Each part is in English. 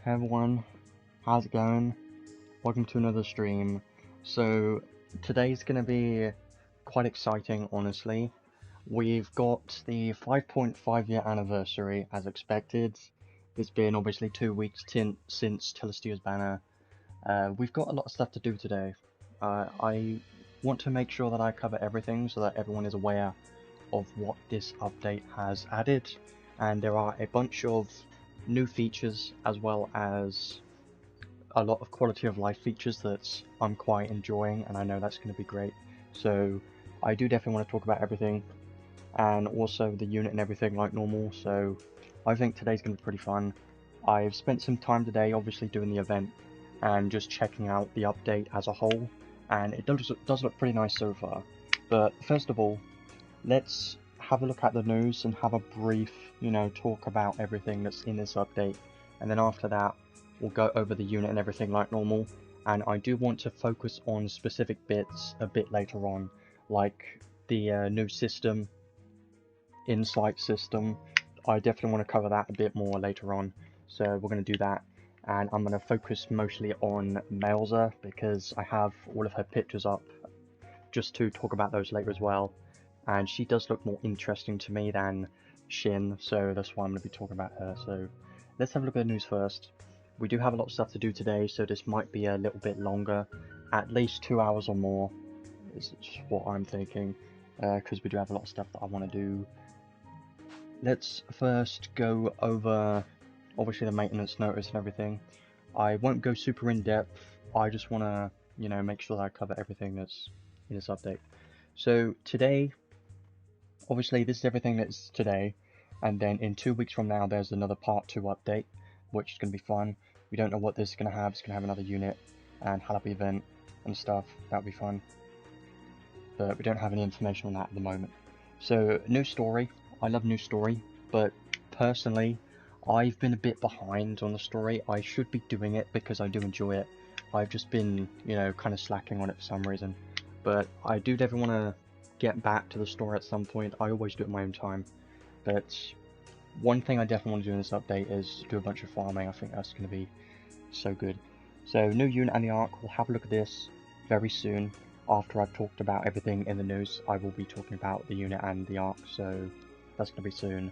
Hey everyone, how's it going? Welcome to another stream. So today's gonna be quite exciting, honestly. We've got the 5.5 year anniversary as expected. It's been obviously 2 weeks since Telestia's banner. We've got a lot of stuff to do today. I want to make sure that I cover everything so that everyone is aware of what this update has added, and there are a bunch of new features as well as a lot of quality of life features that I'm quite enjoying, and I know that's going to be great. So I do definitely want to talk about everything, and also the unit and everything like normal. So I think today's going to be pretty fun. I've spent some time today obviously doing the event and just checking out the update as a whole, and it does look pretty nice so far. But first of all, let's have a look at the news and have a brief, talk about everything that's in this update. And then after that, we'll go over the unit and everything like normal. And I do want to focus on specific bits a bit later on, like the new system, insight system. I definitely want to cover that a bit more later on. So we're going to do that. And I'm going to focus mostly on Melza because I have all of her pictures up just to talk about those later as well. And she does look more interesting to me than Shin, so that's why I'm going to be talking about her. So let's have a look at the news first. We do have a lot of stuff to do today, so this might be a little bit longer, at least 2 hours or more is what I'm thinking, because we do have a lot of stuff that I want to do. Let's first go over obviously the maintenance notice and everything. I won't go super in depth, I just want to make sure that I cover everything that's in this update. So today, obviously this is everything that's today, and then in 2 weeks from now there's another part 2 update, which is going to be fun. We don't know what this is going to have. It's going to have another unit and Halabi event and stuff. That'll be fun, but we don't have any information on that at the moment. So new story, I love new story, but personally I've been a bit behind on the story. I should be doing it because I do enjoy it. I've just been, kind of slacking on it for some reason, but I do definitely want to get back to the story at some point. I always do it in my own time, but one thing I definitely want to do in this update is do a bunch of farming. I think that's going to be so good. So new unit and the arc, we'll have a look at this very soon. After I've talked about everything in the news, I will be talking about the unit and the arc, so that's going to be soon.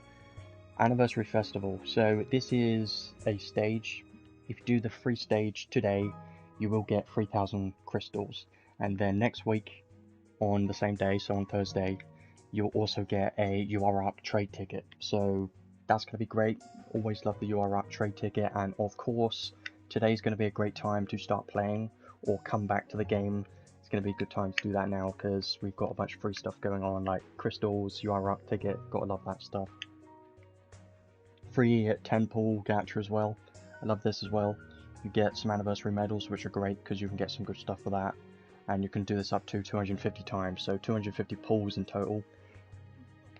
Anniversary Festival, so this is a stage. If you do the free stage today, you will get 3,000 crystals, and then next week on the same day, so on Thursday, you'll also get a UR trade ticket. So that's going to be great. Always love the UR trade ticket, and of course, today's going to be a great time to start playing or come back to the game. It's going to be a good time to do that now because we've got a bunch of free stuff going on, like crystals, UR ticket. Gotta love that stuff. Free 10 pool gacha as well. I love this as well. You get some anniversary medals, which are great because you can get some good stuff for that. And you can do this up to 250 times, so 250 pulls in total.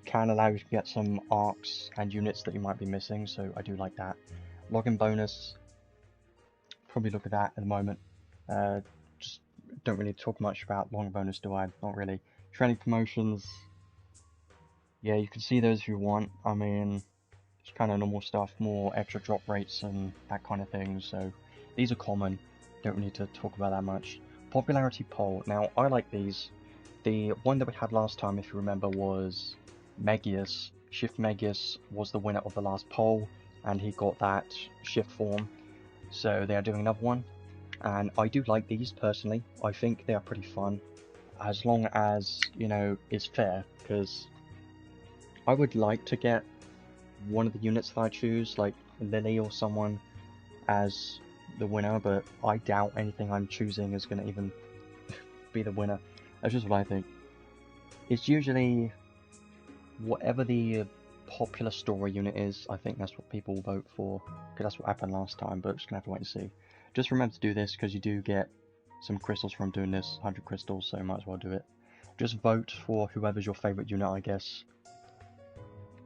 Can allow you to get some arcs and units that you might be missing, so I do like that. Login bonus, probably look at that at the moment. Just don't really talk much about login bonus, do I? Not really. Training promotions, yeah, you can see those if you want. I mean, it's kind of normal stuff, more extra drop rates and that kind of thing, so these are common, don't need to talk about that much. Popularity poll, now I like these. The one that we had last time, if you remember, was Megius. Shift Megius was the winner of the last poll, and he got that shift form, so they are doing another one, and I do like these personally. I think they are pretty fun, as long as, it's fair, because I would like to get one of the units that I choose, like Lily or someone, as the winner, but I doubt anything I'm choosing is going to even be the winner. That's just what I think. It's usually whatever the popular story unit is, I think that's what people vote for, because that's what happened last time, but just going to have to wait and see. Just remember to do this, because you do get some crystals from doing this, 100 crystals, so might as well do it. Just vote for whoever's your favourite unit, I guess.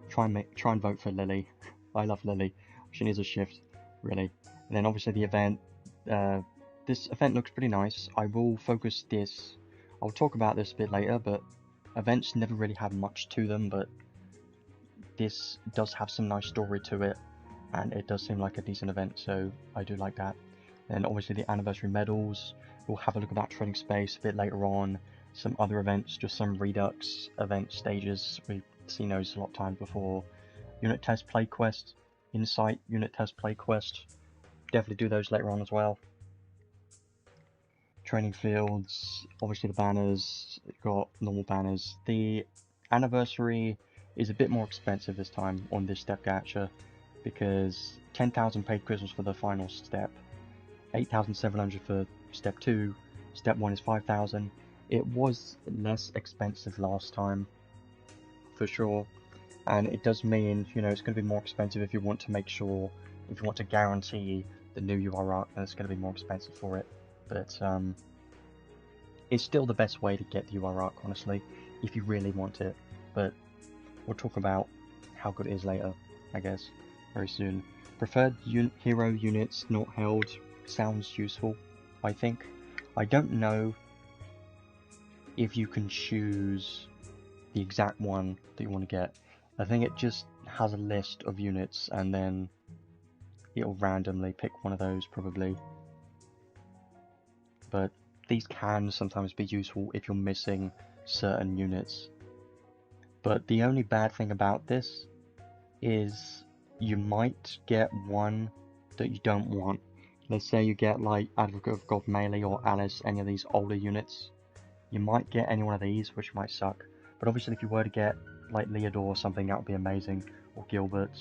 Try and vote for Lily. I love Lily. She needs a shift, really. And then obviously the event. This event looks pretty nice. I will focus this. I'll talk about this a bit later, but events never really have much to them, but this does have some nice story to it. and it does seem like a decent event, so I do like that. And obviously the anniversary medals, we'll have a look at that training space a bit later on. Some other events, just some Redux event stages, we've seen those a lot of times before. Unit test play quest, Insight unit test play quest, definitely do those later on as well. Training fields, obviously the banners, got normal banners. The anniversary is a bit more expensive this time on this step gacha, because 10,000 paid crystals for the final step, 8,700 for step 2, step 1 is 5,000. It was less expensive last time, for sure, and it does mean, you know, it's going to be more expensive if you want to make sure, if you want to guarantee the new UR arc, then it's going to be more expensive for it. But it's still the best way to get the UR arc, honestly, if you really want it. But we'll talk about how good it is later, I guess, very soon. Preferred hero units not held sounds useful, I think. I don't know if you can choose the exact one that you want to get. I think it just has a list of units and then it'll randomly pick one of those, probably. But these can sometimes be useful if you're missing certain units. But the only bad thing about this is you might get one that you don't want. Let's say you get like Advocate of God Melee or Alice, any of these older units. You might get any one of these, which might suck. But obviously if you were to get like Leodor or something, that would be amazing. Or Gilbert,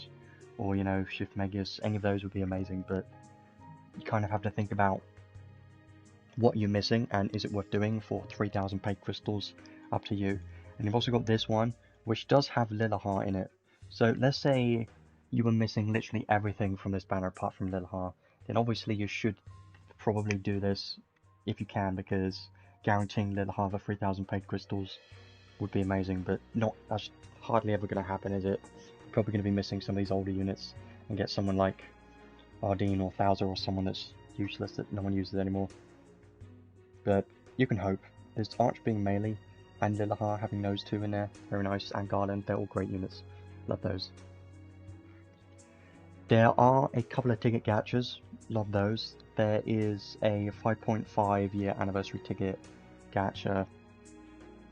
or you know, Shift Megas, any of those would be amazing. But you kind of have to think about what you're missing and is it worth doing for 3,000 paid crystals, up to you. And you've also got this one, which does have Lilahar in it. So let's say you were missing literally everything from this banner apart from Lilahar, then obviously you should probably do this if you can, because guaranteeing Lilahar for 3,000 paid crystals would be amazing, but that's hardly ever going to happen, is it? Probably going to be missing some of these older units and get someone like Ardeen or Thouser or someone that's useless that no one uses anymore. But you can hope. There's Arch being melee and Lilahar having those two in there, very nice, and Garland, they're all great units. Love those. There are a couple of ticket gachas, love those. There is a 5.5 year anniversary ticket gacha,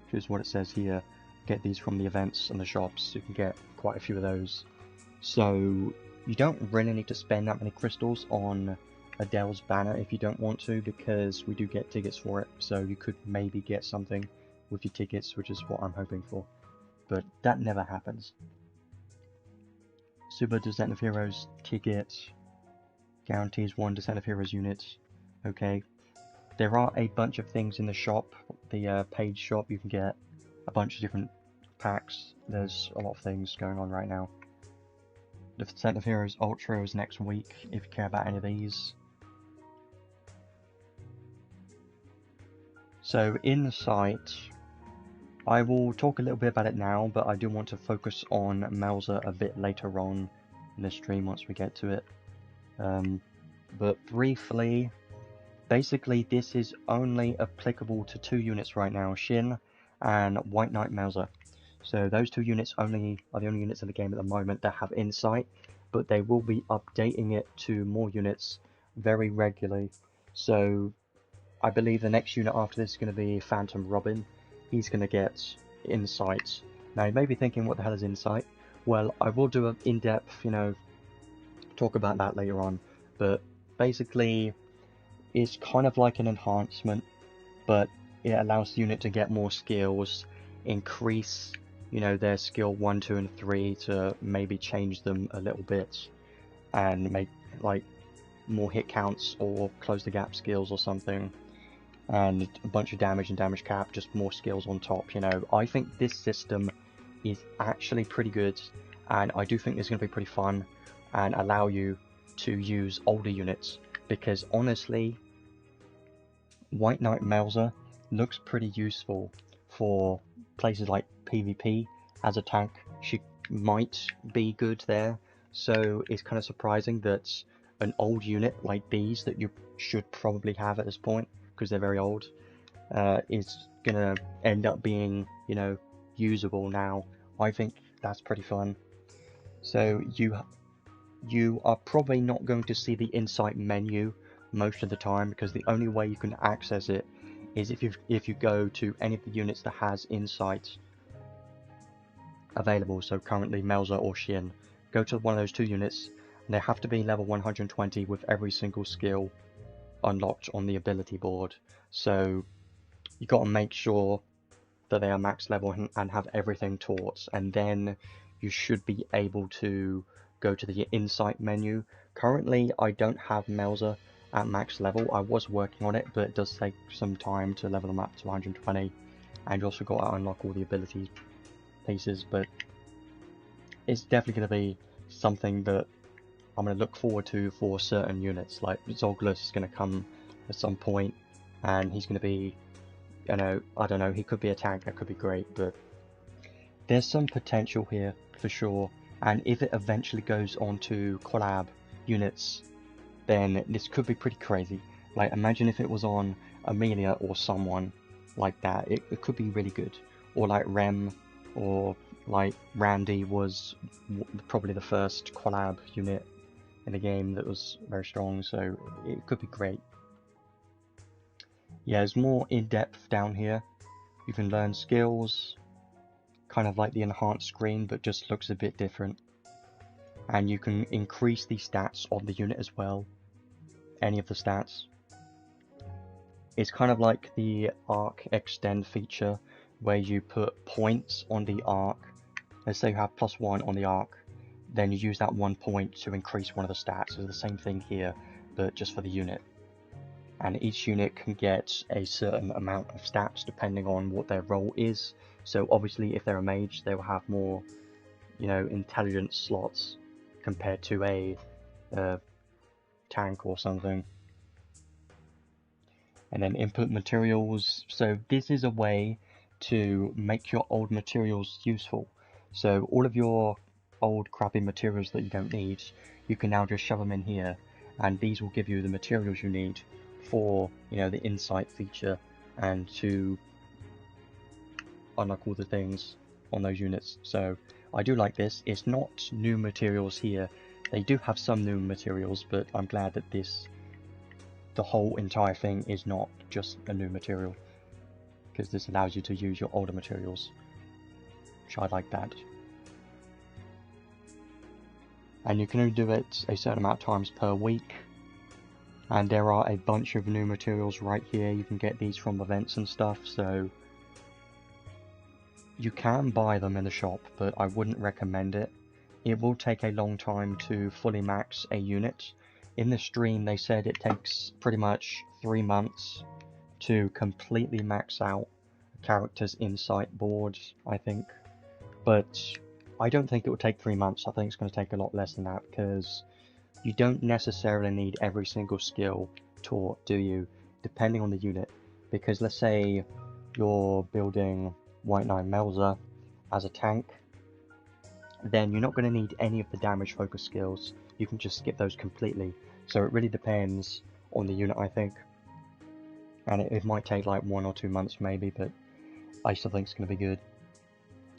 which is what it says here. Get these from the events and the shops, you can get quite a few of those. So you don't really need to spend that many crystals on Adel's banner if you don't want to, because we do get tickets for it, so you could maybe get something with your tickets, which is what I'm hoping for, but that never happens. Super Descent of Heroes ticket guarantees 1 Descent of Heroes unit. Okay, there are a bunch of things in the shop, the paid shop. You can get a bunch of different packs. There's a lot of things going on right now. The Descent of Heroes Ultra is next week, if you care about any of these. So in the site, I will talk a little bit about it now, but I do want to focus on Melza a bit later on in the stream once we get to it. But briefly, basically this is only applicable to 2 units right now, Shin and White Knight Melza. So those 2 units only are the only units in the game at the moment that have Insight, but they will be updating it to more units very regularly. So I believe the next unit after this is going to be Phantom Robin. He's going to get Insight. Now you may be thinking, what the hell is Insight? Well, I will do an in-depth, you know, talk about that later on. But basically, it's kind of like an enhancement, but it allows the unit to get more skills, increase, you know, their skill 1, 2, and 3 to maybe change them a little bit, and make like more hit counts or close the gap skills or something. And a bunch of damage and damage cap, just more skills on top, you know. I think this system is actually pretty good, and I do think it's going to be pretty fun and allow you to use older units, because honestly, White Knight Melza looks pretty useful for places like PvP. As a tank, she might be good there, so it's kind of surprising that an old unit like these that you should probably have at this point, because they're very old, is gonna end up being, you know, usable now. I think that's pretty fun. So you are probably not going to see the insight menu most of the time, because the only way you can access it is if you go to any of the units that has insight available. So currently Melza or Shin, go to one of those two units, and they have to be level 120 with every single skill unlocked on the ability board. So you got to make sure that they are max level and have everything taught, and then you should be able to go to the insight menu. Currently I don't have Melza at max level. I was working on it, but it does take some time to level them up to 120, and you also got to unlock all the ability pieces. But it's definitely going to be something that I'm going to look forward to for certain units. Like Zoglas is going to come at some point, and he's going to be, you know, I don't know, he could be a tank, that could be great, but there's some potential here for sure. And if it eventually goes on to collab units, then this could be pretty crazy. Like, imagine if it was on Amelia or someone like that, it could be really good. Or like Rem, or like Randy was probably the first collab unit in the game that was very strong, so it could be great. Yeah, there's more in-depth down here. You can learn skills, kind of like the enhanced screen, but just looks a bit different. And you can increase the stats of the unit as well, any of the stats. It's kind of like the arc extend feature, where you put points on the arc. Let's say you have +1 on the arc, then you use that 1 point to increase one of the stats. It's the same thing here, but just for the unit. And each unit can get a certain amount of stats depending on what their role is. So obviously if they're a mage, they will have more, you know, intelligence slots compared to a tank or something. And then input materials. So this is a way to make your old materials useful. So all of your old crappy materials that you don't need, you can now just shove them in here, and these will give you the materials you need for, you know, the insight feature, and to unlock all the things on those units. So I do like this. It's not new materials here. They do have some new materials, but I'm glad that the whole entire thing is not just a new material, because this allows you to use your older materials, which I like that. And you can only do it a certain amount of times per week. And there are a bunch of new materials right here. You can get these from events and stuff, so you can buy them in the shop, but I wouldn't recommend it. It will take a long time to fully max a unit. In the stream they said it takes pretty much 3 months to completely max out a character's insight board, I think. But I don't think it will take 3 months. I think it's going to take a lot less than that, because you don't necessarily need every single skill taught, do you? Depending on the unit. Because let's say you're building White Knight Melza as a tank, then you're not going to need any of the damage focus skills. You can just skip those completely. So it really depends on the unit, I think. And it might take like 1 or 2 months maybe, but I still think it's going to be good.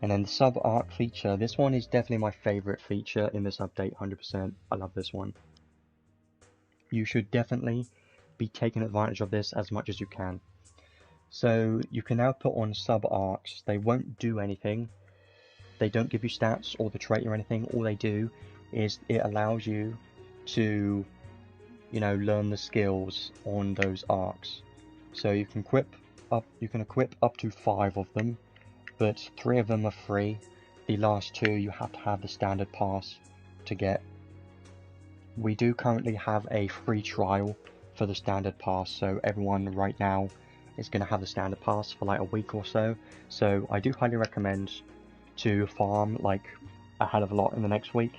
And then the sub-arc feature, this one is definitely my favourite feature in this update, 100%. I love this one. You should definitely be taking advantage of this as much as you can. So you can now put on sub-arcs. They won't do anything. They don't give you stats or the trait or anything. All they do is it allows you to, you know, learn the skills on those arcs. So you can equip up to 5 of them, but 3 of them are free. The last 2 you have to have the standard pass to get. We do currently have a free trial for the standard pass, so everyone right now is going to have the standard pass for like a week or so. So I do highly recommend to farm like a hell of a lot in the next week.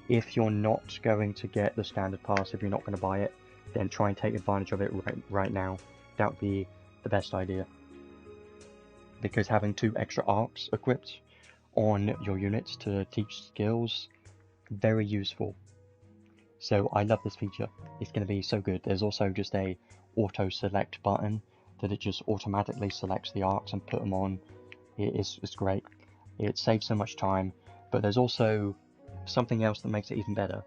If you're not going to get the standard pass, if you're not going to buy it, then try and take advantage of it right now. That would be the best idea, because having 2 extra arcs equipped on your units to teach skills, very useful. So I love this feature. It's going to be so good. There's also just a auto select button that it just automatically selects the arcs and put them on. It's great. It saves so much time, but there's also something else that makes it even better.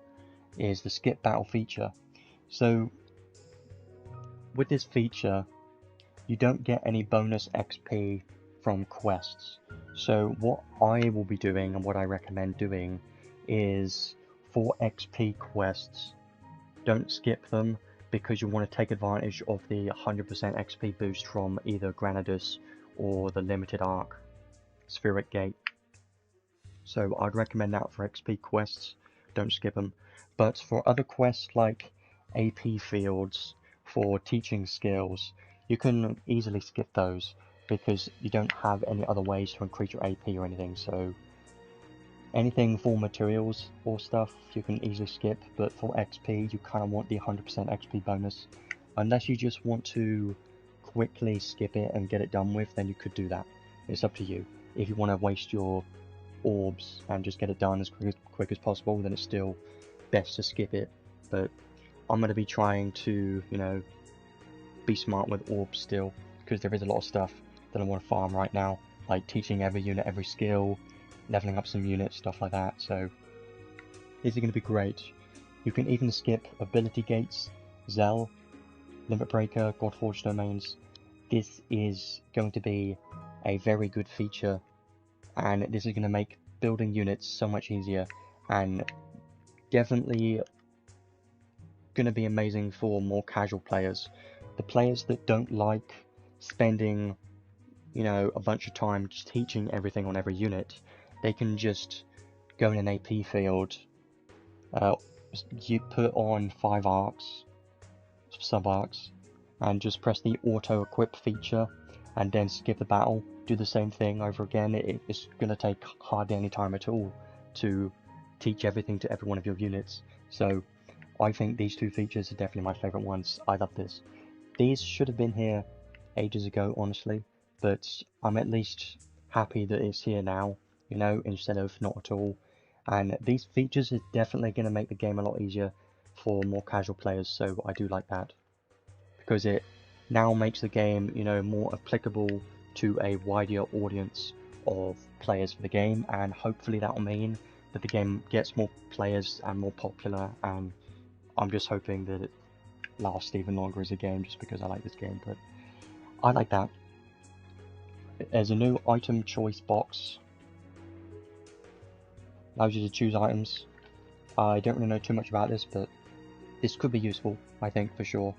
is the skip battle feature. So with this feature, you don't get any bonus XP from quests. So what I will be doing and what I recommend doing is for XP quests, don't skip them because you want to take advantage of the 100% XP boost from either Granadus or the limited arc Spheric Gate. So I'd recommend that for XP quests, don't skip them. But for other quests like AP fields, for teaching skills, you can easily skip those because you don't have any other ways to increase your AP or anything. So anything for materials or stuff you can easily skip, but for XP you kind of want the 100% XP bonus. Unless you just want to quickly skip it and get it done with, then you could do that. It's up to you. If you want to waste your orbs and just get it done as quick as possible, then it's still best to skip it. But I'm going to be trying to, you know, be smart with orbs still, because there is a lot of stuff that I want to farm right now, like teaching every unit every skill, leveling up some units, stuff like that. So these are going to be great. You can even skip ability gates, Zell, Limit Breaker, Godforged Domains. This is going to be a very good feature, and this is going to make building units so much easier, and definitely going to be amazing for more casual players. The players that don't like spending, you know, a bunch of time just teaching everything on every unit, they can just go in an AP field, you put on 5 arcs, sub-arcs, and just press the auto-equip feature, and then skip the battle, do the same thing over again. It's going to take hardly any time at all to teach everything to every one of your units. So I think these two features are definitely my favourite ones. I love this. These should have been here ages ago, honestly, but I'm at least happy that it's here now, you know, instead of not at all. And these features are definitely going to make the game a lot easier for more casual players, so I do like that, because it now makes the game, you know, more applicable to a wider audience of players for the game, and hopefully that will mean that the game gets more players and more popular, and I'm just hoping that it lasts even longer as a game, just because I like this game. But I like that. There's a new item choice box, allows you to choose items. I don't really know too much about this, but this could be useful, I think, for sure.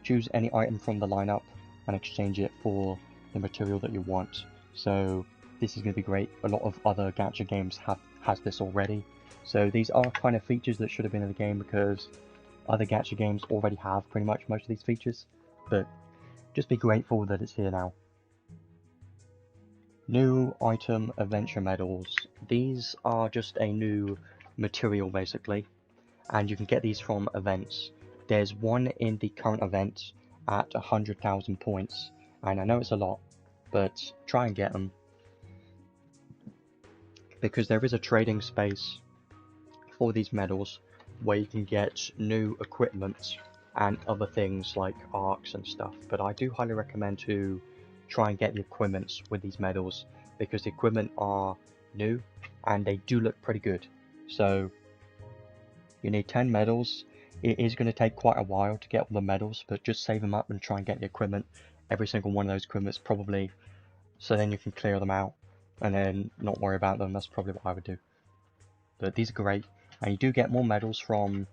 Choose any item from the lineup and exchange it for the material that you want. So this is going to be great. A lot of other gacha games has this already. So these are kind of features that should have been in the game, because other gacha games already have pretty much most of these features. But just be grateful that it's here now. New item adventure medals. These are just a new material basically, and you can get these from events. There's one in the current event at 100,000 points, and I know it's a lot, but try and get them, because there is a trading space for these medals where you can get new equipment and other things like arcs and stuff. But I do highly recommend to try and get the equipments with these medals, because the equipment are new and they do look pretty good. So you need 10 medals. It is going to take quite a while to get all the medals, but just save them up and try and get the equipment. Every single one of those equipments probably, so then you can clear them out and then not worry about them. That's probably what I would do. But these are great, and you do get more medals from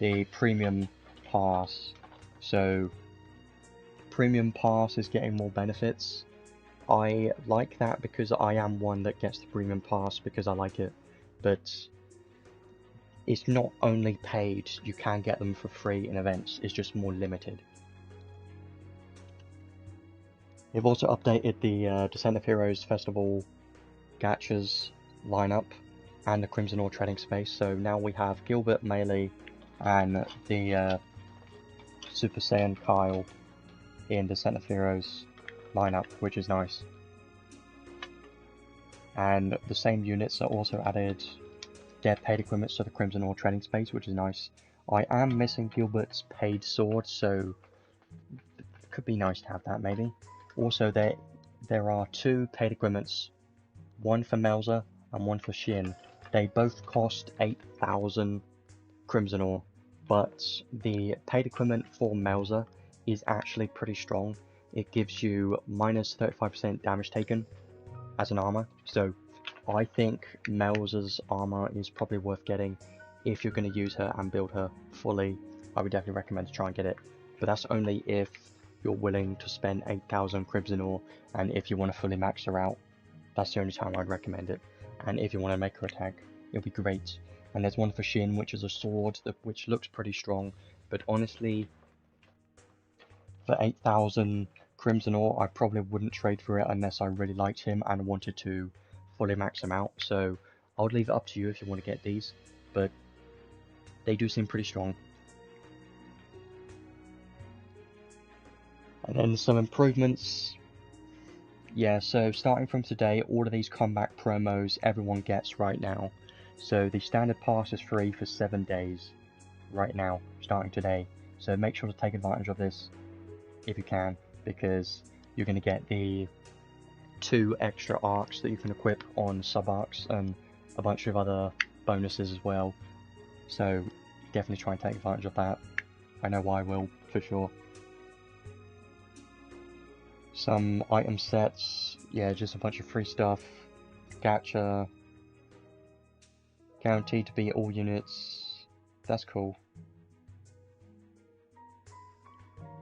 the premium pass. So premium pass is getting more benefits. I like that because I am one that gets the premium pass because I like it, but it's not only paid, you can get them for free in events, it's just more limited. They've also updated the Descent of Heroes Festival gachas lineup and the Crimson Ore trading space, so now we have Gilbert, Melee, and the Super Saiyan Kyle in Descent of Heroes lineup, which is nice. And the same units are also added, their paid equipment to the Crimson Ore trading space, which is nice. I am missing Gilbert's paid sword, so it could be nice to have that maybe. Also there are 2 paid equipments, one for Melza and one for Shin. They both cost 8,000 crimson ore, but the paid equipment for Melza is actually pretty strong. It gives you minus 35% damage taken as an armor, so I think Melza's armor is probably worth getting. If you're going to use her and build her fully, I would definitely recommend to try and get it, but that's only if you're willing to spend 8,000 crimson ore, and if you want to fully max her out, that's the only time I'd recommend it. And if you want to make her attack, it'll be great. And there's one for Shin, which is a sword, which looks pretty strong, but honestly, for 8,000 crimson ore, I probably wouldn't trade for it unless I really liked him and wanted to fully max him out, so I would leave it up to you if you want to get these, but they do seem pretty strong. And then some improvements. Yeah, so starting from today, all of these comeback promos everyone gets right now. So the standard pass is free for 7 days right now, starting today. So make sure to take advantage of this if you can, because you're going to get the 2 extra arks that you can equip on sub-arks and a bunch of other bonuses as well. So definitely try and take advantage of that. I know I will, for sure. Some item sets, yeah, just a bunch of free stuff. Gacha. Guaranteed to beat all units. That's cool.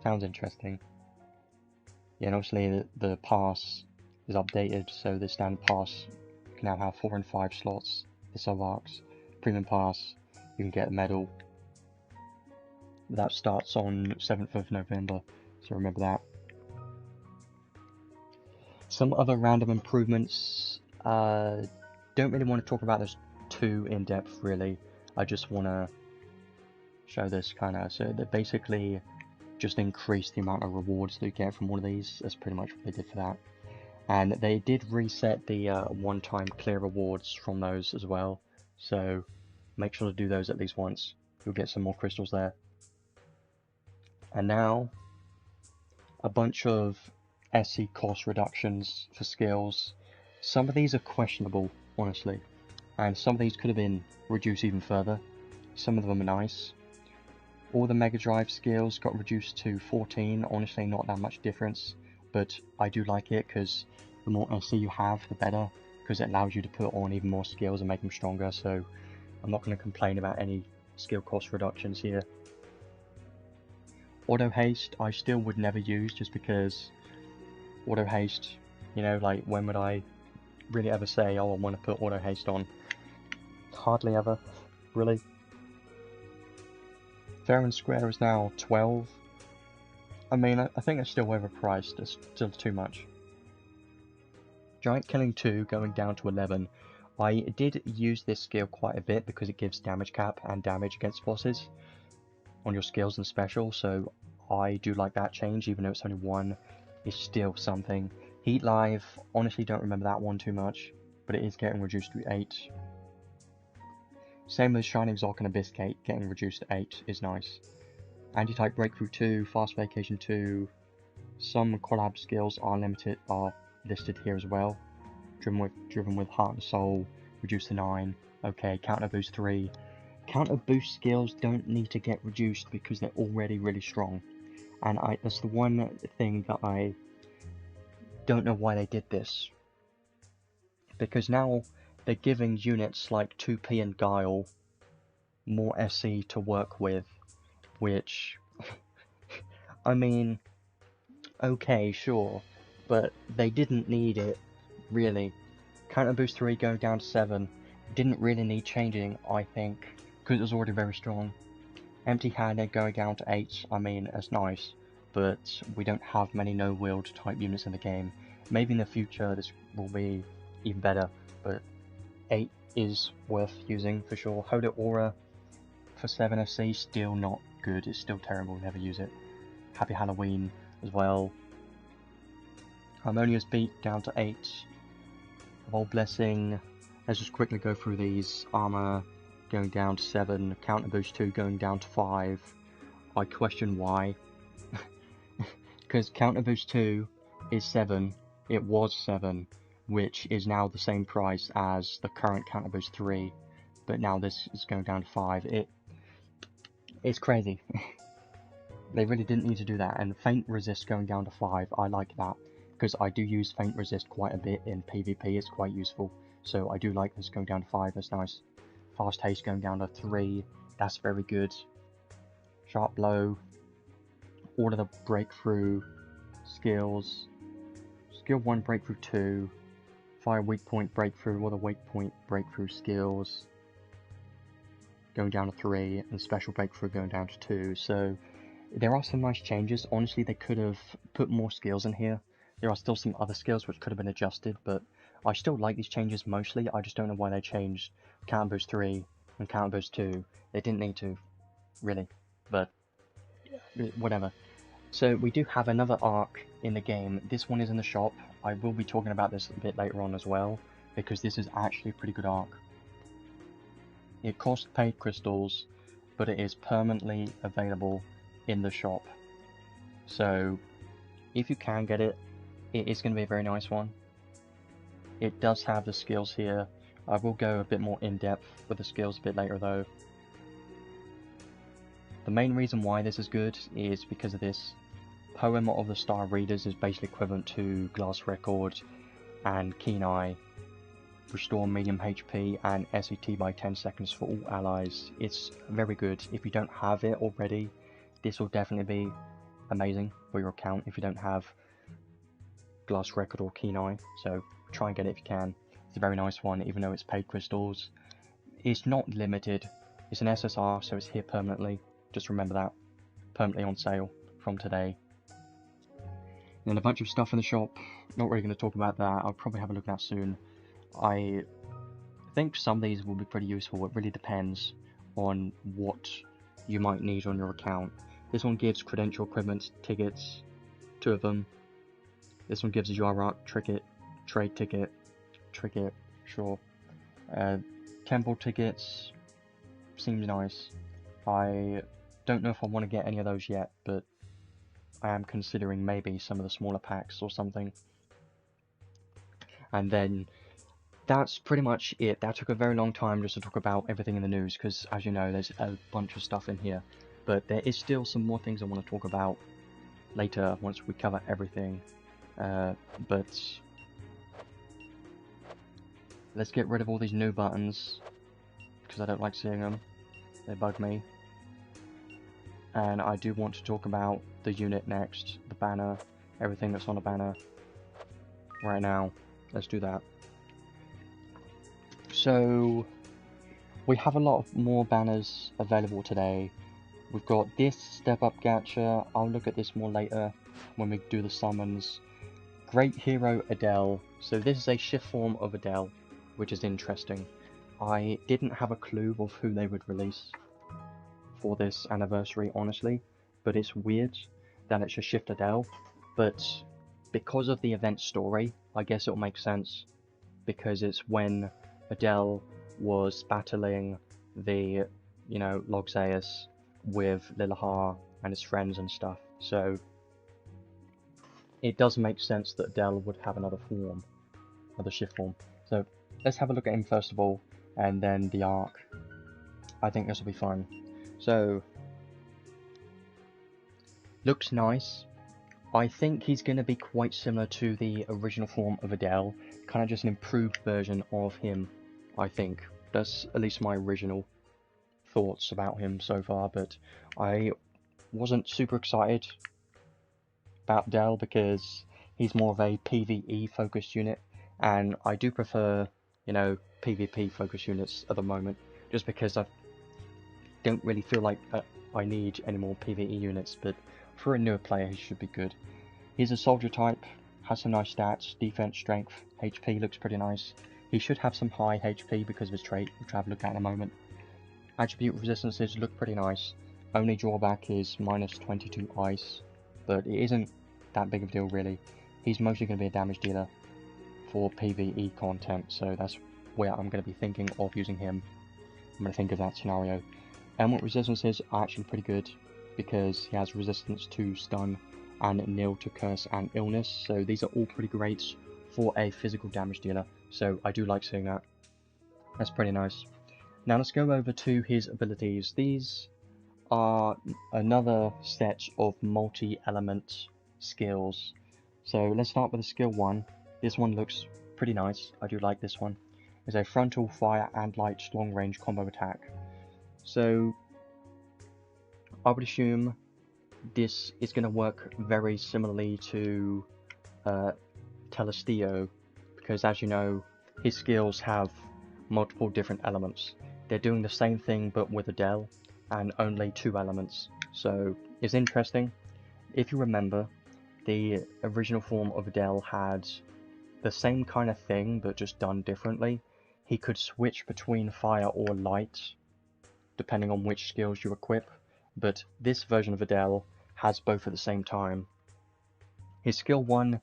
Sounds interesting. Yeah, and obviously the pass is updated, so the standard pass can now have 4 and 5 slots. The sub-arcs. Premium pass, you can get a medal. That starts on 7th of November, so remember that. Some other random improvements, don't really want to talk about this too in depth really, I just want to show this kind of, so they basically just increase the amount of rewards that you get from one of these. That's pretty much what they did for that. And they did reset the one-time clear rewards from those as well, so make sure to do those at least once, you'll get some more crystals there. And now, a bunch of SC cost reductions for skills. Some of these are questionable, honestly, and some of these could have been reduced even further. Some of them are nice. All the Mega Drive skills got reduced to 14, honestly not that much difference, but I do like it because the more SC you have, the better, because it allows you to put on even more skills and make them stronger, so I'm not going to complain about any skill cost reductions here. Auto haste I still would never use, just because auto haste, you know, like when would I really ever say, oh, I want to put auto haste on? Hardly ever, really. Fair and square is now 12. I mean, I think it's still overpriced, it's still too much. Giant Killing 2 going down to 11. I did use this skill quite a bit because it gives damage cap and damage against bosses on your skills and special, so I do like that change, even though it's only 1, it's still something. Heat Live, honestly don't remember that one too much, but it is getting reduced to 8. Same with Shining Zoc and Abyss Gate, getting reduced to 8 is nice. Anti-Type Breakthrough 2, Fast Vacation 2, some collab skills are listed here as well. Driven with Heart and Soul, reduced to 9. Okay, Counter Boost 3. Counter Boost skills don't need to get reduced because they're already really strong. And that's the one thing that I don't know why they did this. Because now they're giving units like 2P and Guile more SC to work with, which, I mean, okay, sure, but they didn't need it, really. Counter Boost 3 going down to 7 didn't really need changing, I think, because it was already very strong. Empty Handed going down to 8, I mean, that's nice, but we don't have many no-wield type units in the game. Maybe in the future this will be even better, but 8 is worth using for sure. Holy Aura for 7 SC, still not good, it's still terrible, never use it. Happy Halloween as well. Harmonious Beat down to 8. Evolve Blessing, let's just quickly go through these. Armor going down to 7, Counter Boost 2 going down to 5. I question why. Because Counter Boost 2 is 7, it was 7, which is now the same price as the current Counter Boost 3, but now this is going down to 5. It's crazy. They really didn't need to do that, and Feint Resist going down to 5, I like that, because I do use Feint Resist quite a bit in PvP, it's quite useful, so I do like this going down to 5, that's nice. Fast Haste going down to 3, that's very good. Sharp Blow, all of the breakthrough skills, skill 1 breakthrough 2, fire weak point breakthrough, all the weak point breakthrough skills going down to 3, and special breakthrough going down to 2, so there are some nice changes. Honestly, they could have put more skills in here. There are still some other skills which could have been adjusted, but I still like these changes mostly. I just don't know why they changed Counter Boost 3 and Counter Boost 2. They didn't need to, really, but whatever. So we do have another arc in the game. This one is in the shop. I will be talking about this a bit later on as well, because this is actually a pretty good arc. It costs paid crystals, but it is permanently available in the shop. So if you can get it, it is going to be a very nice one. It does have the skills here. I will go a bit more in depth with the skills a bit later though. The main reason why this is good is because of this. Poem of the Star Readers is basically equivalent to Glass Record and Keen Eye. Restore medium HP and SAT by 10 seconds for all allies. It's very good. If you don't have it already, this will definitely be amazing for your account if you don't have Glass Record or Keen Eye, so try and get it if you can. It's a very nice one, even though it's paid crystals. It's not limited, it's an SSR, so it's here permanently. Just remember that. Permanently on sale from today. And then a bunch of stuff in the shop, not really going to talk about that, I'll probably have a look at that soon. I think some of these will be pretty useful, it really depends on what you might need on your account. This one gives credential equipment tickets, 2 of them. This one gives a UR ticket, trade ticket, sure. Temple tickets, seems nice. I don't know if I want to get any of those yet, but I am considering maybe some of the smaller packs or something. And then that's pretty much it. That took a very long time just to talk about everything in the news, because as you know, there's a bunch of stuff in here. But there is still some more things I want to talk about later once we cover everything. But let's get rid of all these new buttons, because I don't like seeing them. They bug me. And I do want to talk about the unit next, the banner, everything that's on the banner right now. Let's do that. So we have a lot of more banners available today. We've got this step up gacha, I'll look at this more later when we do the summons. Great Hero Adel, so this is a shift form of Adel, which is interesting. I didn't have a clue of who they would release for this anniversary, honestly, but it's weird that it's a shift Adel, but because of the event story, I guess it'll make sense, because it's when Adel was battling the, you know, Logzaeus with Lilahar and his friends and stuff, so it does make sense that Adel would have another form, another shift form. So let's have a look at him first of all, and then the arc. I think this will be fun. So, looks nice. I think he's going to be quite similar to the original form of Adel, kind of just an improved version of him, I think. That's at least my original thoughts about him so far, but I wasn't super excited about Adel because he's more of a PvE focused unit, and I do prefer, you know, PvP focused units at the moment, just because I don't really feel like I need any more PvE units, but for a newer player he should be good. He's a soldier type, has some nice stats, defense, strength, HP looks pretty nice. He should have some high HP because of his trait, which I'll have a look at in a moment. Attribute resistances look pretty nice. Only drawback is minus 22 ice, but it isn't that big of a deal really. He's mostly going to be a damage dealer for PvE content, so that's where I'm going to be thinking of using him. I'm going to think of that scenario. Element resistances are actually pretty good, because he has resistance to stun and nil to curse and illness, so these are all pretty great for a physical damage dealer, so I do like seeing that. That's pretty nice. Now let's go over to his abilities. These are another set of multi-element skills. So let's start with the skill 1. This one looks pretty nice. I do like this one. It's a frontal, fire, and light long-range combo attack. So I would assume this is going to work very similarly to Telestio, because as you know, his skills have multiple different elements. They're doing the same thing but with Adel, and only 2 elements. So it's interesting. If you remember, the original form of Adel had the same kind of thing but just done differently. He could switch between fire or light depending on which skills you equip, but this version of Adel has both at the same time. His skill 1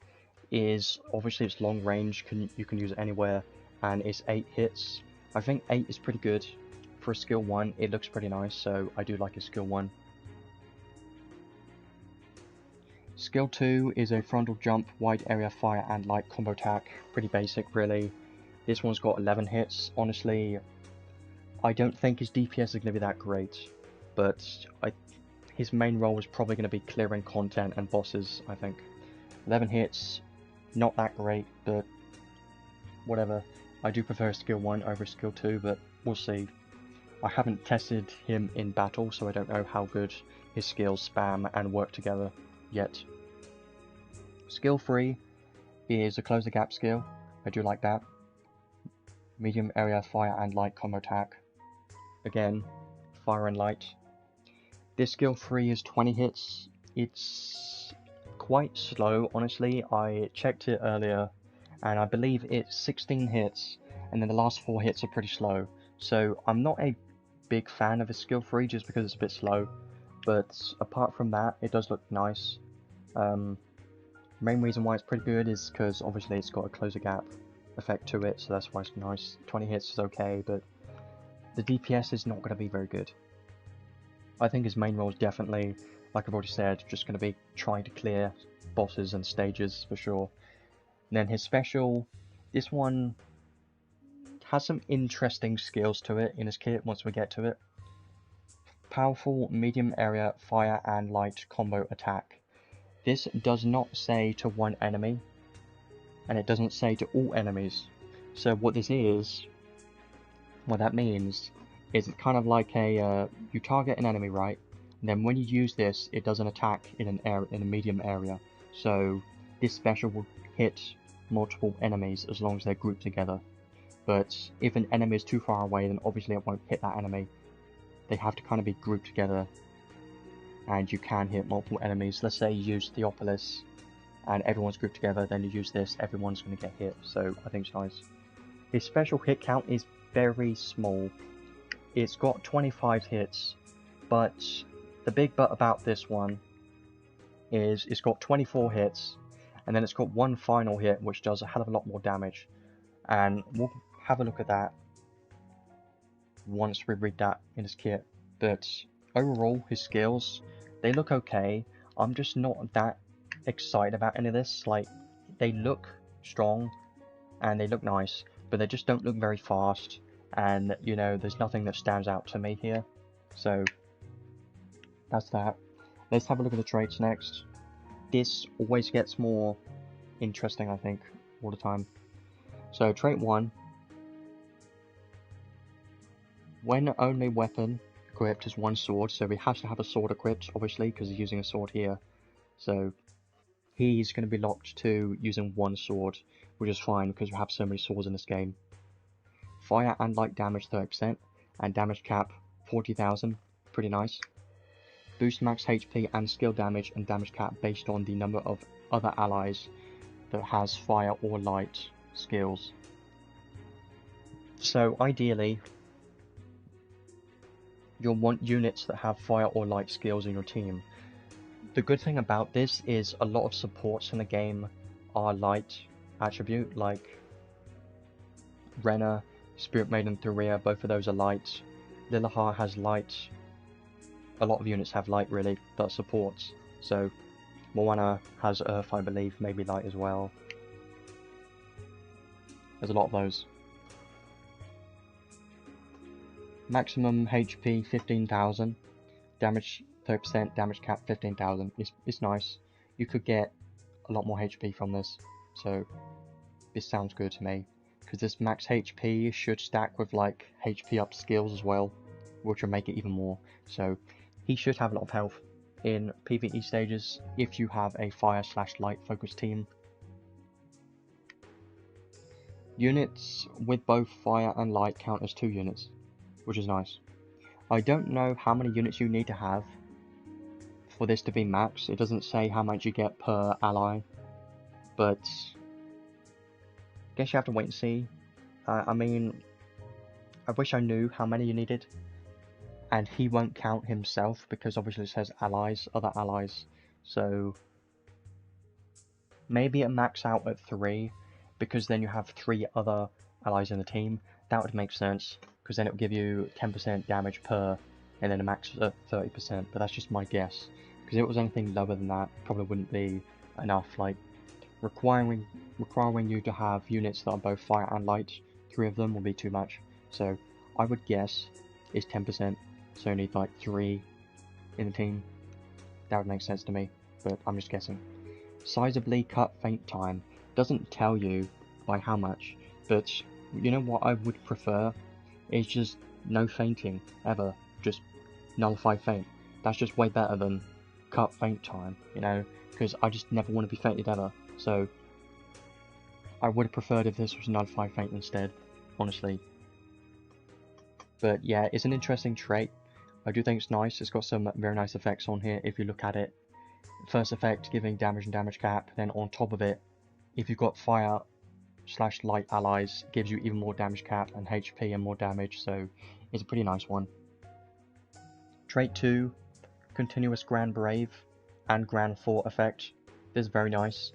is, obviously it's long range, you can use it anywhere, and it's 8 hits. I think 8 is pretty good. For a skill 1, it looks pretty nice, so I do like his skill 1. Skill 2 is a frontal jump, wide area fire and light combo attack. Pretty basic really. This one's got 11 hits. Honestly, I don't think his DPS is going to be that great, but his main role is probably going to be clearing content and bosses, I think. 11 hits, not that great, but whatever. I do prefer skill 1 over skill 2, but we'll see. I haven't tested him in battle, so I don't know how good his skills spam and work together yet. Skill 3 is a close the gap skill. I do like that. Medium area fire and light combo attack. Again, fire and light. This skill 3 is 20 hits. It's quite slow, honestly. I checked it earlier, and I believe it's 16 hits, and then the last 4 hits are pretty slow. So I'm not a big fan of his skill 3 just because it's a bit slow, but apart from that, it does look nice. Main reason why it's pretty good is because obviously it's got a close the gap effect to it, so that's why it's nice. 20 hits is okay, but the DPS is not going to be very good. I think his main role is definitely, like I've already said, just going to be trying to clear bosses and stages for sure. And then his special, this one has some interesting skills to it in his kit once we get to it. Powerful medium area fire and light combo attack. This does not say to one enemy, and it doesn't say to all enemies. So what this is, what that means, is it's kind of like a, you target an enemy, right? And then when you use this, it does an attack in a medium area. So this special will hit multiple enemies as long as they're grouped together. But if an enemy is too far away, then obviously it won't hit that enemy. They have to kind of be grouped together, and you can hit multiple enemies. Let's say you use Theopolis, and everyone's grouped together, then you use this, everyone's going to get hit, so I think it's nice. His special hit count is very small. It's got 25 hits, but the big but about this one is it's got 24 hits, and then it's got one final hit which does a hell of a lot more damage, and we'll have a look at that once we read that in his kit. But overall, his skills, they look okay. I'm just not that excited about any of this. Like, they look strong and they look nice, but they just don't look very fast, and you know, there's nothing that stands out to me here. So that's that. Let's have a look at the traits next. This always gets more interesting, I think, all the time. So trait 1, when only weapon equipped is one sword, so he has to have a sword equipped, obviously, because he's using a sword here. So he's going to be locked to using one sword, which is fine because we have so many swords in this game. Fire and light damage 30%, and damage cap 40,000, pretty nice. Boost max HP and skill damage and damage cap based on the number of other allies that has fire or light skills. So ideally, you'll want units that have fire or light skills in your team. The good thing about this is a lot of supports in the game are light attribute, like Renna, Spirit Maiden, Thuria, both of those are light. Lilahar has light. A lot of units have light really, that supports. So Moana has Earth, I believe, maybe light as well. There's a lot of those. Maximum HP 15,000. damage 30%, damage cap 15,000. It's nice. You could get a lot more HP from this, so this sounds good to me. Because this max HP should stack with like HP up skills as well, which will make it even more. So he should have a lot of health in PvE stages if you have a fire/light focused team. Units with both fire and light count as 2 units, which is nice. I don't know how many units you need to have for this to be max. It doesn't say how much you get per ally, but I guess you have to wait and see. I mean, I wish I knew how many you needed, and he won't count himself because obviously it says allies, other allies, so maybe it max out at 3, because then you have 3 other allies in the team. That would make sense, because then it would give you 10% damage per, and then a max of 30%, but that's just my guess, because if it was anything lower than that, probably wouldn't be enough. Like, requiring you to have units that are both fire and light, 3 of them will be too much, so I would guess it's 10%, so you need like 3 in the team. That would make sense to me, but I'm just guessing. Sizably cut feint time. Doesn't tell you by how much, but you know what I would prefer is just no fainting ever, just nullify feint. That's just way better than cut feint time, you know, because I just never want to be fainted ever. So I would have preferred if this was nullify feint instead, honestly. But yeah, it's an interesting trait. I do think it's nice. It's got some very nice effects on here if you look at it. First effect giving damage and damage cap, then on top of it, if you've got fire/light allies, gives you even more damage cap and HP and more damage, so it's a pretty nice one. Trait 2, continuous Grand Brave and Grand Fort effect. This is very nice.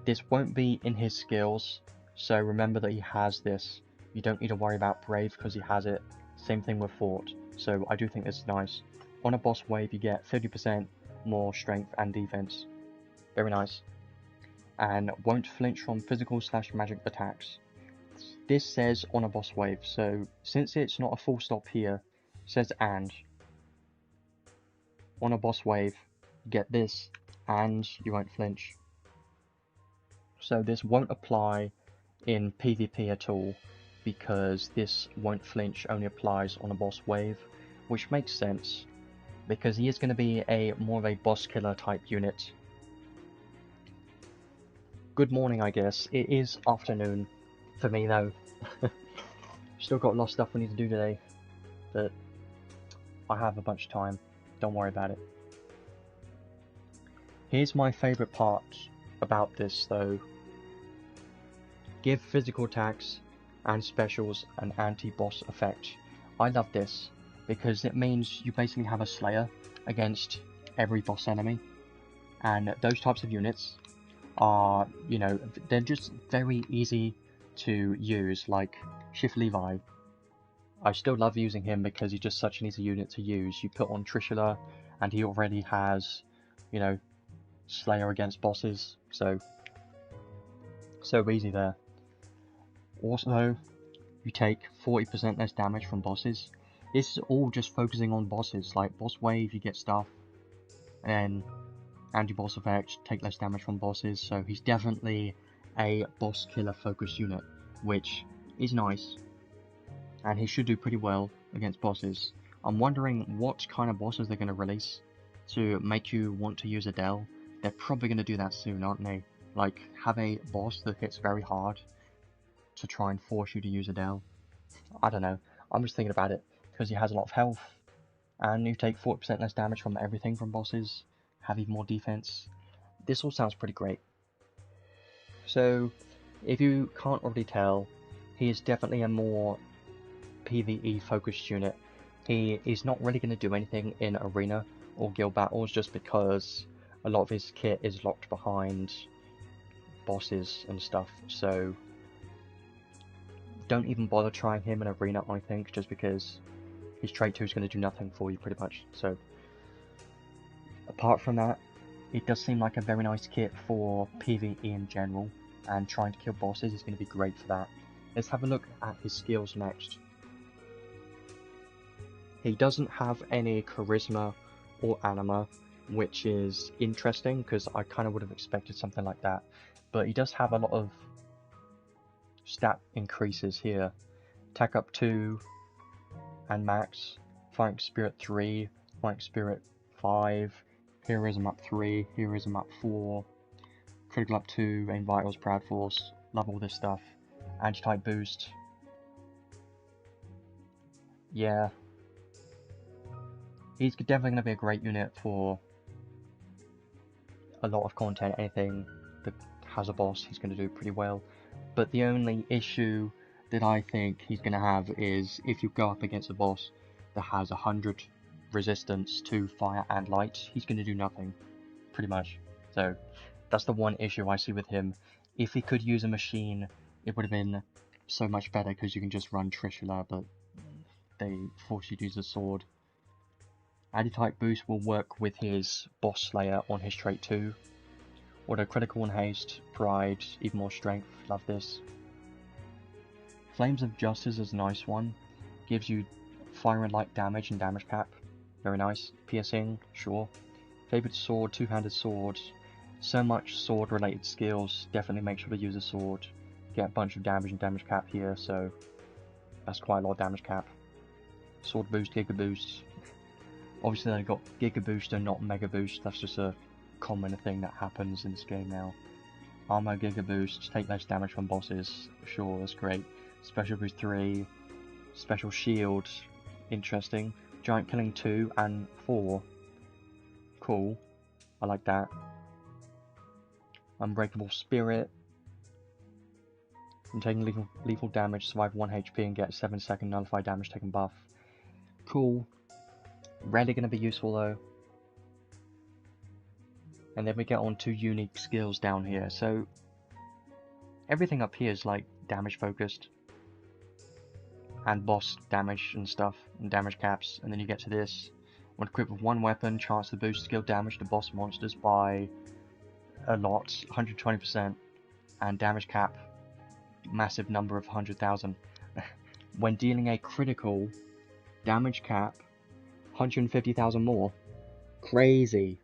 This won't be in his skills, so remember that he has this. You don't need to worry about Brave because he has it. Same thing with Fort, so I do think this is nice. On a boss wave you get 50% more strength and defense. Very nice. And won't flinch from physical/magic attacks. This says on a boss wave, so since it's not a full stop here, it says and. On a boss wave, you get this, and you won't flinch. So this won't apply in PvP at all, because this won't flinch only applies on a boss wave, which makes sense, because he is going to be more of a boss killer type unit. Good morning, I guess. It is afternoon for me though. Still got a lot of stuff we need to do today, but I have a bunch of time. Don't worry about it. Here's my favourite part about this though. Give physical attacks and specials an anti-boss effect. I love this because it means you basically have a slayer against every boss enemy, and those types of units are, you know, they're just very easy to use, like Shift Levi. I still love using him because he's just such an easy unit to use. You put on Trishula and he already has, you know, Slayer against bosses, so easy there. Also, you take 40% less damage from bosses. This is all just focusing on bosses, like boss wave you get stuff, and anti-boss effect, take less damage from bosses, so he's definitely a boss killer focused unit, which is nice, and he should do pretty well against bosses. I'm wondering what kind of bosses they're going to release to make you want to use Adel. They're probably going to do that soon, aren't they? Like, have a boss that hits very hard to try and force you to use Adel. I don't know, I'm just thinking about it, because he has a lot of health, and you take 40% less damage from everything from bosses, have even more defense. This all sounds pretty great. So, if you can't already tell, he is definitely a more PvE focused unit. He is not really going to do anything in arena or guild battles, just because a lot of his kit is locked behind bosses and stuff, so don't even bother trying him in arena, I think, just because his trait 2 is going to do nothing for you pretty much. So apart from that, it does seem like a very nice kit for PvE in general, and trying to kill bosses is going to be great for that. Let's have a look at his skills next. He doesn't have any charisma or Anima, which is interesting because I kind of would have expected something like that. But he does have a lot of stat increases here. Attack up 2 and max, Fighting Spirit 3, Fighting Spirit 5, Heroism up 3, Heroism up 4, Critical up 2, Aim Vitals, Proud Force, love all this stuff. Anti-type boost. Yeah. He's definitely going to be a great unit for a lot of content. Anything that has a boss, he's going to do pretty well. But the only issue that I think he's going to have is if you go up against a boss that has 100 resistance to fire and light, he's going to do nothing, pretty much. So that's the one issue I see with him. If he could use a machine, it would have been so much better because you can just run Trishula, but they force you to use a sword. Anti-type boost will work with his boss slayer on his trait 2. Auto critical and haste, pride, even more strength, love this. Flames of Justice is a nice one. Gives you fire and light damage and damage cap. Very nice. Piercing, sure. Favored sword, two-handed sword. So much sword related skills, definitely make sure to use a sword. Get a bunch of damage and damage cap here, so that's quite a lot of damage cap. Sword boost, giga boost. Obviously they got giga boost and not mega boost, that's just a common thing that happens in this game now. Armor, giga boost, take less damage from bosses, sure, that's great. Special boost 3, special shield, interesting. Giant killing 2 and 4, cool, I like that. Unbreakable spirit. From taking lethal damage, survive 1 HP and get 7-second nullify damage taken buff. Cool. Rarely going to be useful though. And then we get on to unique skills down here. So everything up here is like damage focused. And boss damage and stuff. And damage caps. And then you get to this. When equipped with one weapon, chance to boost skill damage to boss monsters by a lot. 120%. And damage cap. Massive number of 100,000. When dealing a critical, damage cap 150,000 more. Crazy.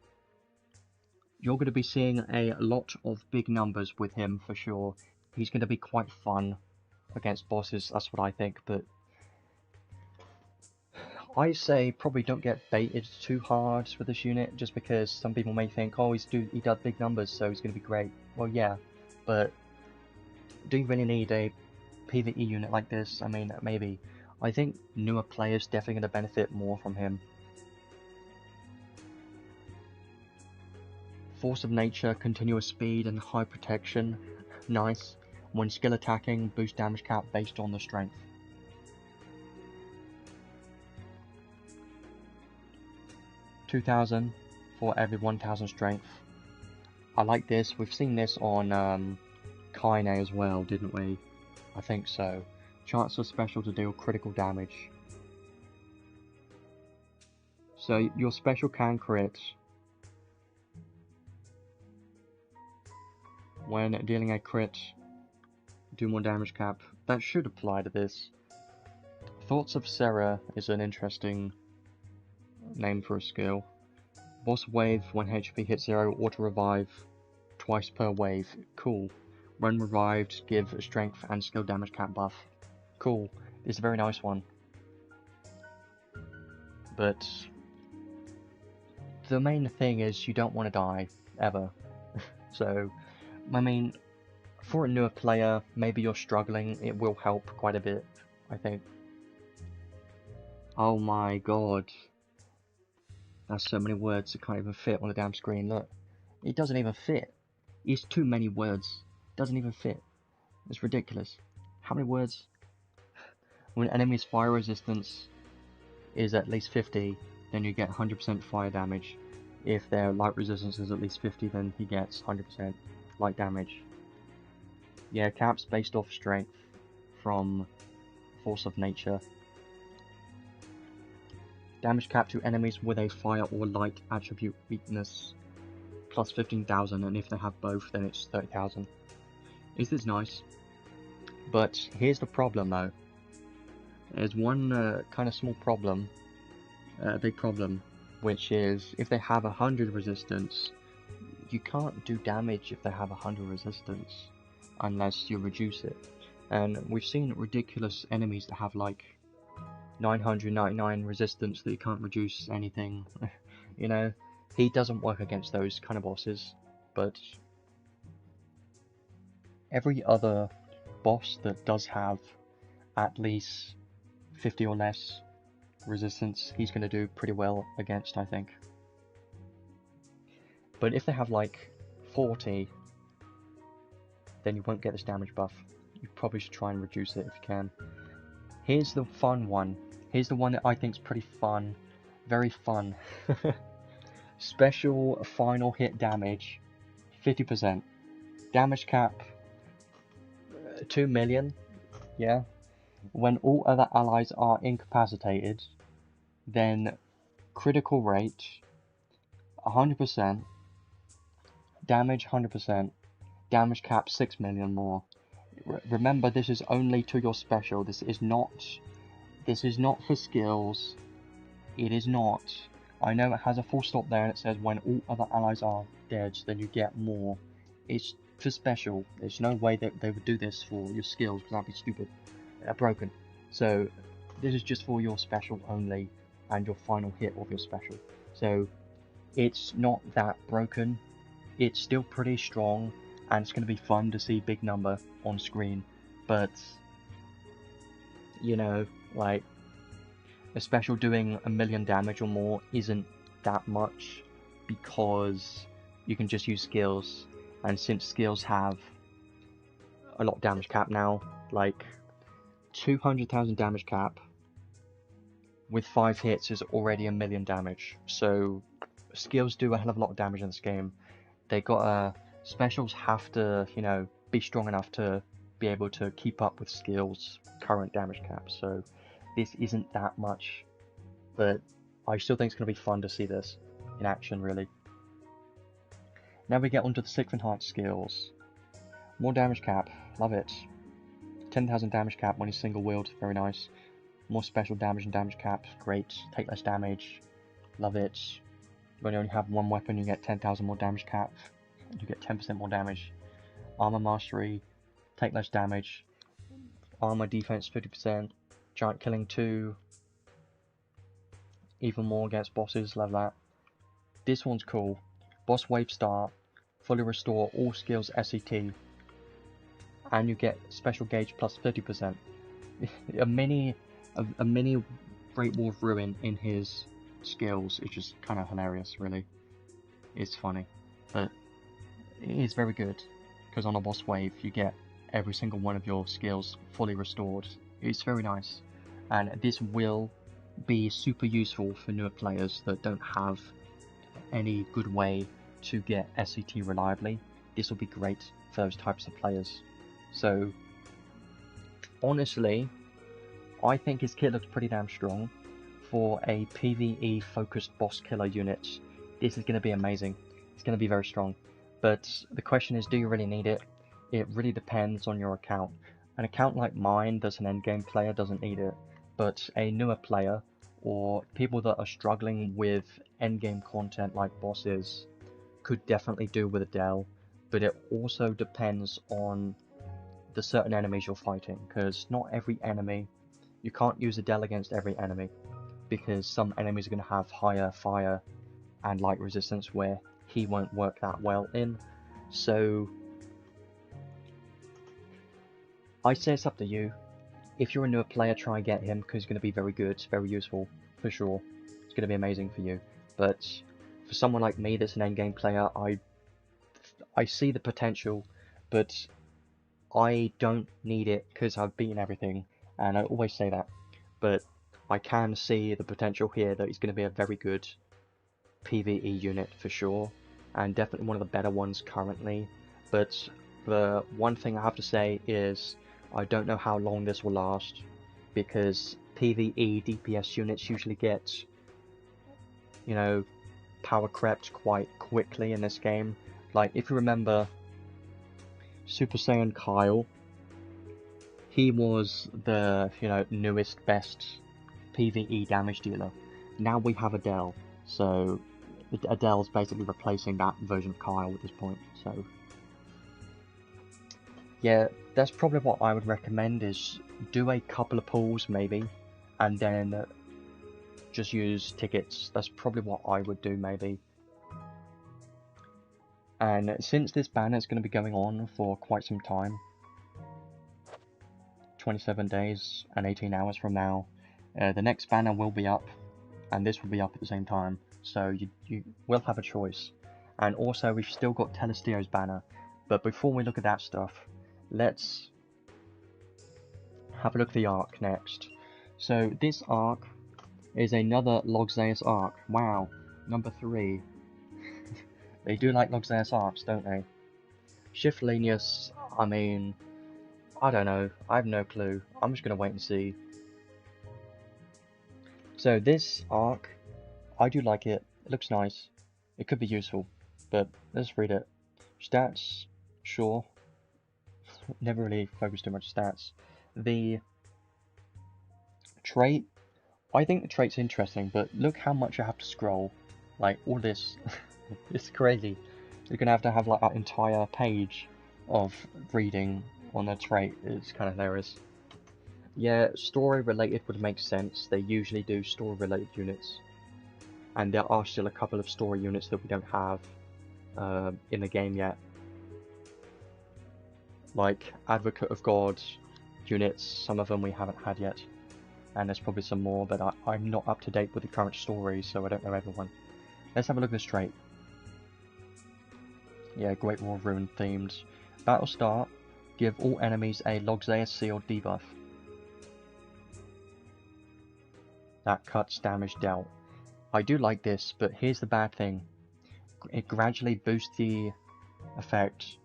You're going to be seeing a lot of big numbers with him for sure. He's going to be quite fun against bosses, that's what I think, but I say probably don't get baited too hard with this unit, just because some people may think, oh, he does big numbers, so he's going to be great. Well, yeah, but do you really need a PvE unit like this? I mean, maybe. I think newer players definitely going to benefit more from him. Force of Nature, continuous speed and high protection. Nice. When skill attacking, boost damage cap based on the strength. $2,000 for every 1,000 strength. I like this. We've seen this on Kaine as well, didn't we? I think so. Chance of special to deal critical damage. So your special can crit when dealing a crit, do more damage cap. That should apply to this. Thoughts of Serra is an interesting name for a skill. Boss wave, when HP hits 0, auto revive twice per wave. Cool. When revived, give a strength and skill damage cap buff. Cool. It's a very nice one. But the main thing is you don't want to die, ever. So, I mean, for a newer player, maybe you're struggling, it will help quite a bit, I think. Oh my god. That's so many words that can't even fit on the damn screen, look. It doesn't even fit. It's too many words. It doesn't even fit. It's ridiculous. How many words? When enemy's fire resistance is at least 50, then you get 100% fire damage. If their light resistance is at least 50, then he gets 100% light damage. Yeah, caps based off strength from Force of Nature. Damage cap to enemies with a fire or light attribute weakness plus 15,000, and if they have both, then it's 30,000. Is this nice? But here's the problem though. There's one kind of small problem, big problem which is if they have 100 resistance, you can't do damage if they have 100 resistance unless you reduce it. And we've seen ridiculous enemies that have like 999 resistance that you can't reduce anything. You know, he doesn't work against those kind of bosses, but every other boss that does have at least 50 or less resistance, he's going to do pretty well against, I think. But if they have like 40, then you won't get this damage buff. You probably should try and reduce it if you can. Here's the fun one. Here's the one that I think is pretty fun. Very fun. Special final hit damage, 50%. Damage cap, 2 million. Yeah. When all other allies are incapacitated, then critical rate, 100%. Damage, 100%. Damage cap, 6 million more. Remember, this is only to your special. This is not for skills. It is not. I know it has a full stop there and it says when all other allies are dead, then you get more. It's for special. There's no way that they would do this for your skills, because that'd be stupid. They're broken. So this is just for your special only, and your final hit of your special. So it's not that broken. It's still pretty strong, and it's going to be fun to see big number on screen, but you know, like a special doing 1 million damage or more isn't that much, because you can just use skills, and since skills have a lot of damage cap now, like 200,000 damage cap with 5 hits is already 1 million damage. So skills do a hell of a lot of damage in this game. They got specials have to, you know, be strong enough to be able to keep up with skills current damage cap. So this isn't that much, but I still think it's going to be fun to see this in action, really. Now we get onto the 6th enhanced skills. More damage cap, love it. 10,000 damage cap when he's single wield, very nice. More special damage and damage cap, great. Take less damage, love it. When you only have one weapon, you get 10,000 more damage cap. You get 10% more damage. Armor mastery, take less damage. Armor defense 50%. Giant killing 2. Even more against bosses, love that. This one's cool. Boss wave start, fully restore all skills SET, and you get special gauge plus 50%. a mini Great Wall of Ruin in his skills is just kind of hilarious, really. It's funny, but it is very good, because on a boss wave you get every single one of your skills fully restored. It's very nice, and this will be super useful for newer players that don't have any good way to get SET reliably. This will be great for those types of players. So honestly, I think his kit looks pretty damn strong. For a PvE focused boss killer unit, this is going to be amazing. It's going to be very strong. But the question is, do you really need it? It really depends on your account. An account like mine that's an endgame player doesn't need it, but a newer player or people that are struggling with endgame content like bosses could definitely do with Adel. But it also depends on the certain enemies you're fighting, because not every enemy, you can't use Adel against every enemy, because some enemies are going to have higher fire and light resistance where he won't work that well in. So I say it's up to you. If you're a newer player, try and get him, because he's going to be very good, very useful, for sure. It's going to be amazing for you. But for someone like me that's an endgame player, I see the potential, but I don't need it because I've beaten everything, and I always say that. But I can see the potential here that he's going to be a very good PvE unit for sure, and definitely one of the better ones currently. But the one thing I have to say is I don't know how long this will last, because PvE DPS units usually get, you know, power crept quite quickly in this game. Like, if you remember Super Saiyan Kyle, he was the, you know, newest, best PvE damage dealer. Now we have Adel. So Adel's basically replacing that version of Kyle at this point. So yeah, that's probably what I would recommend, is do a couple of pulls maybe, and then just use tickets. That's probably what I would do maybe. And since this banner is going to be going on for quite some time, 27 days and 18 hours from now, the next banner will be up, and this will be up at the same time, so you will have a choice. And also, we've still got Telestio's banner, but before we look at that stuff, let's have a look at the arc next. So this arc is another Logzeus arc. Wow, number 3. They do like Logzeus arcs, don't they? Shift Lenius, I mean, I don't know, I have no clue. I'm just gonna wait and see. So this arc, I do like it. It looks nice. It could be useful, but let's read it. Stats, sure. Never really focused too much stats. The trait, I think the trait's interesting, but look how much I have to scroll. Like, all this, it's crazy. You're gonna have to have like an entire page of reading on the trait. It's kind of hilarious. Yeah, story related would make sense. They usually do story related units. And there are still a couple of story units that we don't have in the game yet. Like Advocate of God units, some of them we haven't had yet. And there's probably some more, but I'm not up to date with the current story, so I don't know everyone. Let's have a look at this trait. Yeah, Great War of Ruin themed. Battle start, give all enemies a Logzeus sealed debuff. That cuts damage dealt. I do like this, but here's the bad thing. It gradually boosts the effect,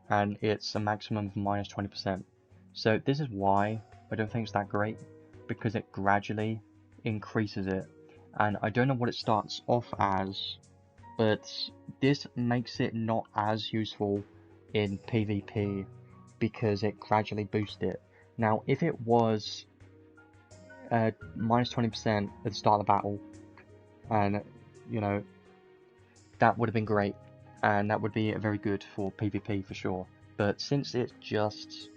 and it's a maximum of minus 20%. So this is why I don't think it's that great, because it gradually increases it. And I don't know what it starts off as, but this makes it not as useful in PvP because it gradually boosts it. Now, if it was minus 20% at the start of the battle, and you know, that would have been great, and that would be very good for PvP for sure. But since it just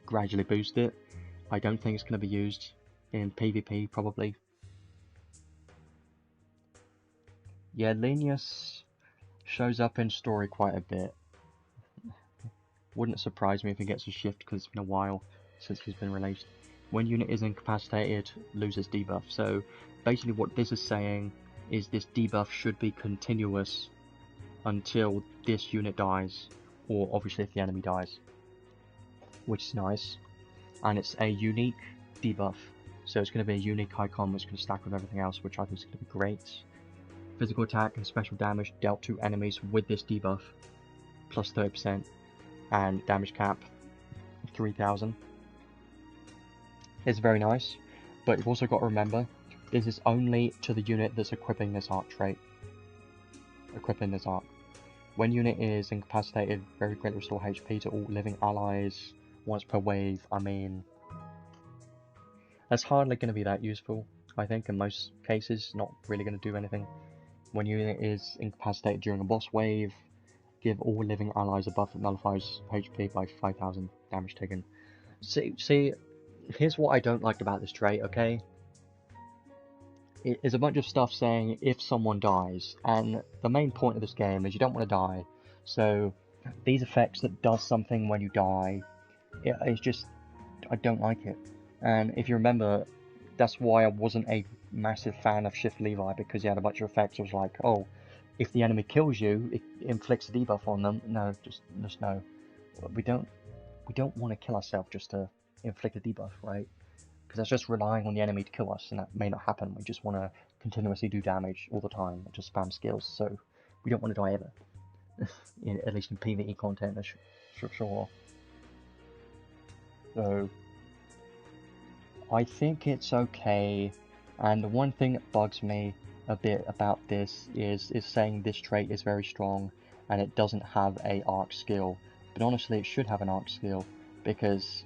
gradually boosted it, I don't think it's going to be used in PvP probably. Yeah, Linus shows up in story quite a bit. Wouldn't surprise me if he gets a shift because it's been a while since he's been released. When unit is incapacitated, loses debuff. So basically what this is saying is this debuff should be continuous until this unit dies, or obviously if the enemy dies, which is nice. And it's a unique debuff, so it's going to be a unique icon which can stack with everything else, which I think is going to be great. Physical attack and special damage dealt to enemies with this debuff, plus 30%, and damage cap 3000. It's very nice, but you've also got to remember, this is only to the unit that's equipping this arc trait. Equipping this arc. When unit is incapacitated, very greatly restore HP to all living allies once per wave. I mean, that's hardly going to be that useful, I think, in most cases. Not really going to do anything. When unit is incapacitated during a boss wave, give all living allies a buff that nullifies HP by 5000 damage taken. See, here's what I don't like about this trait, okay? It is a bunch of stuff saying if someone dies, and the main point of this game is you don't want to die. So these effects that does something when you die, it's just, I don't like it. And if you remember, that's why I wasn't a massive fan of Shift Levi, because he had a bunch of effects. It was like, oh, if the enemy kills you, it inflicts a debuff on them. No, just no. We don't want to kill ourselves just to inflict a debuff, right? Because that's just relying on the enemy to kill us, and that may not happen. We just want to continuously do damage all the time, and just spam skills. So we don't want to die ever, at least in PvE content, that's for sure. So I think it's okay, and the one thing that bugs me a bit about this is saying this trait is very strong and it doesn't have a arc skill. But honestly, it should have an arc skill, because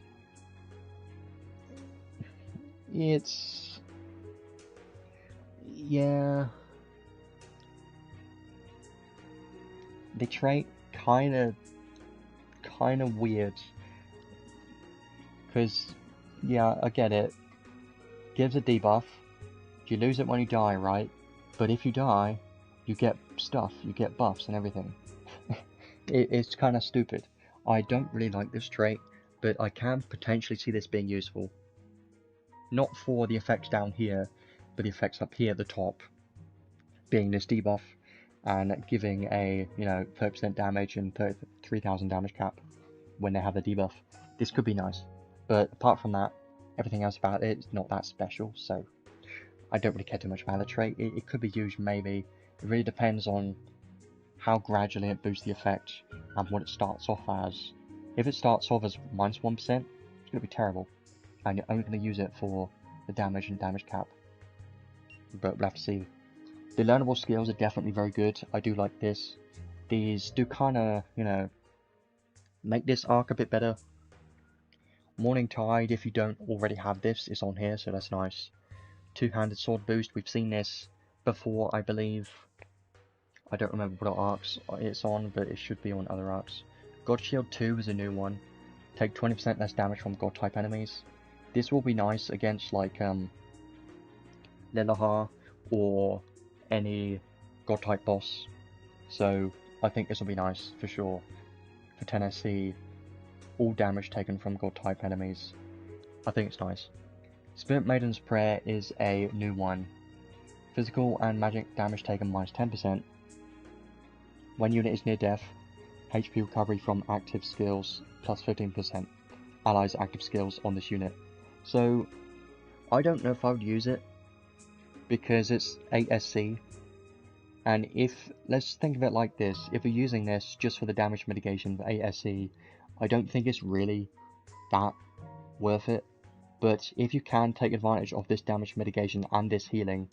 Yeah, the trait kinda weird, because, yeah, I get it, gives a debuff, you lose it when you die, right? But if you die, you get stuff, you get buffs and everything. It's kinda stupid. I don't really like this trait, but I can potentially see this being useful. Not for the effects down here, but the effects up here at the top, being this debuff, and giving a, 30% damage and 3,000 damage cap when they have the debuff. This could be nice, but apart from that, everything else about it is not that special, so I don't really care too much about the trait. It could be used maybe. It really depends on how gradually it boosts the effect and what it starts off as. If it starts off as -1%, it's going to be terrible, and you're only going to use it for the damage and damage cap. But we'll have to see. The learnable skills are definitely very good. I do like this. These do kind of, make this arc a bit better. Morning Tide, if you don't already have this, is on here, so that's nice. Two-handed sword boost, we've seen this before, I believe. I don't remember what arcs it's on, but it should be on other arcs. God Shield 2 is a new one. Take 20% less damage from God type enemies. This will be nice against like Lilahar or any God type boss. So I think this will be nice for sure. For 10 SC, all damage taken from God type enemies. I think it's nice. Spirit Maiden's Prayer is a new one. Physical and magic damage taken -10%. When unit is near death, HP recovery from active skills plus 15%. Allies active skills on this unit. So I don't know if I would use it because it's 8 SC. And if, let's think of it like this, if you're using this just for the damage mitigation for 8 SC, I don't think it's really that worth it. But if you can take advantage of this damage mitigation and this healing,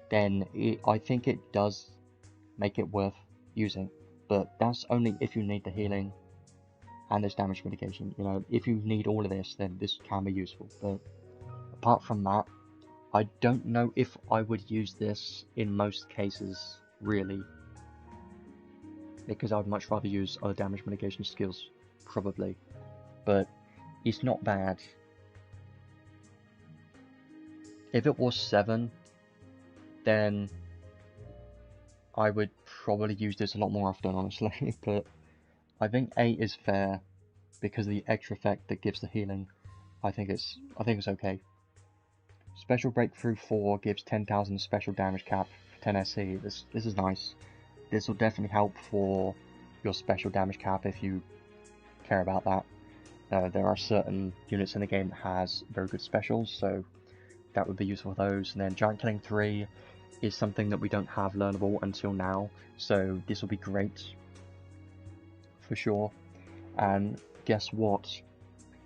then I think it does make it worth using. But that's only if you need the healing and this damage mitigation. If you need all of this, then this can be useful. But apart from that, I don't know if I would use this in most cases, really. Because I would much rather use other damage mitigation skills, probably. But it's not bad. If it was 7, then I would probably use this a lot more often, honestly. But I think 8 is fair because of the extra effect that gives the healing. I think it's okay. Special Breakthrough 4 gives 10,000 special damage cap for 10 SC. This is nice. This will definitely help for your special damage cap if you care about that. There are certain units in the game that has very good specials, so that would be useful for those. And then Giant Killing 3 is something that we don't have learnable until now, so this will be great for sure. And guess what?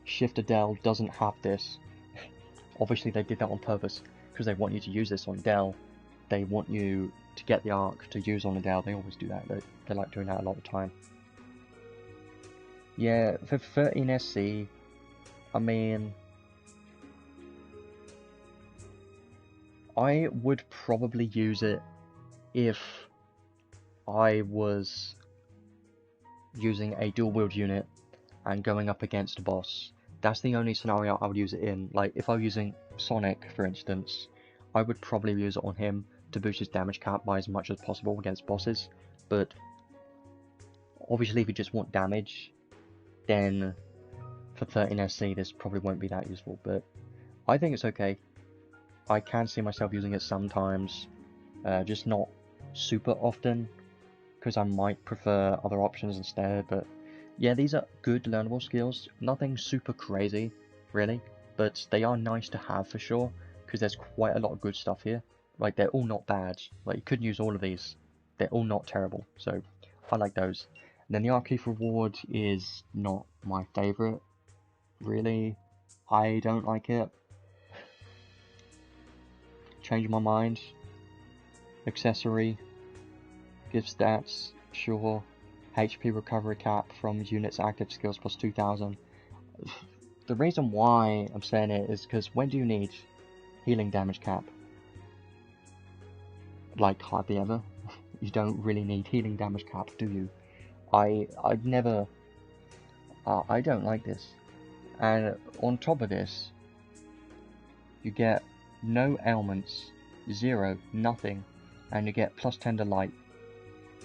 SAdel doesn't have this. Obviously they did that on purpose because they want you to use this on Adel. They want you to get the arc to use on Adel. They always do that. They like doing that a lot of the time. Yeah, for 13 SC, I mean, I would probably use it if I was using a dual wield unit and going up against a boss. That's the only scenario I would use it in. Like, if I was using Sonic, for instance, I would probably use it on him to boost his damage cap by as much as possible against bosses. But obviously, if you just want damage, then for 13 SC, this probably won't be that useful. But I think it's okay. I can see myself using it sometimes, just not super often, because I might prefer other options instead. But yeah, these are good learnable skills. Nothing super crazy, really, but they are nice to have for sure, because there's quite a lot of good stuff here. Like, they're all not bad. Like, you couldn't use all of these. They're all not terrible, so I like those. And then the Archive Reward is not my favourite, really. I don't like it. Change my mind. Accessory. Give stats. Sure. HP recovery cap from units active skills plus 2,000. The reason why I'm saying it is because when do you need healing damage cap? like hardly ever. You don't really need healing damage cap, do you? I'd never. I don't like this. And on top of this, you get no ailments, 0, nothing, and you get +10 to light.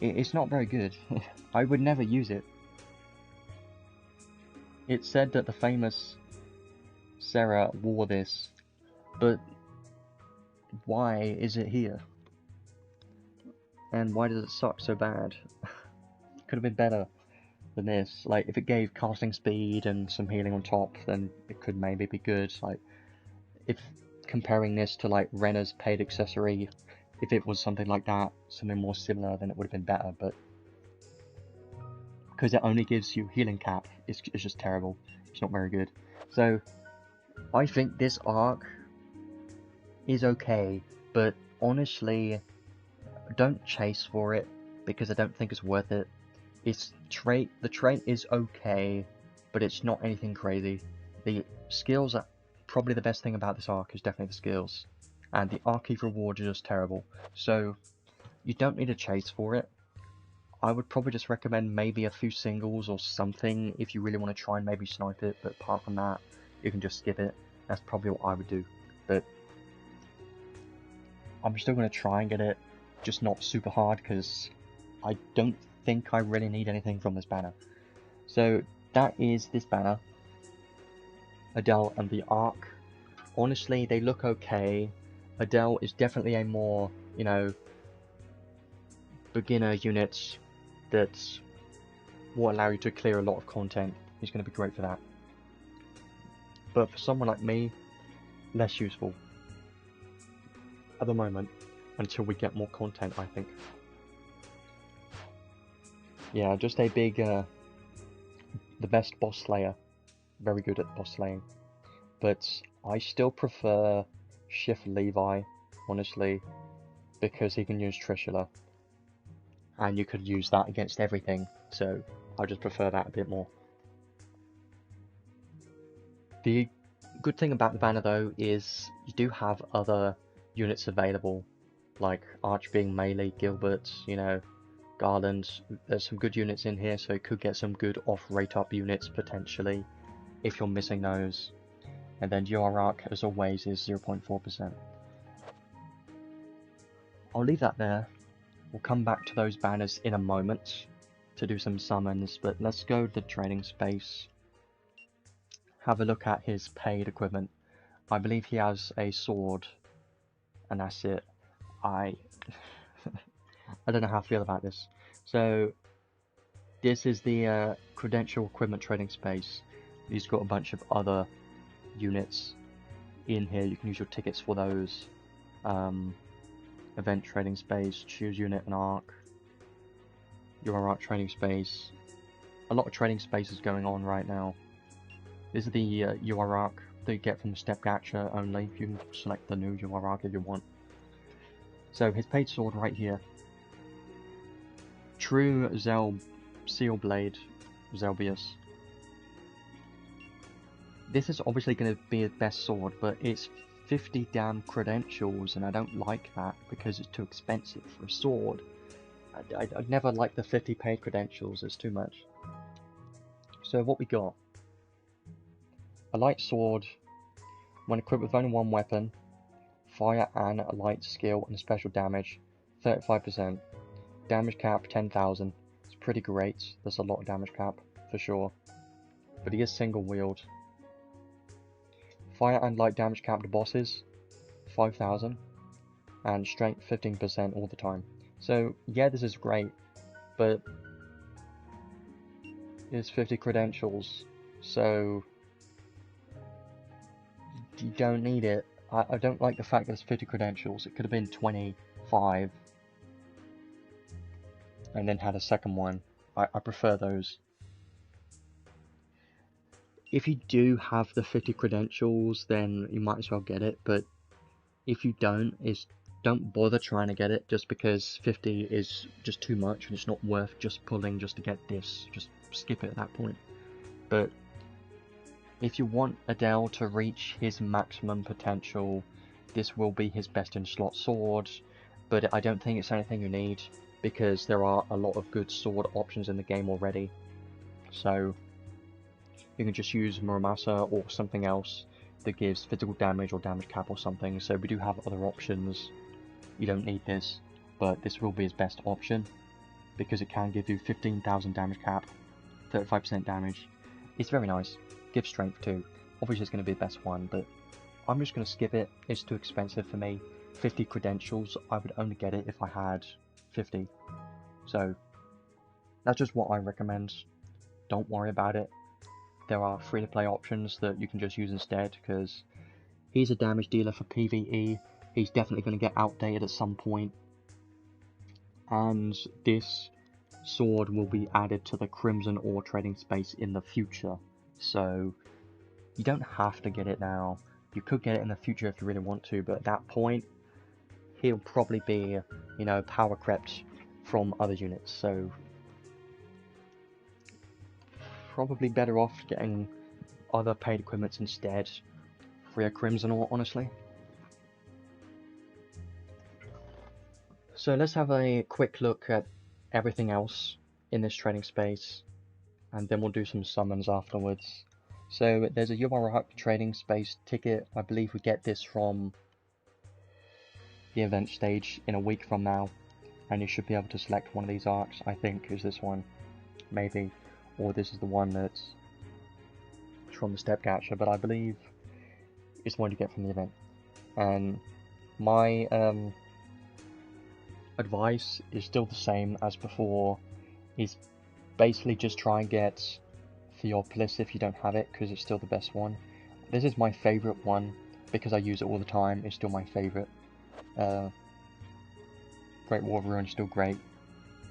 It's not very good. I would never use it. It's said that the famous Sarah wore this, but why is it here? And why does it suck so bad? Could have been better than this. Like, if it gave casting speed and some healing on top, then it could maybe be good. Like, if comparing this to like Renna's paid accessory, if it was something like that, something more similar, then it would have been better, but because it only gives you healing cap, it's just terrible. It's not very good. So, I think this arc is okay, but honestly, don't chase for it, because I don't think it's worth it. The trait is okay, but it's not anything crazy. The skills are probably the best thing about this arc is definitely the skills, and the archive rewards are just terrible. So you don't need to chase for it. I would probably just recommend maybe a few singles or something if you really want to try and maybe snipe it, but apart from that, you can just skip it. That's probably what I would do. But I'm still going to try and get it, just not super hard, because I don't think I really need anything from this banner. So that is this banner, Adel and the Ark. Honestly, they look okay. Adel is definitely a more, you know, beginner unit that will allow you to clear a lot of content. He's going to be great for that. But for someone like me, less useful at the moment, until we get more content, I think. Yeah, just a big, the best boss slayer. Very good at boss slaying. But I still prefer Shift Levi, honestly, because he can use Trishula. And you could use that against everything, so I just prefer that a bit more. The good thing about the banner though is you do have other units available, like Arch being melee, Gilbert, you know, Garland. There's some good units in here, so you could get some good off-rate up units potentially, if you're missing those. And then your arc, as always, is 0.4%. I'll leave that there. We'll come back to those banners in a moment to do some summons, but let's go to the trading space. Have a look at his paid equipment. I believe he has a sword, and that's it. I don't know how I feel about this. So, this is the credential equipment trading space. He's got a bunch of other units in here. You can use your tickets for those. Event trading space, choose unit and arc. Your arc trading space. A lot of trading spaces going on right now. This is the UR arc that you get from the step gacha only. You can select the new UR arc if you want. So his paid sword right here. True Seal Blade Zelbius. This is obviously going to be his best sword, but it's 50 damn credentials, and I don't like that because it's too expensive for a sword. I'd never like the 50 paid credentials, it's too much. So what we got? A light sword, when equipped with only one weapon, fire and a light skill and special damage, 35%. Damage cap 10,000. It's pretty great. There's a lot of damage cap, for sure. But he is single wield. Fire and light damage cap to bosses, 5,000. And strength 15% all the time. So, yeah, this is great. But it's 50 credentials. So, you don't need it. I don't like the fact that it's 50 credentials. It could have been 25. And then had a second one. I prefer those. If you do have the 50 credentials, then you might as well get it, but if you don't bother trying to get it, just because 50 is just too much and it's not worth just pulling just to get this. Just skip it at that point. But if you want Adel to reach his maximum potential, this will be his best in slot sword, but I don't think it's anything you need, because there are a lot of good sword options in the game already. So you can just use Muramasa or something else that gives physical damage or damage cap or something. So we do have other options. You don't need this, but this will be his best option, because it can give you 15,000 damage cap, 35% damage. It's very nice. Gives strength too. Obviously it's going to be the best one, but I'm just going to skip it. It's too expensive for me. 50 credentials, I would only get it if I had 50. So that's just what I recommend. Don't worry about it. There are free-to-play options that you can just use instead, because he's a damage dealer for PvE. He's definitely going to get outdated at some point. And this sword will be added to the Crimson Ore trading space in the future. So you don't have to get it now. You could get it in the future if you really want to, but at that point, he'll probably be, you know, power crept from other units. So probably better off getting other paid equipments instead for your Crimson Ore, honestly. So let's have a quick look at everything else in this trading space, and then we'll do some summons afterwards. So there's a UR trading space ticket. I believe we get this from the event stage in a week from now, and you should be able to select one of these arcs. I think is this one, maybe, or this is the one that's from the step gacha, but I believe it's the one you get from the event. And my advice is still the same as before, is basically just try and get Theopolis if you don't have it, because it's still the best one. This is my favourite one, because I use it all the time. It's still my favourite. Great War of Ruin is still great.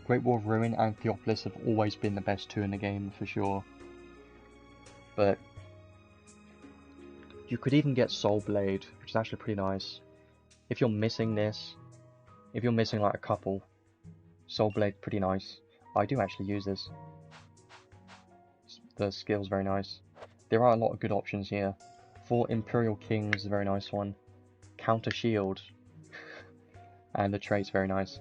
Great War of Ruin and Theopolis have always been the best two in the game, for sure. But you could even get Soul Blade, which is actually pretty nice. If you're missing this, if you're missing like a couple, Soul Blade pretty nice. I do actually use this. The skill's very nice. There are a lot of good options here. For Imperial King is a very nice one. Counter Shield. And the trait's very nice.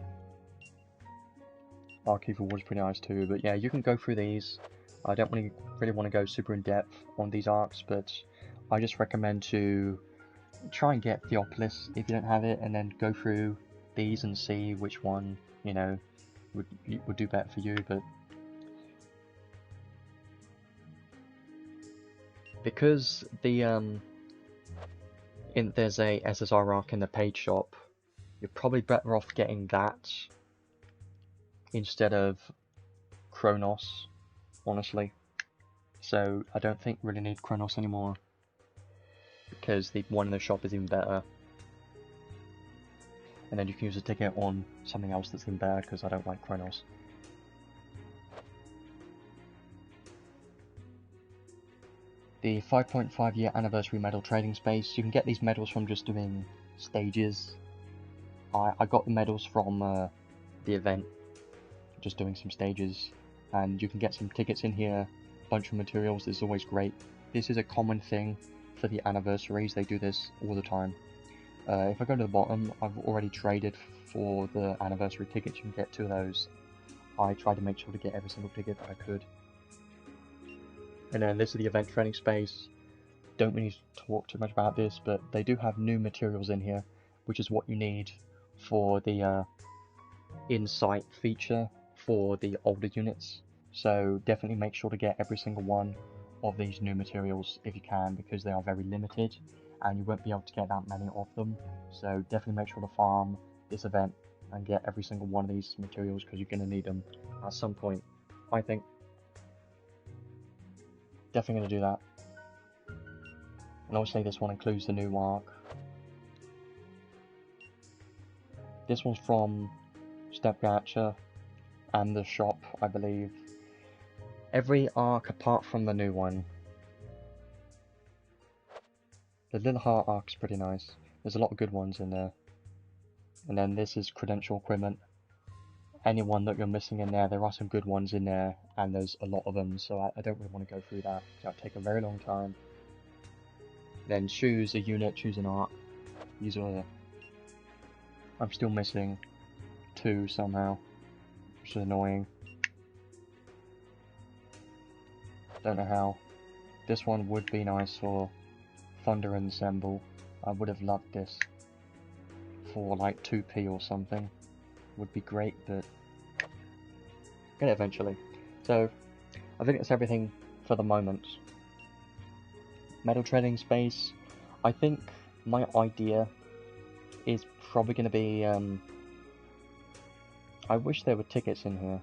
Archive Award is pretty nice too, but yeah, you can go through these. I don't really want to go super in depth on these arcs, but I just recommend to try and get Theopolis if you don't have it, and then go through these and see which one, you know, would do better for you. But because the there's a SSR arc in the paid shop, you're probably better off getting that instead of Kronos, honestly. So I don't think we really need Kronos anymore, because the one in the shop is even better. And then you can use a ticket on something else that's even better, because I don't like Kronos. The 5.5 year anniversary medal trading space, you can get these medals from just doing stages. I got the medals from the event, just doing some stages, and you can get some tickets in here, a bunch of materials. This is always great. This is a common thing for the anniversaries, they do this all the time. If I go to the bottom, I've already traded for the anniversary tickets. You can get 2 of those. I tried to make sure to get every single ticket that I could. And then this is the event trading space. Don't really talk too much about this, but they do have new materials in here, which is what you need for the insight feature for the older units. So definitely make sure to get every single one of these new materials if you can, because they are very limited and you won't be able to get that many of them. So definitely make sure to farm this event and get every single one of these materials, because you're going to need them at some point, I think. Definitely going to do that. And obviously this one includes the new arc. This one's from Step Gacha and the shop, I believe. Every arc apart from the new one. The Little Heart arc's pretty nice. There's a lot of good ones in there. And then this is credential equipment. Anyone that you're missing in there are some good ones in there, and there's a lot of them, so I don't really want to go through that, because that'll take a very long time. Then choose a unit, choose an arc. These are I'm still missing 2 somehow, which is annoying. Don't know how. This one would be nice for Thunder and Assemble. I would have loved this for like 2p or something. Would be great, but get it eventually. So I think that's everything for the moment. Metal trading space. I think my idea is probably going to be. I wish there were tickets in here.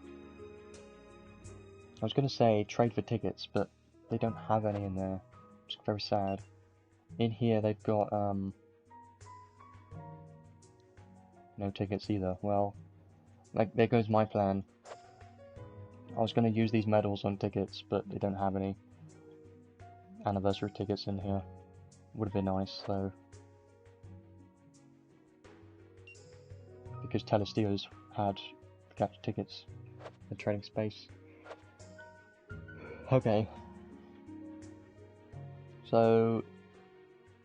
I was going to say trade for tickets, but they don't have any in there, which is very sad. In here they've got no tickets either. Well, like, there goes my plan. I was going to use these medals on tickets, but they don't have any anniversary tickets in here. Would have been nice, though. Because Telesteos had capture tickets in trading space. Okay. So,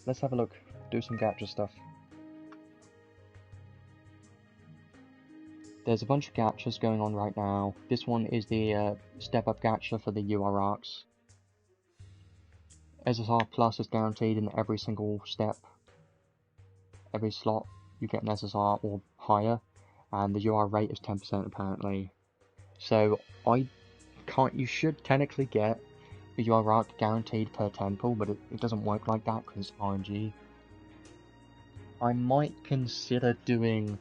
let's have a look. Do some capture stuff. There's a bunch of gachas going on right now. This one is the step up gacha for the UR arks. SSR plus is guaranteed in every single step. Every slot you get an SSR or higher, and the UR rate is 10% apparently. So you should technically get a UR arc guaranteed per temple, but it doesn't work like that because it's RNG. I might consider doing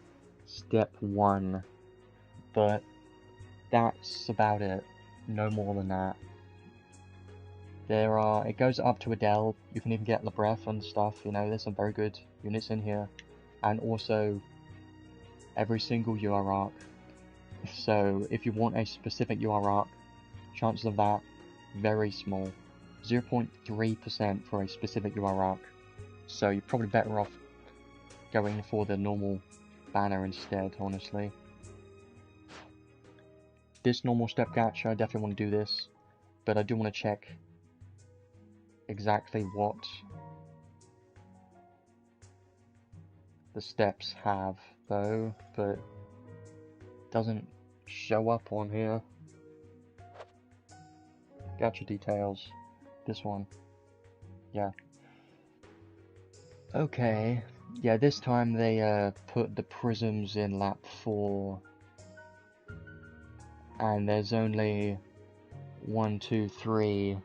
step 1. But that's about it. No more than that. It goes up to Adel. You can even get Lebreath and stuff. You know, there's some very good units in here, and also every single UR arc. So if you want a specific UR arc, chances of that very small, 0.3% for a specific UR arc. So you're probably better off going for the normal banner instead, honestly. This normal step gacha, I definitely want to do this, but I do want to check exactly what the steps have, though, but it doesn't show up on here. Gacha details. This one. Yeah. Okay. Yeah, this time they put the prisms in lap 4. And there's only 1, 2, 3,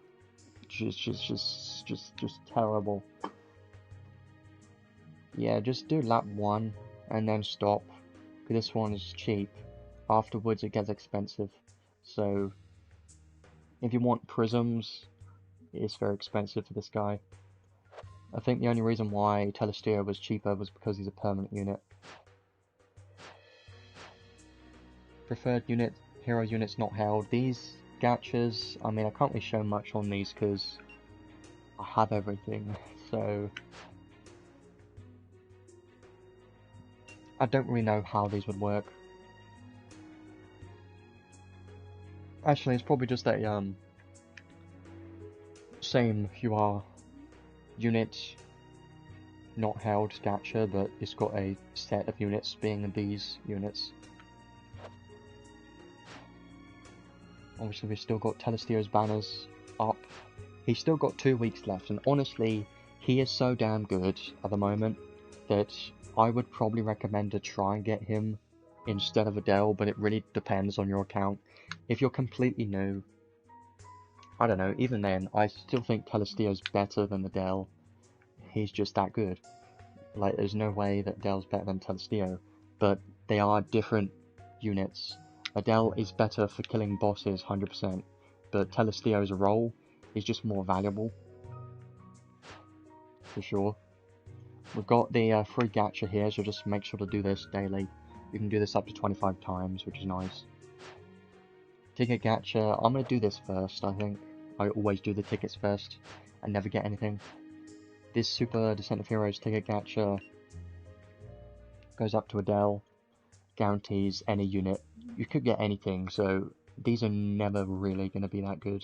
just terrible. Yeah, just do lap 1 and then stop. This one is cheap. Afterwards it gets expensive. So if you want prisms, it's very expensive for this guy. I think the only reason why Telesteer was cheaper was because he's a permanent unit. Preferred unit. Hero units not held. These gachas, I mean, I can't really show much on these because I have everything, so I don't really know how these would work. Actually, it's probably just a same UR unit not held gacha, but it's got a set of units being these units. Obviously, we've still got Telesteo's banners up. He's still got 2 weeks left, and honestly, he is so damn good at the moment that I would probably recommend to try and get him instead of Adel, but it really depends on your account. If you're completely new, I don't know, even then, I still think Telesteo's better than Adel. He's just that good. Like, there's no way that Adel's better than Telesteo, but they are different units. Adel is better for killing bosses, 100%, but Telesteo's role is just more valuable. For sure. We've got the free gacha here, so just make sure to do this daily. You can do this up to 25 times, which is nice. Ticket gacha, I'm going to do this first, I think. I always do the tickets first, and never get anything. This Super Descent of Heroes ticket gacha goes up to Adel, guarantees any unit. You could get anything, so these are never really going to be that good.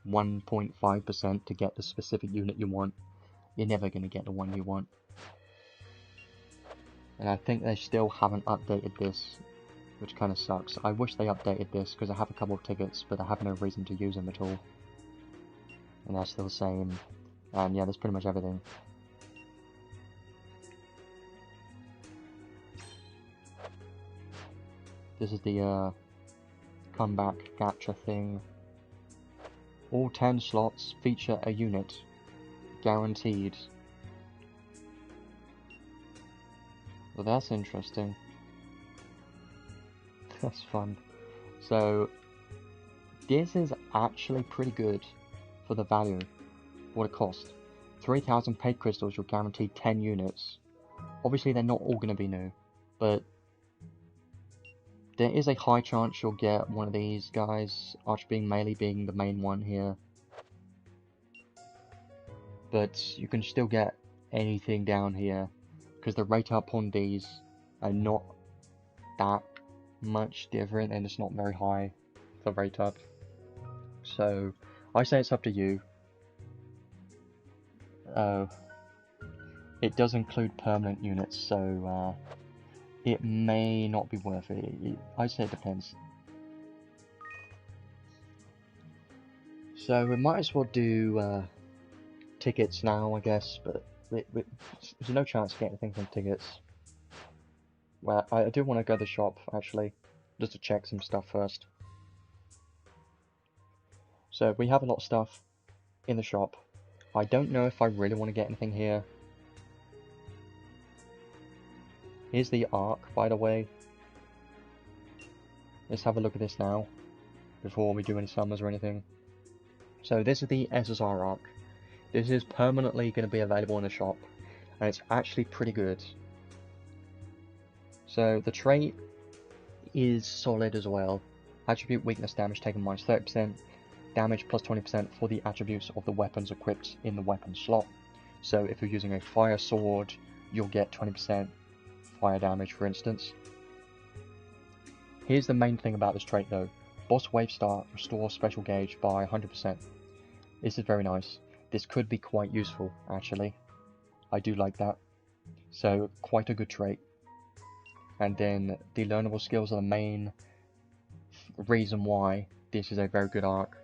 1.5% to get the specific unit you want. You're never going to get the one you want. And I think they still haven't updated this, which kind of sucks. I wish they updated this, because I have a couple of tickets, but I have no reason to use them at all. And they're still the same. And yeah, that's pretty much everything. This is the comeback gacha thing. All 10 slots feature a unit. Guaranteed. Well, that's interesting. That's fun. So, this is actually pretty good for the value. What it cost. 3,000 paid crystals, you're guaranteed 10 units. Obviously, they're not all going to be new, but there is a high chance you'll get one of these guys, Archbeam Melee being the main one here. But you can still get anything down here, because the rate up on these are not that much different, and it's not very high for rate up. So, I say it's up to you. It does include permanent units, so it may not be worth it. I say it depends. So we might as well do tickets now, I guess, but there's no chance of getting anything from tickets. Well, I do want to go to the shop, actually, just to check some stuff first. So we have a lot of stuff in the shop. I don't know if I really want to get anything here. Here's the ark, by the way. Let's have a look at this now, before we do any summers or anything. So this is the SSR ark. This is permanently going to be available in the shop, and it's actually pretty good. So the trait is solid as well. Attribute weakness damage taken minus 30%, damage plus 20% for the attributes of the weapons equipped in the weapon slot. So if you're using a fire sword, you'll get 20% fire damage, for instance. Here's the main thing about this trait though. Boss wave start restores special gauge by 100%. This is very nice. This could be quite useful, actually. I do like that. So, quite a good trait. And then, the learnable skills are the main reason why this is a very good arc.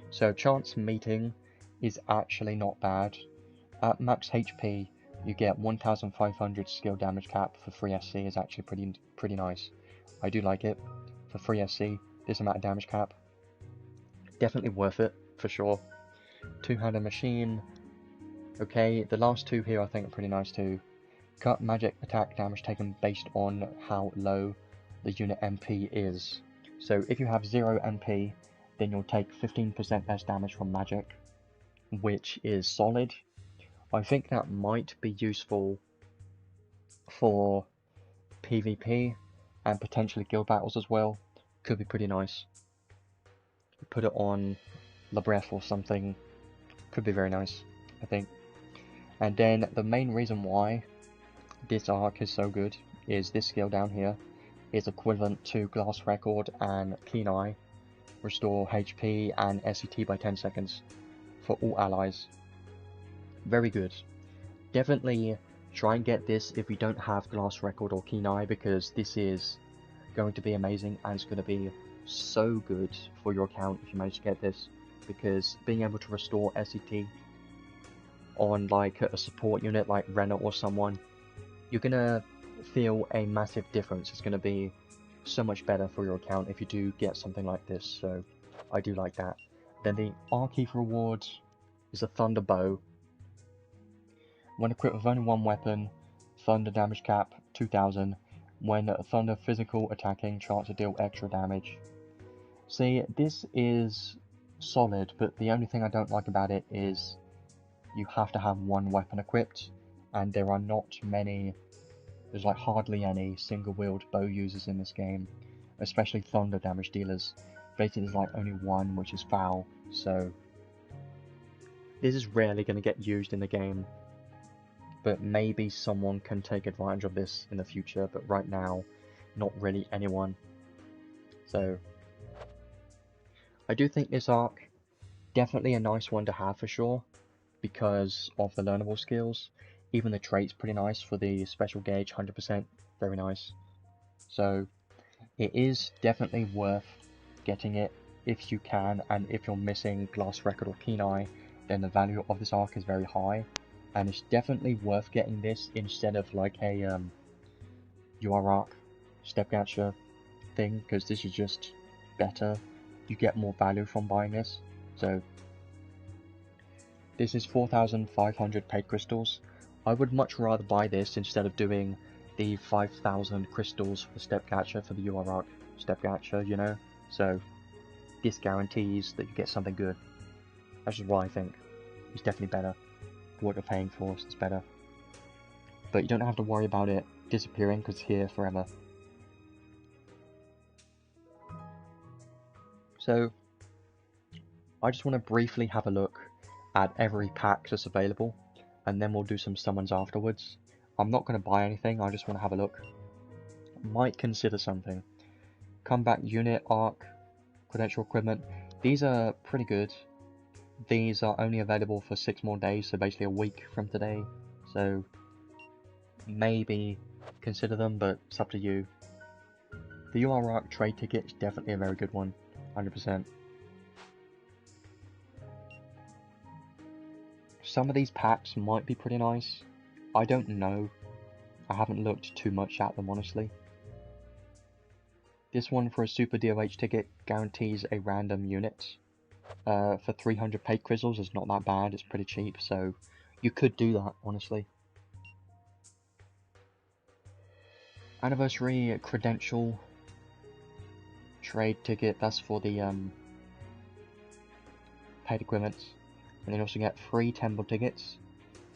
So, chance meeting is actually not bad. At max HP, you get 1500 skill damage cap for free SC is actually pretty nice. I do like it. For free SC, this amount of damage cap. Definitely worth it, for sure. Two-handed machine. Okay, the last two here I think are pretty nice too. Cut magic attack damage taken based on how low the unit MP is. So if you have 0 MP, then you'll take 15% less damage from magic, which is solid. I think that might be useful for PvP and potentially guild battles as well. Could be pretty nice. Put it on Labref or something. Could be very nice, I think. And then the main reason why this arc is so good is this skill down here is equivalent to Glass Record and Keen Eye. Restore HP and SCT by 10 seconds for all allies. Very good. Definitely try and get this if you don't have Glass Record or Keen Eye, because this is going to be amazing and it's going to be so good for your account if you manage to get this, because being able to restore SCT on like a support unit like Renner or someone, you're gonna feel a massive difference. It's gonna be so much better for your account if you do get something like this, so I do like that. Then the Arkeith reward is a Thunder Bow. When equipped with only one weapon, Thunder damage cap 2000. When Thunder physical attacking, chance to deal extra damage. See, this is solid, but the only thing I don't like about it is you have to have one weapon equipped, and there are not many, there's like hardly any single-wield bow users in this game, especially Thunder damage dealers. Basically there's like only one, which is Foul, so this is rarely going to get used in the game. But maybe someone can take advantage of this in the future, but right now, not really anyone. So, I do think this arc, definitely a nice one to have for sure, because of the learnable skills. Even the trait's pretty nice for the special gauge, 100%, very nice. So it is definitely worth getting it if you can, and if you're missing Glass Record or Keen Eye, then the value of this arc is very high, and it's definitely worth getting this instead of like a UR arc step catcher thing, because this is just better. You get more value from buying this. So this is 4,500 paid crystals. I would much rather buy this instead of doing the 5,000 crystals for step catcher for the UR arc step catcher, you know. So this guarantees that you get something good. That's just what I think. It's definitely better. What you're paying for is better. But you don't have to worry about it disappearing because it's here forever. So I just want to briefly have a look at every pack that's available, and then we'll do some summons afterwards. I'm not going to buy anything, I just want to have a look. Might consider something. Comeback unit, arc, credential equipment. These are pretty good. These are only available for 6 more days, so basically a week from today. So maybe consider them, but it's up to you. The UR arc trade ticket is definitely a very good one, 100%. Some of these packs might be pretty nice. I don't know. I haven't looked too much at them, honestly. This one for a Super DOH ticket guarantees a random unit. For 300 paid crystals, it's not that bad, it's pretty cheap, so you could do that, honestly. Anniversary credential trade ticket, that's for the paid equipment. And then you also get 3 temple tickets,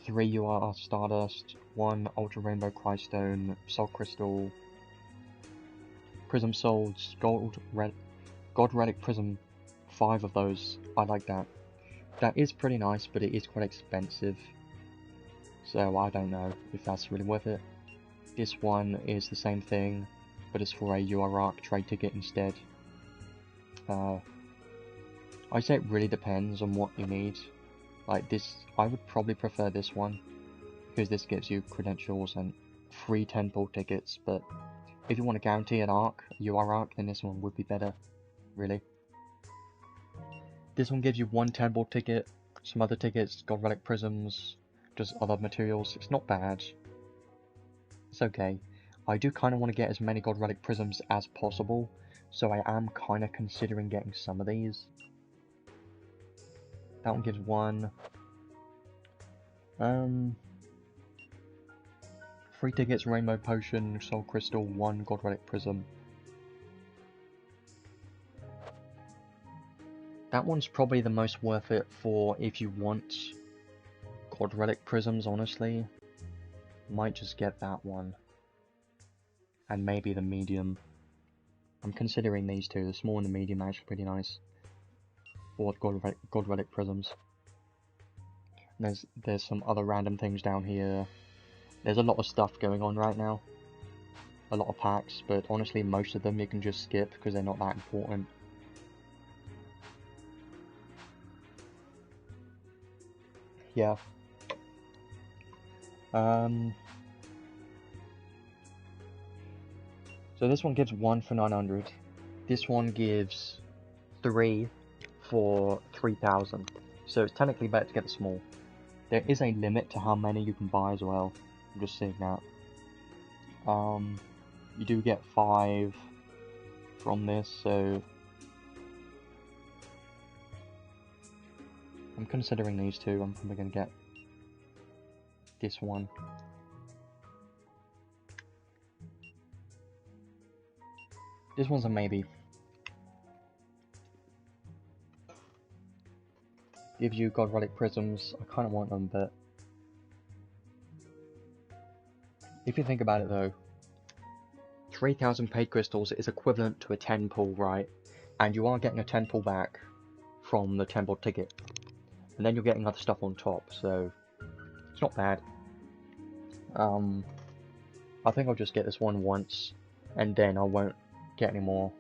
3 UR Stardust, 1 Ultra Rainbow Crystone, Soul Crystal, Prism Souls, God Relic Prism, 5 of those. I like that. That is pretty nice, but it is quite expensive. So I don't know if that's really worth it. This one is the same thing, but it's for a UR arc trade ticket instead. I'd say it really depends on what you need. Like this, I would probably prefer this one, because this gives you credentials and free temple tickets, but if you want to guarantee an arc, UR arc, then this one would be better, really. This one gives you 1 temple ticket, some other tickets, God Relic Prisms, just other materials. It's not bad. It's okay. I do kind of want to get as many God Relic Prisms as possible, so I am kind of considering getting some of these. That one gives 1. 3 tickets, Rainbow Potion, Soul Crystal, 1 God Relic Prism. That one's probably the most worth it for if you want God Relic Prisms, honestly. Might just get that one. And maybe the medium. I'm considering these two. The small and the medium are actually pretty nice for God Relic Prisms. And there's some other random things down here. There's a lot of stuff going on right now. A lot of packs, but honestly most of them you can just skip because they're not that important. Yeah. So this one gives 1 for 900. This one gives 3 for 3,000. So it's technically better to get the small. There is a limit to how many you can buy as well. I'm just seeing that. You do get 5 from this, so I'm considering these two. I'm probably gonna get this one. This one's a maybe. Gives you God Relic Prisms. I kind of want them, but if you think about it though, 3,000 paid crystals is equivalent to a 10 pull, right? And you are getting a 10 pull back from the temple ticket. And then you're getting other stuff on top, so it's not bad. I think I'll just get this one once, and then I won't get any more.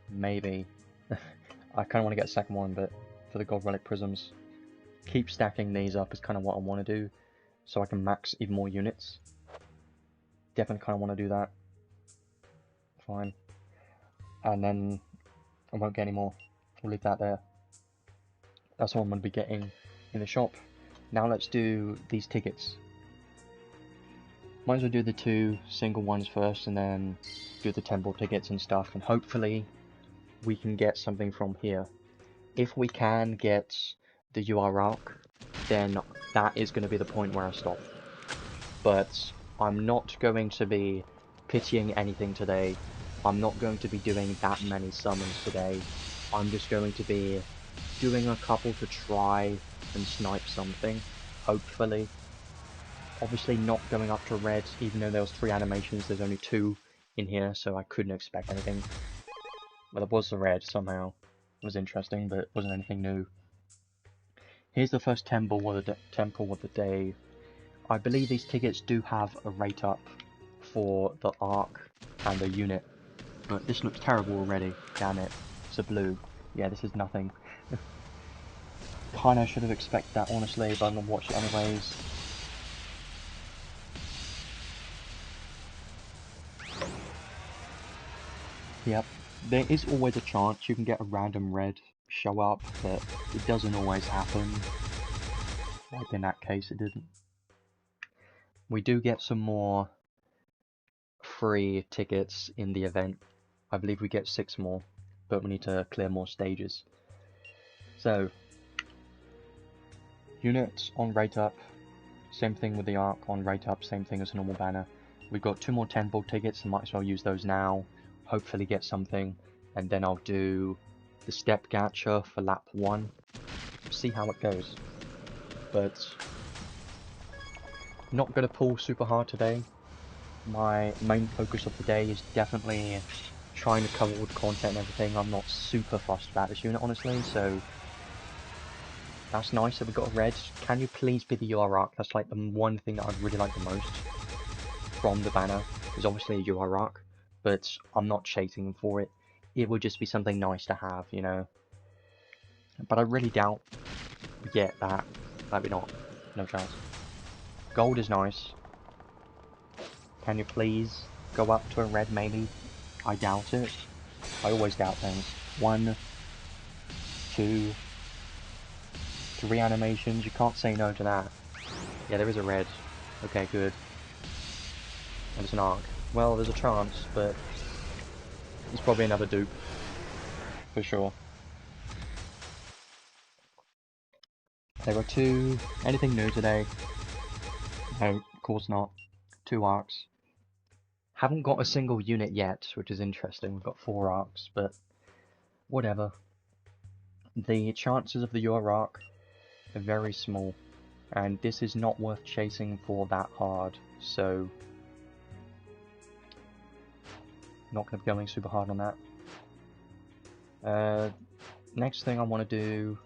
Maybe. I kind of want to get a second one, but for the God Relic Prisms. Keep stacking these up is kind of what I want to do. so I can max even more units. Definitely kind of want to do that. Fine. And then I won't get any more. We'll leave that there. That's all I'm going to be getting in the shop. Now let's do these tickets. Might as well do the 2 single ones first and then do the temple tickets and stuff, and hopefully we can get something from here. If we can get the UR arc, then that is going to be the point where I stop. But I'm not going to be pitying anything today. I'm not going to be doing that many summons today. I'm just going to be doing a couple to try and snipe something, hopefully. Obviously not going up to red, even though there was 3 animations, there's only 2 in here, so I couldn't expect anything. But there was the red somehow. It was interesting, but it wasn't anything new. Here's the first temple of the day. I believe these tickets do have a rate up for the arc and the unit, but this looks terrible already. Damn it, it's a blue. Yeah, this is nothing. Kinda should have expected that, honestly, but I'm gonna watch it anyways. Yep, there is always a chance you can get a random red show up, but it doesn't always happen. Like in that case, it didn't. We do get some more free tickets in the event. I believe we get 6 more, but we need to clear more stages. So, units on rate up, same thing with the arc on rate up, same thing as a normal banner. We've got 2 more 10-ball tickets, and might as well use those now, hopefully get something, and then I'll do the step gacha for lap 1, see how it goes. But not going to pull super hard today. My main focus of the day is definitely trying to cover all the content and everything. I'm not super fussed about this unit, honestly, so that's nice that we got a red. Can you please be the UR arc? That's like the one thing that I really like the most from the banner, is obviously a UR arc, but I'm not chasing for it. It would just be something nice to have, you know. But I really doubt we get that. Maybe not. No chance. Gold is nice. Can you please go up to a red, maybe? I doubt it. I always doubt things. 1, 2, 3 animations. You can't say no to that. Yeah, there is a red. Okay, good. And it's an arc. Well, there's a chance, but it's probably another dupe. For sure. There were 2... Anything new today? No, of course not. 2 arcs. Haven't got a single unit yet, which is interesting. We've got 4 arcs, but whatever. The chances of the UR arc are very small, and this is not worth chasing for that hard, so not going to be going super hard on that. Next thing I want to do,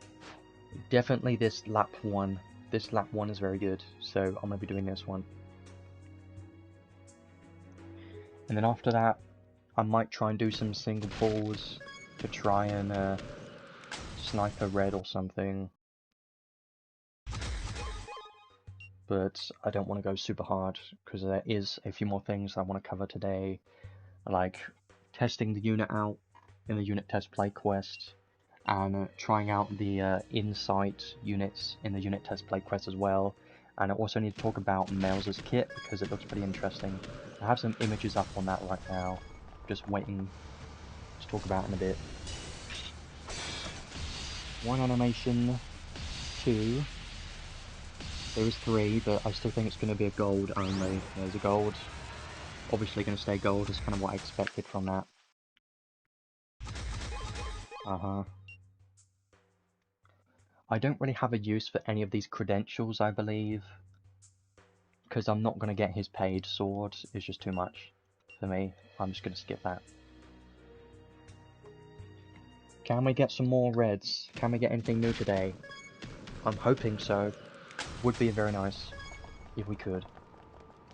definitely this lap 1. This lap 1 is very good, so I'm going to be doing this one. And then after that, I might try and do some single pulls to try and snipe a red or something. But I don't want to go super hard, because there is a few more things I want to cover today, like testing the unit out in the unit test play quest, and trying out the insight units in the unit test play quest as well. And I also need to talk about Melza's kit, because it looks pretty interesting. I have some images up on that right now, just waiting to talk about in a bit. 1 animation, 2. There is 3, but I still think it's going to be a gold only. There's a gold. Obviously going to stay gold, is kind of what I expected from that. I don't really have a use for any of these credentials, I believe, because I'm not going to get his paid sword. It's just too much for me. I'm just going to skip that. Can we get some more reds? Can we get anything new today? I'm hoping so. Would be very nice if we could.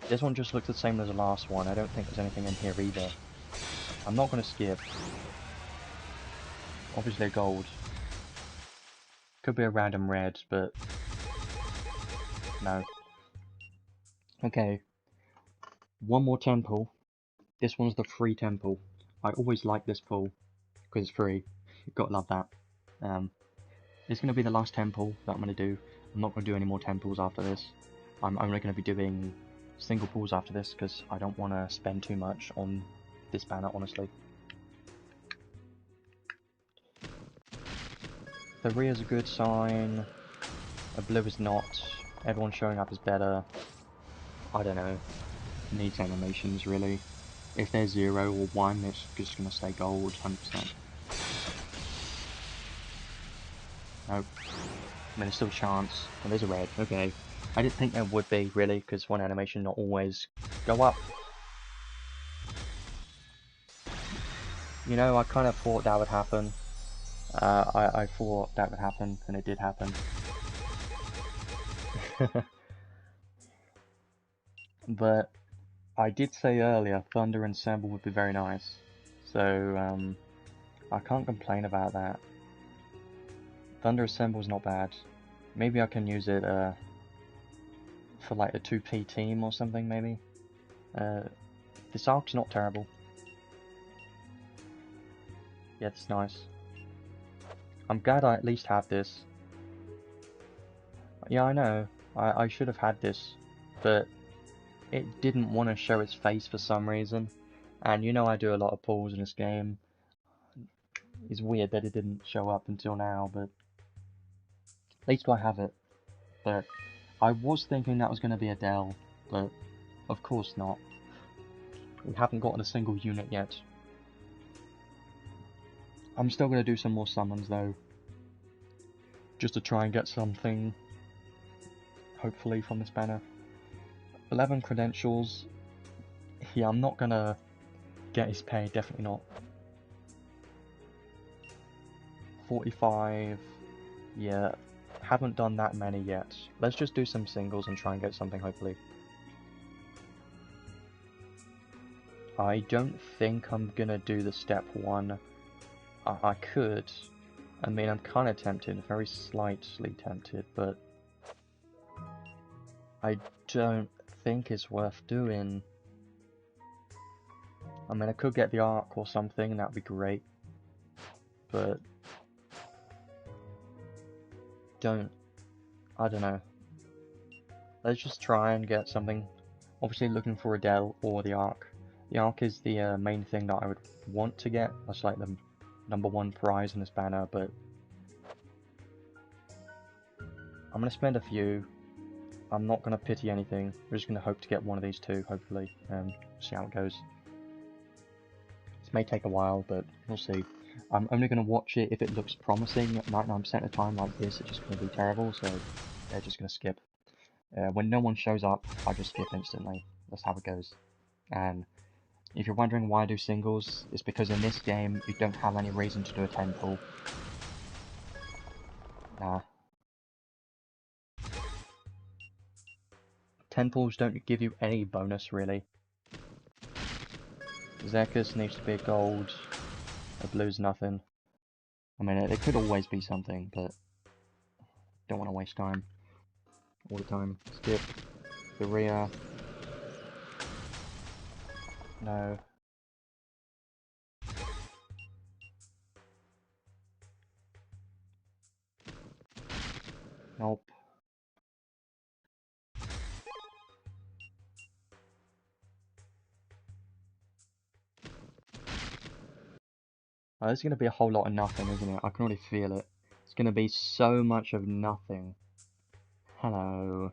This one just looks the same as the last one. I don't think there's anything in here either. I'm not going to skip. Obviously a gold. Could be a random red, but no. Okay, one more temple. This one's the free temple. I always like this pool because it's free. You've got to love that. It's going to be the last temple that I'm going to do. I'm not going to do any more temples after this. I'm only going to be doing single pools after this because I don't want to spend too much on this banner, honestly. 3 is a good sign. A blue is not. Everyone showing up is better. I don't know. Needs animations, really. If they're 0 or 1, it's just going to stay gold, 100%. Nope. I mean, there's still a chance. And there's a red, okay. I didn't think there would be, really, because one animation not always go up. You know, I kind of thought that would happen. I thought that would happen, and it did happen. But I did say earlier, Thunder Ensemble would be very nice. So, I can't complain about that. Thunder Assemble's not bad. Maybe I can use it, for like a 2P team or something, maybe? This ark's not terrible. Yeah, it's nice. I'm glad I at least have this. Yeah, I know. I should have had this, but it didn't want to show its face for some reason. And you know I do a lot of pulls in this game. It's weird that it didn't show up until now, but at least I have it. But I was thinking that was going to be Adel, but of course not. We haven't gotten a single unit yet. I'm still going to do some more summons though, just to try and get something, hopefully, from this banner. 11 credentials. Yeah, I'm not going to get his pay, definitely not. 45, yeah, haven't done that many yet. Let's just do some singles and try and get something, hopefully. I don't think I'm gonna do the step 1. I could. I mean, I'm kind of tempted, very slightly tempted, but I don't think it's worth doing. I mean, I could get the ark or something, and that'd be great, but I don't know. Let's just try and get something. Obviously looking for Adel or the ark. The ark is the main thing that I would want to get. That's like the #1 prize in this banner, but I'm going to spend a few. I'm not going to pity anything. We're just going to hope to get one of these two, hopefully, and see how it goes. This may take a while, but we'll see. I'm only going to watch it if it looks promising. 99% of the time like this, it's just going to be terrible, so they're just going to skip. When no one shows up, I just skip instantly. That's how it goes. And if you're wondering why I do singles, it's because in this game, you don't have any reason to do a 10 pull. Nah. 10 pulls don't give you any bonus, really. Zekis needs to be a gold. A blue's nothing. I mean, it could always be something, but don't want to waste time. All the time. Skip. The rear. No. Nope. Oh, there's going to be a whole lot of nothing, isn't it? I can already feel it. It's going to be so much of nothing. Hello.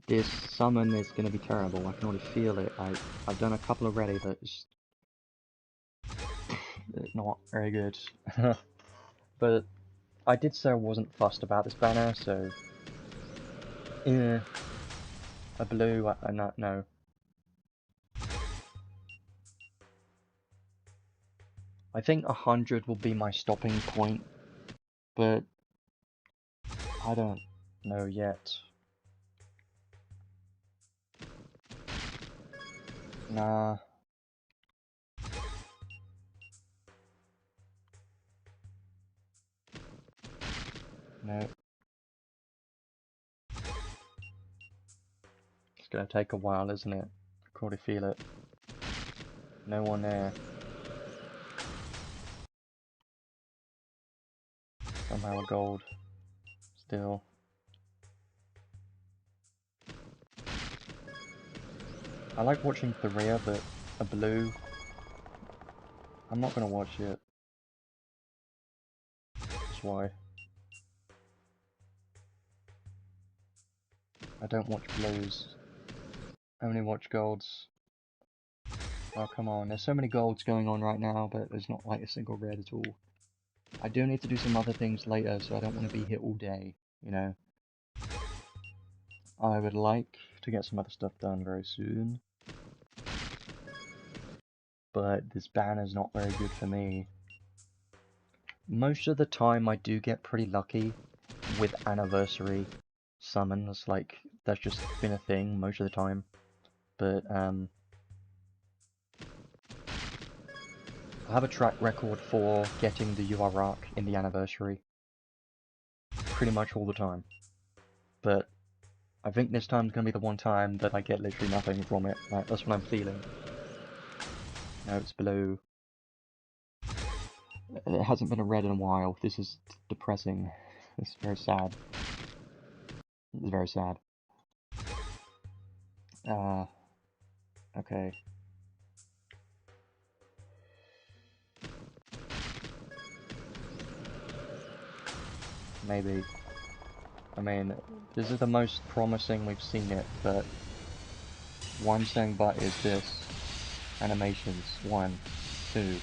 This summon is going to be terrible. I can already feel it. I've done a couple already, but it's not very good. But I did say I wasn't fussed about this banner, so... Yeah. A blue, no. I think 100 will be my stopping point, but I don't know yet. Nah. No. gonna take a while, isn't it? I can already feel it. No one there. Somehow a gold. Still. I like watching the rear, but a blue, I'm not gonna watch it. That's why. I don't watch blues. I only watch golds. Oh, come on. There's so many golds going on right now, but there's not like a single red at all. I do need to do some other things later, so I don't want to be here all day, you know. I would like to get some other stuff done very soon. But this banner's not very good for me. Most of the time I do get pretty lucky with anniversary summons, like, that's just been a thing most of the time. But, I have a track record for getting the UR arc in the anniversary. Pretty much all the time. But I think this time's gonna be the one time that I get literally nothing from it. Like, that's what I'm feeling. No, it's blue. It hasn't been a red in a while. This is depressing. It's very sad. It's very sad. Okay. Maybe. I mean, this is the most promising we've seen it, but one thing but is this. Animations. 1, 2.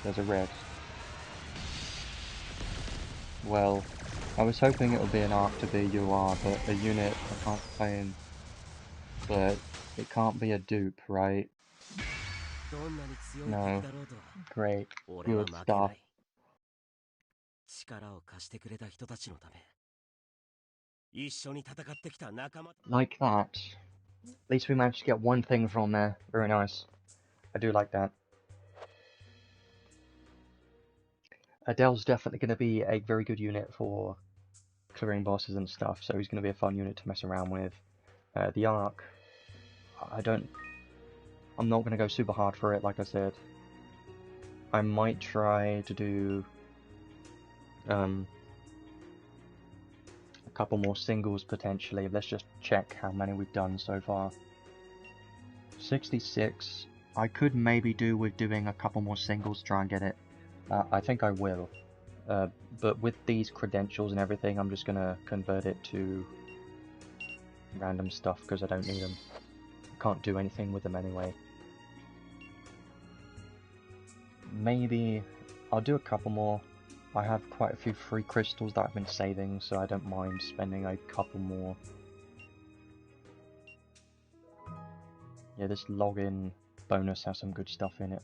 There's a red. Well, I was hoping it would be an arc to be UR, but a unit I can't play in. But it can't be a dupe, right? No. Great. Good stuff. Like that. At least we managed to get one thing from there. Very nice. I do like that. Adel's definitely going to be a very good unit for clearing bosses and stuff, so he's going to be a fun unit to mess around with. The Ark, I'm not going to go super hard for it, like I said. I might try to do a couple more singles potentially. Let's just check how many we've done so far. 66. I could maybe do with doing a couple more singles to try and get it. I think I will. But with these credentials and everything, I'm just gonna convert it to random stuff because I don't need them. I can't do anything with them anyway. Maybe I'll do a couple more. I have quite a few free crystals that I've been saving, so I don't mind spending a couple more. Yeah, this login bonus has some good stuff in it.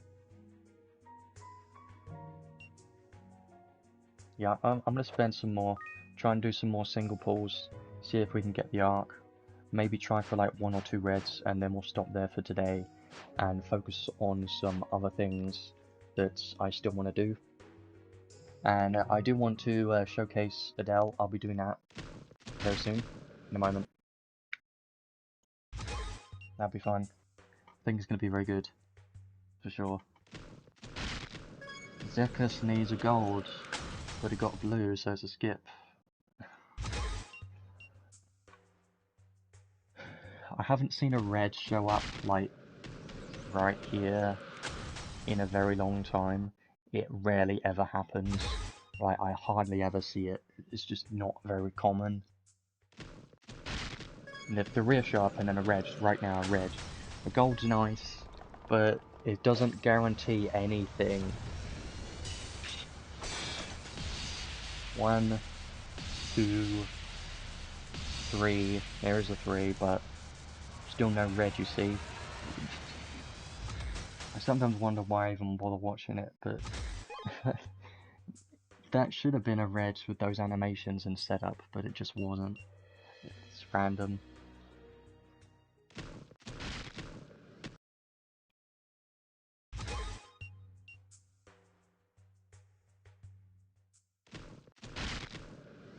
Yeah, I'm gonna spend some more, try and do some more single pulls, see if we can get the arc. Maybe try for like 1 or 2 reds, and then we'll stop there for today, and focus on some other things that I still want to do. And I do want to showcase Adel. I'll be doing that very soon, in a moment. That'll be fun. I think it's going to be very good, for sure. Zekus needs a gold, but he got blue, so it's a skip. I haven't seen a red show up, like, right here in a very long time. It rarely ever happens. Like, I hardly ever see it. It's just not very common. And if the rear show up and then a red, right now a red. The gold's nice, but it doesn't guarantee anything. 1, 2, 3. There is a 3, but still no red, you see. I sometimes wonder why I even bother watching it, but that should have been a red with those animations and setup, but it just wasn't. It's random.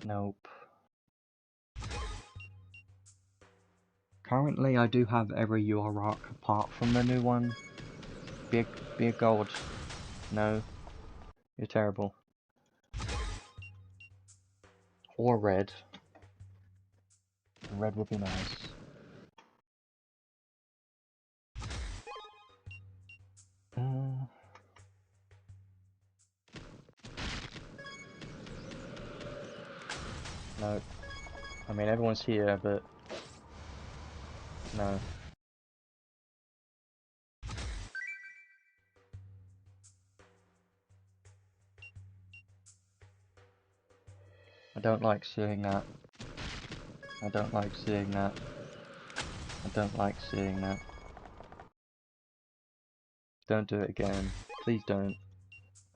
Nope. Currently, I do have every UR arc apart from the new one. Be a gold. No, you're terrible. Or red. Red would be nice. No. I mean, everyone's here, but no. I don't like seeing that. I don't like seeing that. I don't like seeing that. Don't do it again. Please don't.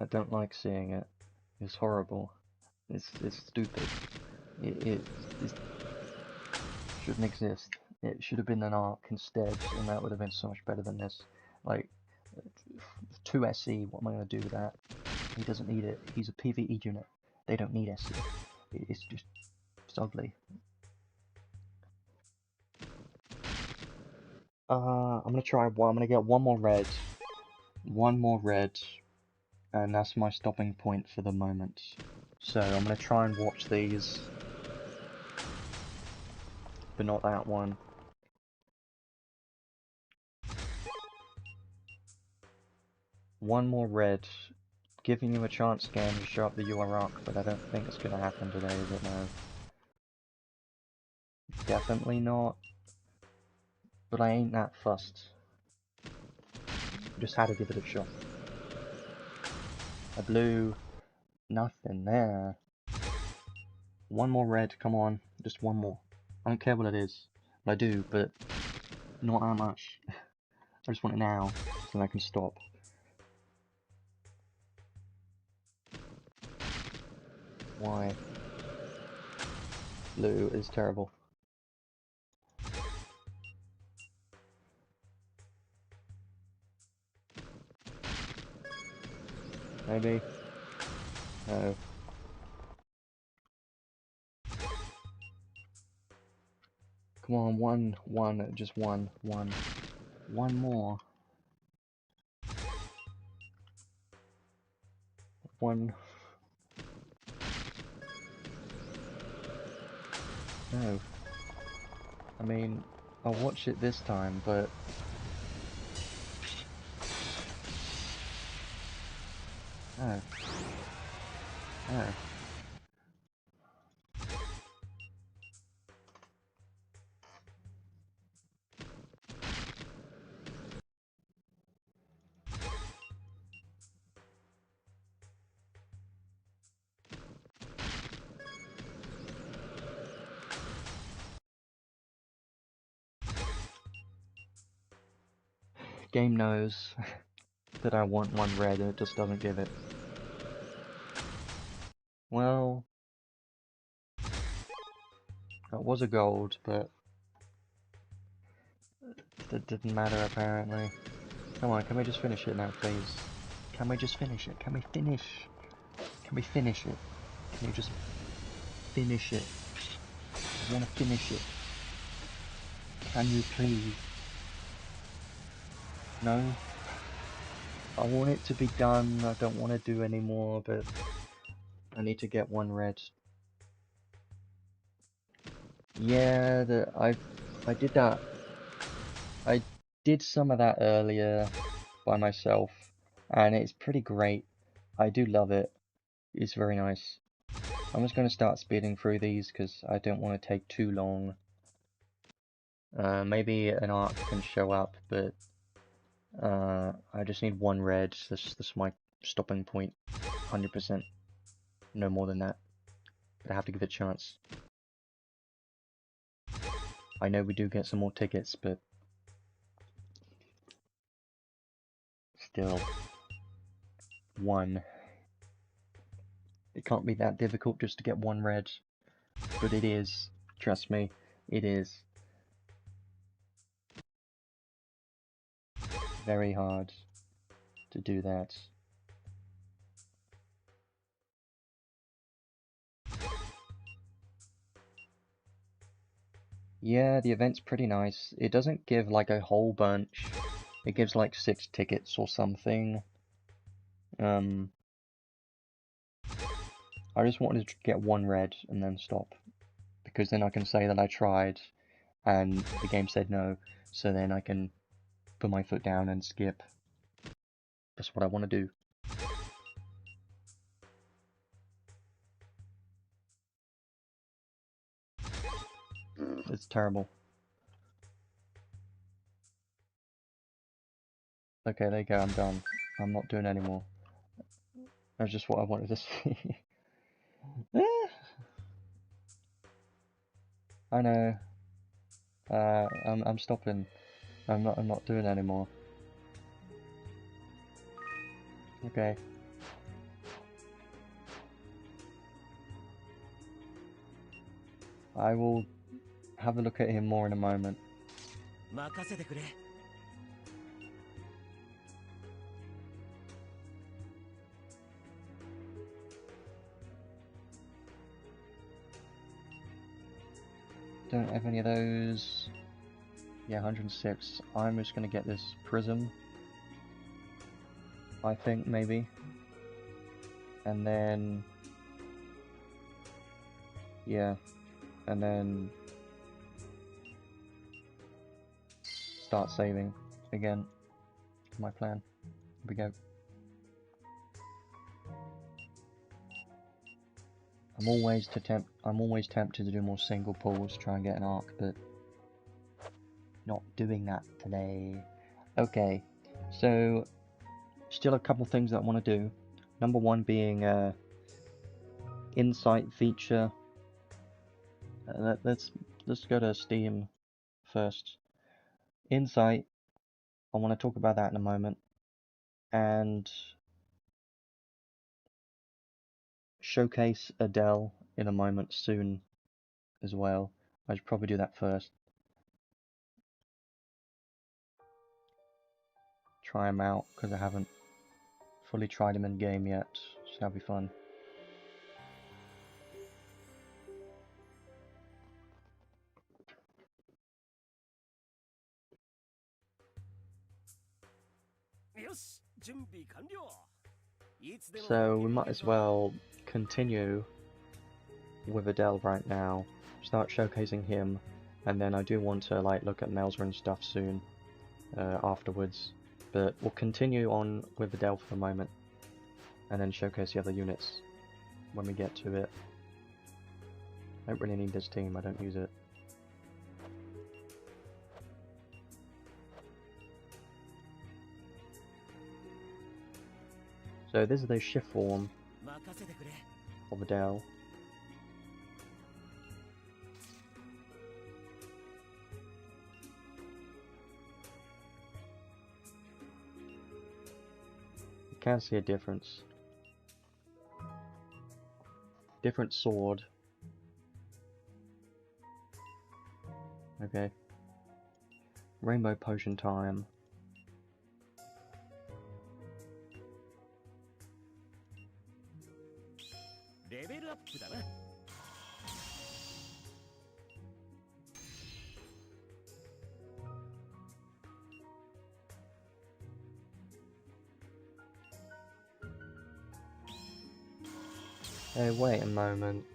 I don't like seeing it. It's horrible. It's stupid. It shouldn't exist. It should have been an arc instead, and that would have been so much better than this. Like, 2 SE, what am I going to do with that? He doesn't need it. He's a PvE unit. They don't need SE. It's just, it's ugly. I'm gonna try one. I'm gonna get one more red. One more red. And that's my stopping point for the moment. So I'm gonna try and watch these. But not that one. One more red. Giving you a chance, game, to show up the UR arc, but I don't think it's gonna happen today, is it? No. Definitely not. But I ain't that fussed. Just had to give it a shot. A blue. Nothing there. One more red, come on. Just one more. I don't care what it is. I do, but not that much. I just want it now, so I can stop. Why? Blue is terrible. Maybe? No. Come on, one, just one. One more. One. No. I mean, I'll watch it this time, but... No. No. Game knows that I want one red and it just doesn't give it. Well... That was a gold, but... It didn't matter apparently. Come on, can we just finish it now, please? Can we just finish it? Can we finish? Can we finish it? Can you just finish it? I want to finish it. Can you please? No? I want it to be done. I don't want to do any more, but I need to get one red. Yeah, I did that. I did some of that earlier by myself, and it's pretty great. I do love it. It's very nice. I'm just going to start speeding through these because I don't want to take too long. Maybe an arc can show up, but I just need one red. This is my stopping point, 100%. No more than that. But I have to give it a chance. I know we do get some more tickets, but still, one. It can't be that difficult just to get one red, but it is. Trust me, it is. Very hard to do that. Yeah, the event's pretty nice. It doesn't give like a whole bunch. It gives like 6 tickets or something. I just wanted to get 1 red and then stop. Because then I can say that I tried and the game said no. So then I can put my foot down and skip. That's what I want to do. It's terrible. Okay, there you go, I'm done. I'm not doing anymore. That's just what I wanted to see. I know. I'm stopping. I'm not doing anymore. Okay. I will have a look at him more in a moment. Don't have any of those. Yeah, 106. I'm just gonna get this prism. I think, maybe. And then... yeah. And then... start saving again. My plan. Here we go. I'm always tempted to do more single pulls, try and get an arc, but not doing that today. Okay, so still a couple things that I want to do. Number one being insight feature. Let's go to Steam first. Insight. I want to talk about that in a moment, and showcase Adel in a moment soon as well. I should probably do that first. Try him out because I haven't fully tried him in game yet, so that'll be fun. So we might as well continue with Adel right now, start showcasing him, and then I do want to like look at Melza and stuff soon afterwards, but we'll continue on with Adel for the moment, and then showcase the other units when we get to it. I don't really need this team, I don't use it. So this is the shift form of Adel. You can see a difference. Different sword. Okay. Rainbow potion time. Hey, wait a moment.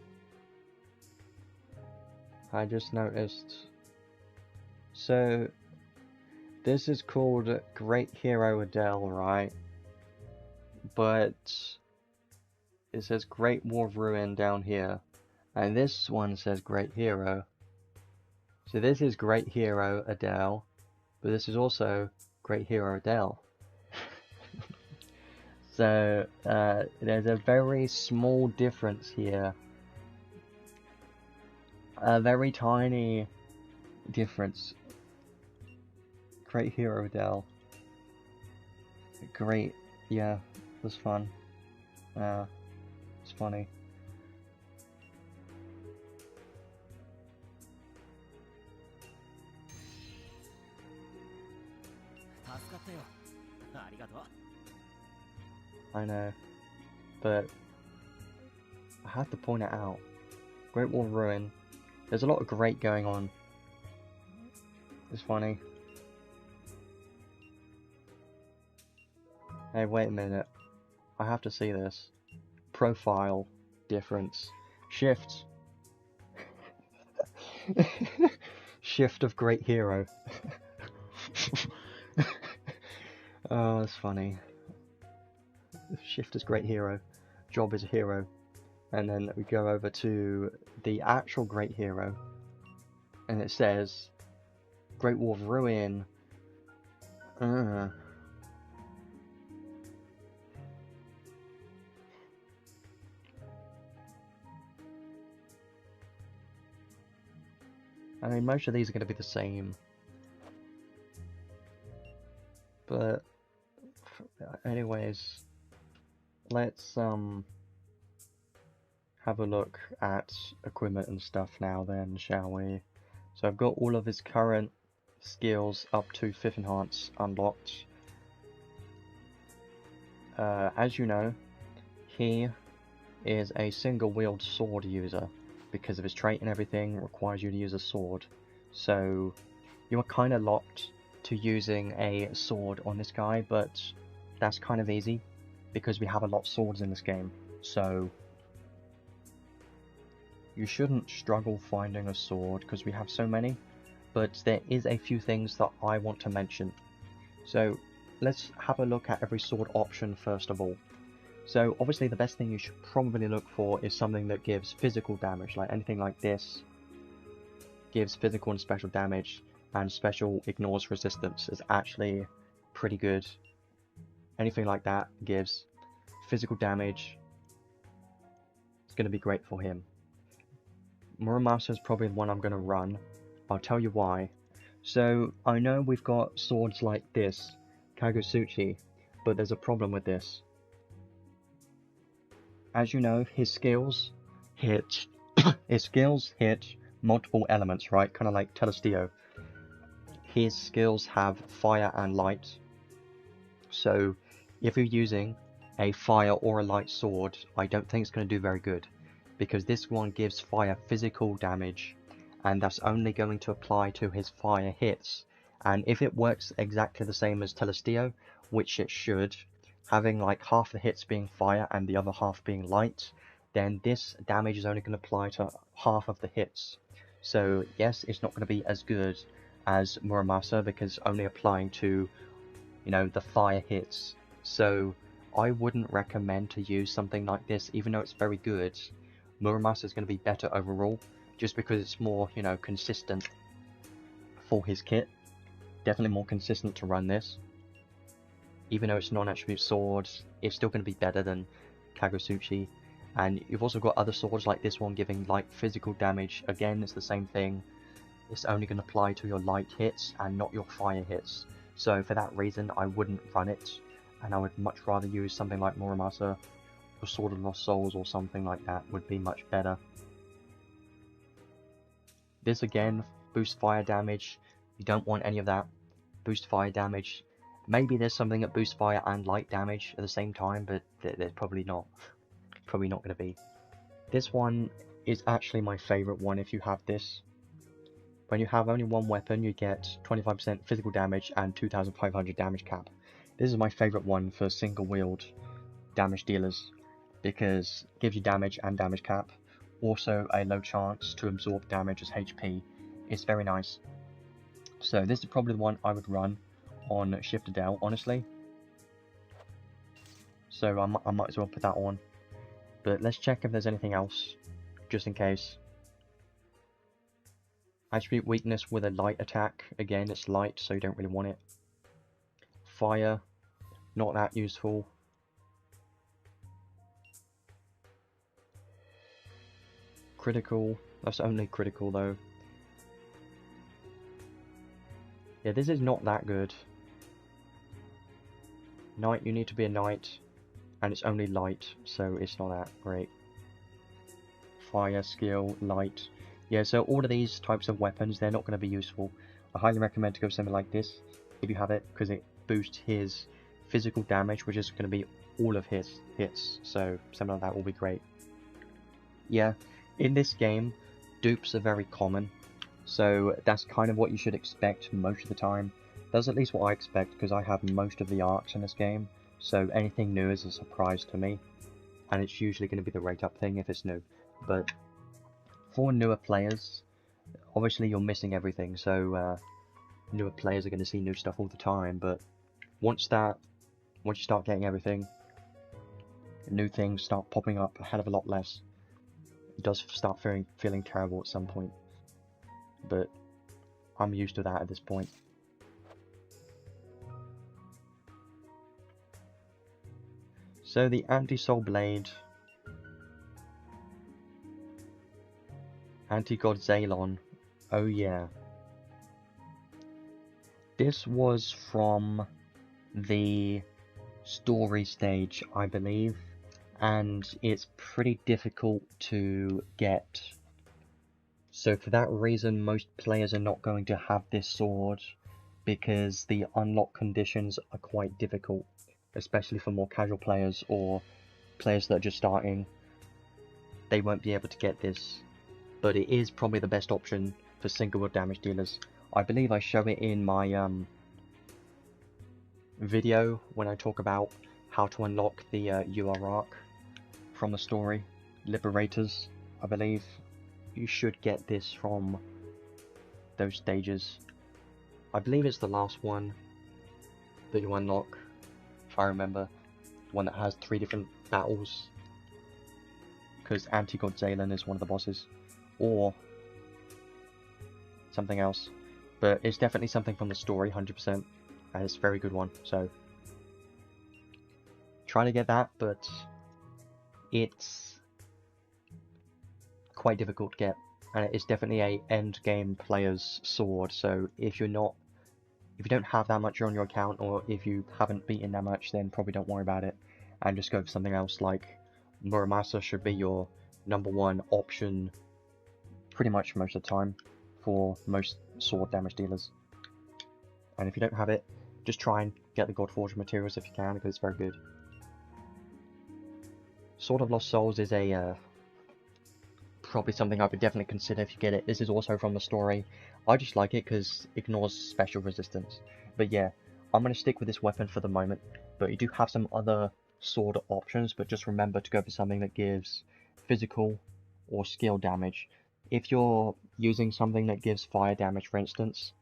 I just noticed. So, this is called Great Hero Adel, right? But it says Great War of Ruin down here. And this one says Great Hero. So this is Great Hero Adel, but this is also Great Hero Adel. So there's a very small difference here. A very tiny difference. Great Hero Adel. Great, yeah, it was fun. It's funny. I know, but I have to point it out. Great War Ruin. There's a lot of great going on. It's funny. Hey, wait a minute. I have to see this. Profile. Difference. Shift. Shift of Great Hero. Oh, that's funny. Shift is Great Hero. Job is a hero. And then we go over to the actual Great Hero. And it says Great War of Ruin. I mean, most of these are going to be the same. But anyways, let's have a look at equipment and stuff now then, shall we? So I've got all of his current skills up to 5th Enhance unlocked. As you know, he is a single-wield sword user because of his trait and everything requires you to use a sword. So you are kind of locked to using a sword on this guy, but that's kind of easy because we have a lot of swords in this game. So you shouldn't struggle finding a sword because we have so many, but there is a few things that I want to mention. So let's have a look at every sword option first of all. So obviously the best thing you should probably look for is something that gives physical damage, like anything like this gives physical and special damage, and special ignores resistance is actually pretty good. Anything like that gives physical damage. It's going to be great for him. Muramasa is probably the one I'm going to run. I'll tell you why. So I know we've got swords like this, Kagutsuchi, but there's a problem with this. As you know, his skills hit multiple elements, right? Kind of like Telestio. His skills have fire and light. So if you're using a fire or a light sword, I don't think it's going to do very good, because this one gives fire physical damage, and that's only going to apply to his fire hits. And if it works exactly the same as Telestio, which it should, having like half the hits being fire and the other half being light, then this damage is only going to apply to half of the hits. So yes, it's not going to be as good as Muramasa because it's only applying to, you know, the fire hits. So I wouldn't recommend to use something like this, even though it's very good. Muramasa is going to be better overall, just because it's more, you know, consistent for his kit. Definitely more consistent to run this. Even though it's non-attribute swords, it's still going to be better than Kagutsuchi. And you've also got other swords like this one giving light physical damage. Again, it's the same thing. It's only going to apply to your light hits and not your fire hits. So for that reason, I wouldn't run it. And I would much rather use something like Muramasa or Sword of Lost Souls or something like that would be much better. This again, boosts fire damage. You don't want any of that. Boost fire damage. Maybe there's something that boosts fire and light damage at the same time, but there's probably not. Probably not going to be. This one is actually my favourite one if you have this. When you have only one weapon, you get 25% physical damage and 2,500 damage cap. This is my favourite one for single wield damage dealers, because it gives you damage and damage cap. Also a low chance to absorb damage as HP. It's very nice. So this is probably the one I would run on SAdel, honestly. So I might as well put that on. But let's check if there's anything else, just in case. Attribute weakness with a light attack. Again, it's light, so you don't really want it. Fire, not that useful. Critical, that's only critical though. Yeah, this is not that good. Knight, you need to be a knight, and it's only light, so it's not that great. Fire, skill, light. Yeah, so all of these types of weapons, they're not going to be useful. I highly recommend to go something like this, if you have it, because it boosts his physical damage, which is going to be all of his hits, so something like that will be great. Yeah, in this game, dupes are very common, So that's kind of what you should expect most of the time. That's at least what I expect, because I have most of the arcs in this game, so anything new is a surprise to me. And it's usually going to be the rate up thing if it's new. But for newer players, obviously you're missing everything, so newer players are going to see new stuff all the time, but once you start getting everything, new things start popping up a hell of a lot less. It does start feeling terrible at some point, but I'm used to that at this point. So the Anti-Soul Blade, Anti-God Zaylon, oh yeah. This was from the story stage, I believe, and it's pretty difficult to get. So for that reason, most players are not going to have this sword, because the unlock conditions are quite difficult, especially for more casual players or players that are just starting. They won't be able to get this, but it is probably the best option for single damage dealers. I believe I show it in my video when I talk about how to unlock the UR arc from the story. Liberators, I believe. You should get this from those stages. I believe it's the last one that you unlock, if I remember. One that has 3 different battles. Because Anti-God Zaylon is one of the bosses. Or something else. But it's definitely something from the story, 100%. And it's a very good one, so try to get that, but it's quite difficult to get, and it's definitely a end game player's sword. So if you don't have that much on your account, or if you haven't beaten that much, then probably don't worry about it and just go for something else. Like Muramasa should be your #1 option pretty much most of the time for most sword damage dealers. And if you don't have it, just try and get the Godforged materials if you can, because it's very good. Sword of Lost Souls is probably something I would definitely consider if you get it. This is also from the story. I just like it because it ignores special resistance. But yeah, I'm going to stick with this weapon for the moment. But you do have some other sword options, but just remember to go for something that gives physical or skill damage. If you're using something that gives fire damage, for instance,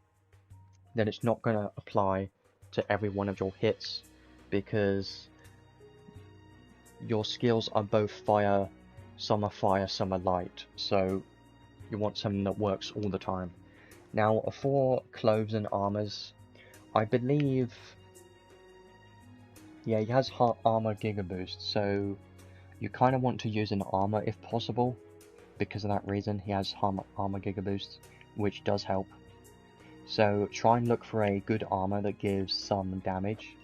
then it's not going to apply to every one of your hits, because your skills are both fire, some are light, so you want something that works all the time. Now for clothes and armors, I believe, yeah, he has armor giga boost, so you kind of want to use an armor if possible. Because of that reason, he has armor giga boost, which does help. So try and look for a good armor that gives some damage.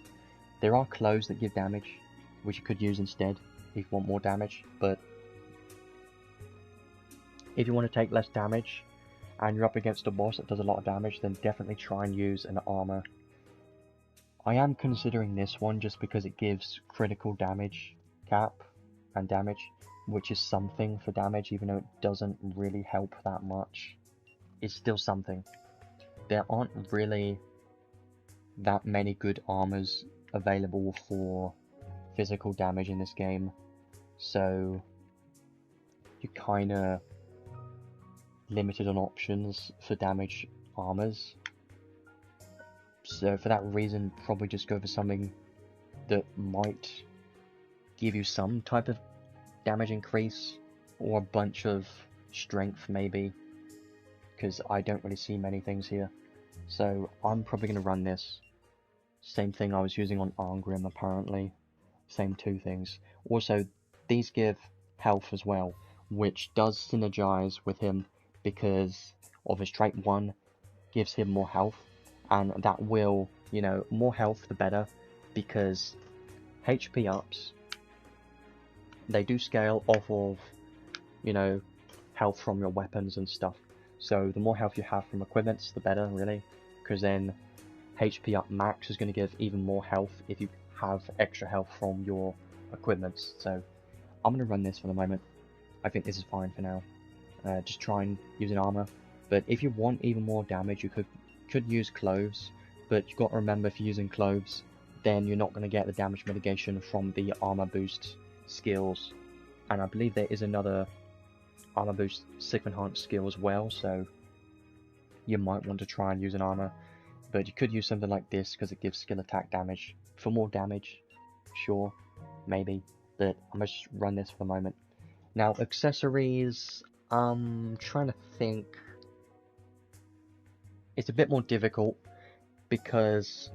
There are clothes that give damage, which you could use instead if you want more damage, but if you want to take less damage and you're up against a boss that does a lot of damage, then definitely try and use an armor. I am considering this one just because it gives critical damage cap and damage, which is something for damage, even though it doesn't really help that much. It's still something. There aren't really that many good armors available for physical damage in this game, so you're kinda limited on options for damage armors. So for that reason, probably just go for something that might give you some type of damage increase, or a bunch of strength maybe, because I don't really see many things here. So I'm probably going to run this. Same thing I was using on Arngrim apparently. Same 2 things. Also, these give health as well, which does synergize with him because of his trait 1 gives him more health, and that will, you know, more health the better, because HP ups, they do scale off of, you know, health from your weapons and stuff. So the more health you have from equipments, the better, really, because then HP up max is going to give even more health if you have extra health from your equipments. So I'm going to run this for the moment. I think this is fine for now. Just try and use an armor, But if you want even more damage, you could use cloves, but you've got to remember, if you're using cloves, then you're not going to get the damage mitigation from the armor boost skills. And I believe there is another armor boost Sigma Enhance skill as well, so you might want to try and use an armor. But you could use something like this because it gives skill attack damage. For more damage, sure, maybe, but I'm going to just run this for the moment. Now, accessories, I'm trying to think. It's a bit more difficult because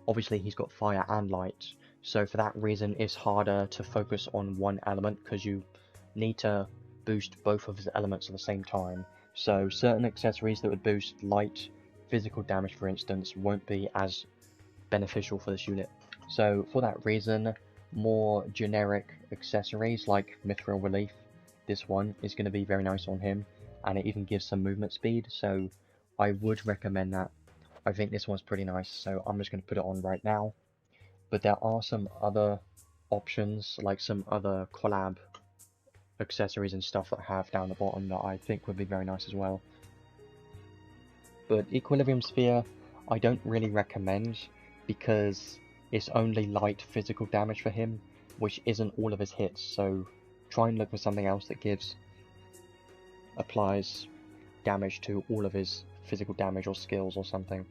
obviously he's got fire and light, so for that reason it's harder to focus on one element because you need to boost both of his elements at the same time. So certain accessories that would boost light physical damage, for instance, won't be as beneficial for this unit. So for that reason, more generic accessories like Mithril Relief, this one is going to be very nice on him, and it even gives some movement speed, so I would recommend that. I think this one's pretty nice, so I'm just going to put it on right now. But there are some other options, like some other collab accessories and stuff that I have down the bottom that I think would be very nice as well. But Equilibrium Sphere, I don't really recommend because it's only light physical damage for him, which isn't all of his hits, so try and look for something else that applies damage to all of his physical damage or skills or something.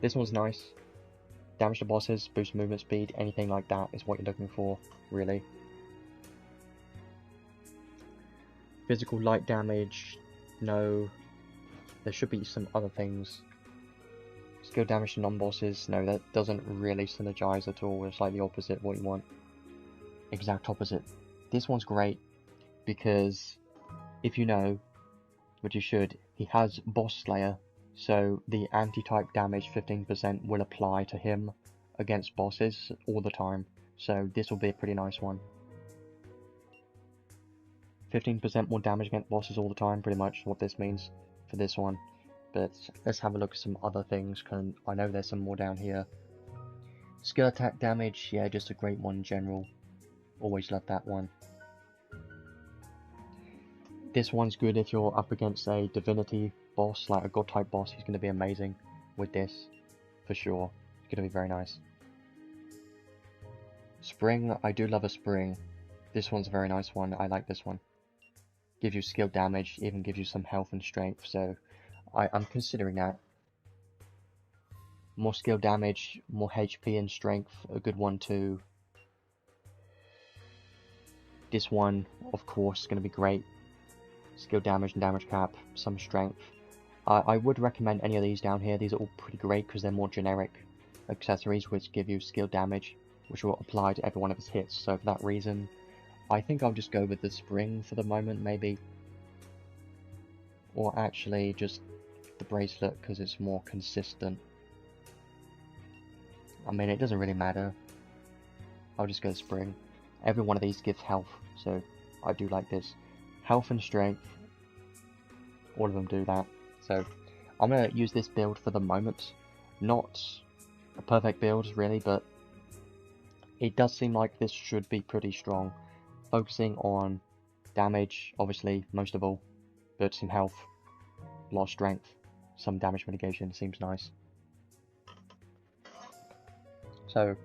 This one's nice. Damage to bosses, boost movement speed, anything like that is what you're looking for, really. Physical light damage, no. There should be some other things. Skill damage to non-bosses, no, that doesn't really synergize at all. It's like the opposite of what you want. Exact opposite. This one's great because if you know, which you should, he has Boss Slayer, so the anti-type damage 15% will apply to him against bosses all the time. So this will be a pretty nice one. 15% more damage against bosses all the time, pretty much what this means for this one. But let's have a look at some other things, because I know there's some more down here. Skill attack damage, yeah, just a great one in general. Always love that one. This one's good if you're up against a divinity boss, like a god type boss. He's going to be amazing with this, for sure. It's going to be very nice. Spring, I do love a spring. This one's a very nice one, I like this one. Gives you skill damage, even gives you some health and strength, so I'm considering that. More skill damage, more HP and strength, a good one too. This one, of course, is going to be great. Skill damage and damage cap, some strength. I would recommend any of these down here. These are all pretty great because they're more generic accessories which give you skill damage, which will apply to every one of his hits. So for that reason, I think I'll just go with the spring for the moment, maybe. Or actually just the bracelet because it's more consistent. I mean, it doesn't really matter. I'll just go spring. Every one of these gives health, so I do like this. Health and strength, all of them do that. So I'm going to use this build for the moment. Not a perfect build really, but it does seem like this should be pretty strong. Focusing on damage, obviously, most of all, but some health, a lot of strength, some damage mitigation, seems nice. So,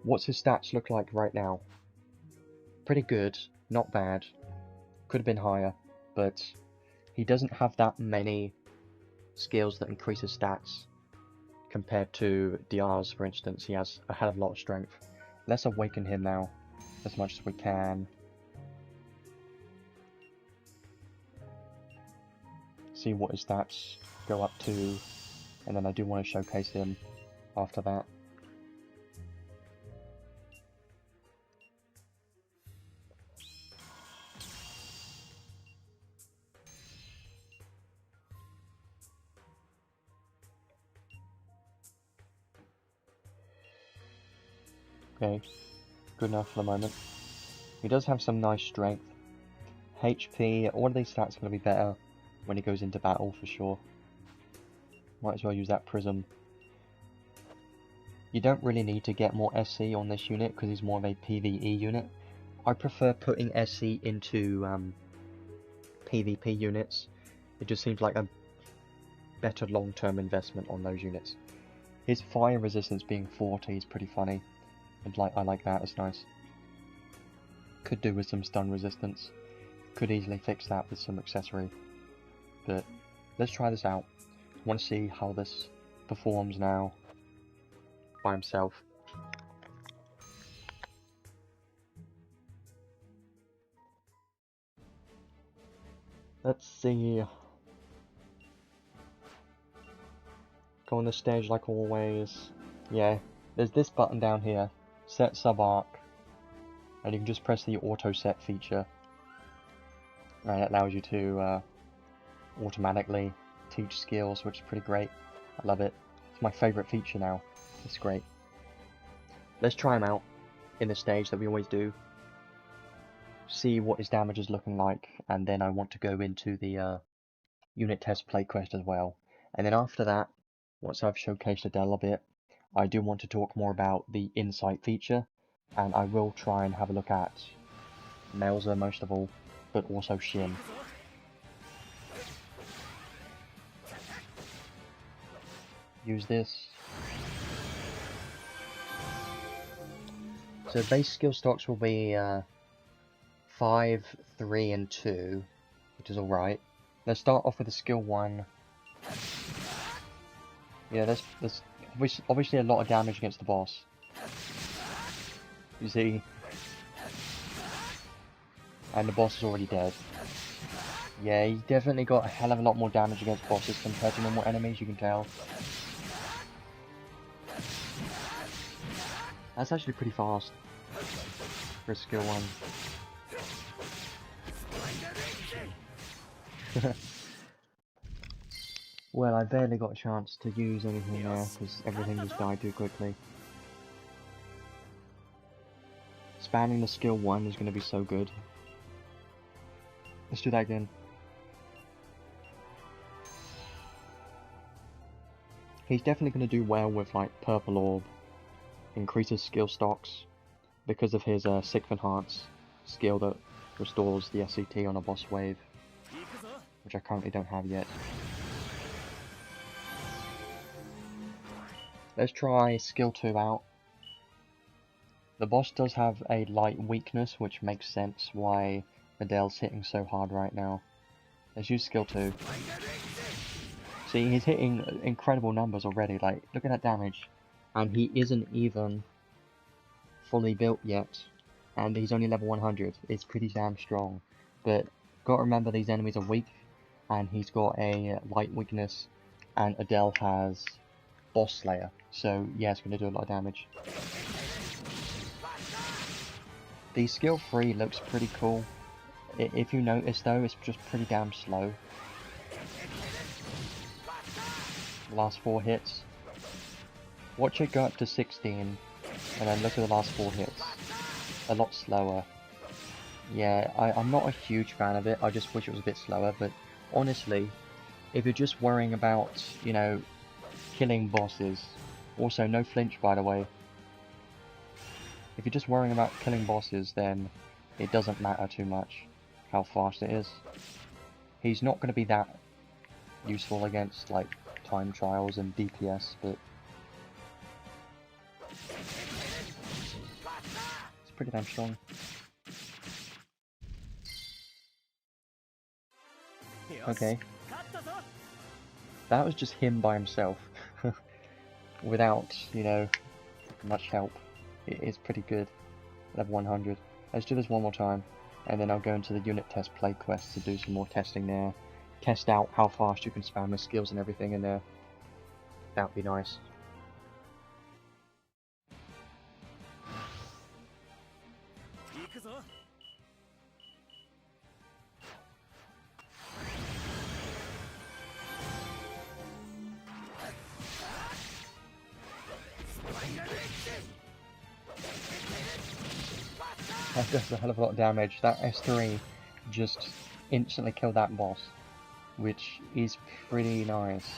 what's his stats look like right now? Pretty good, not bad. Could have been higher, but he doesn't have that many skills that increase his stats compared to Diaz, for instance. He has a hell of a lot of strength. Let's awaken him now as much as we can. See what his stats go up to, and then I do want to showcase him after that. Okay, good enough for the moment. He does have some nice strength. HP, all of these stats are going to be better when he goes into battle for sure. Might as well use that prism. You don't really need to get more SC on this unit because he's more of a PvE unit. I prefer putting SC into PvP units, it just seems like a better long-term investment on those units. His fire resistance being 40 is pretty funny, and I like that, it's nice. Could do with some stun resistance, could easily fix that with some accessory, but let's try this out. I want to see how this performs now by himself. Let's see. Go on the stage like always. Yeah, there's this button down here, set sub arc, and you can just press the auto set feature, and it allows you to automatically teach skills, which is pretty great. I love it. It's my favourite feature now. It's great. Let's try him out in the stage that we always do. See what his damage is looking like, and then I want to go into the unit test play quest as well. And then after that, once I've showcased Adel a bit, I do want to talk more about the insight feature, and I will try and have a look at Melza most of all, but also Shin. Use this. So base skill stocks will be 5, 3, and 2, which is alright. Let's start off with the skill 1. Yeah, there's obviously a lot of damage against the boss. You see? And the boss is already dead. Yeah, he's definitely got a hell of a lot more damage against bosses compared to normal enemies, you can tell. That's actually pretty fast for a skill 1. Well, I barely got a chance to use anything there, because everything just died too quickly. Spamming the skill 1 is going to be so good. Let's do that again. He's definitely going to do well with, like, Purple Orb. Increases skill stocks because of his Sixth Enhance skill that restores the SCT on a boss wave, which I currently don't have yet. Let's try skill 2 out. The boss does have a light weakness, which makes sense why Adel's hitting so hard right now. Let's use skill 2. See, he's hitting incredible numbers already, like, look at that damage. And he isn't even fully built yet, and he's only level 100. It's pretty damn strong. But gotta remember, these enemies are weak, and he's got a light weakness, and Adel has Boss Slayer, so yeah, it's going to do a lot of damage. The skill 3 looks pretty cool. If you notice though, it's just pretty damn slow. Last 4 hits. Watch it go up to 16, and then look at the last 4 hits. A lot slower. Yeah, I'm not a huge fan of it, I just wish it was a bit slower, but honestly, if you're just worrying about, you know, killing bosses, also no flinch by the way, if you're just worrying about killing bosses, then it doesn't matter too much how fast it is. He's not going to be that useful against, like, time trials and DPS, but it's pretty damn strong. Okay. That was just him by himself, without, you know, much help. It is pretty good. Level 100. Let's do this one more time, and then I'll go into the unit test play quest to do some more testing there. Test out how fast you can spam the skills and everything in there. That would be nice. That does a hell of a lot of damage. That S3 just instantly killed that boss, which is pretty nice.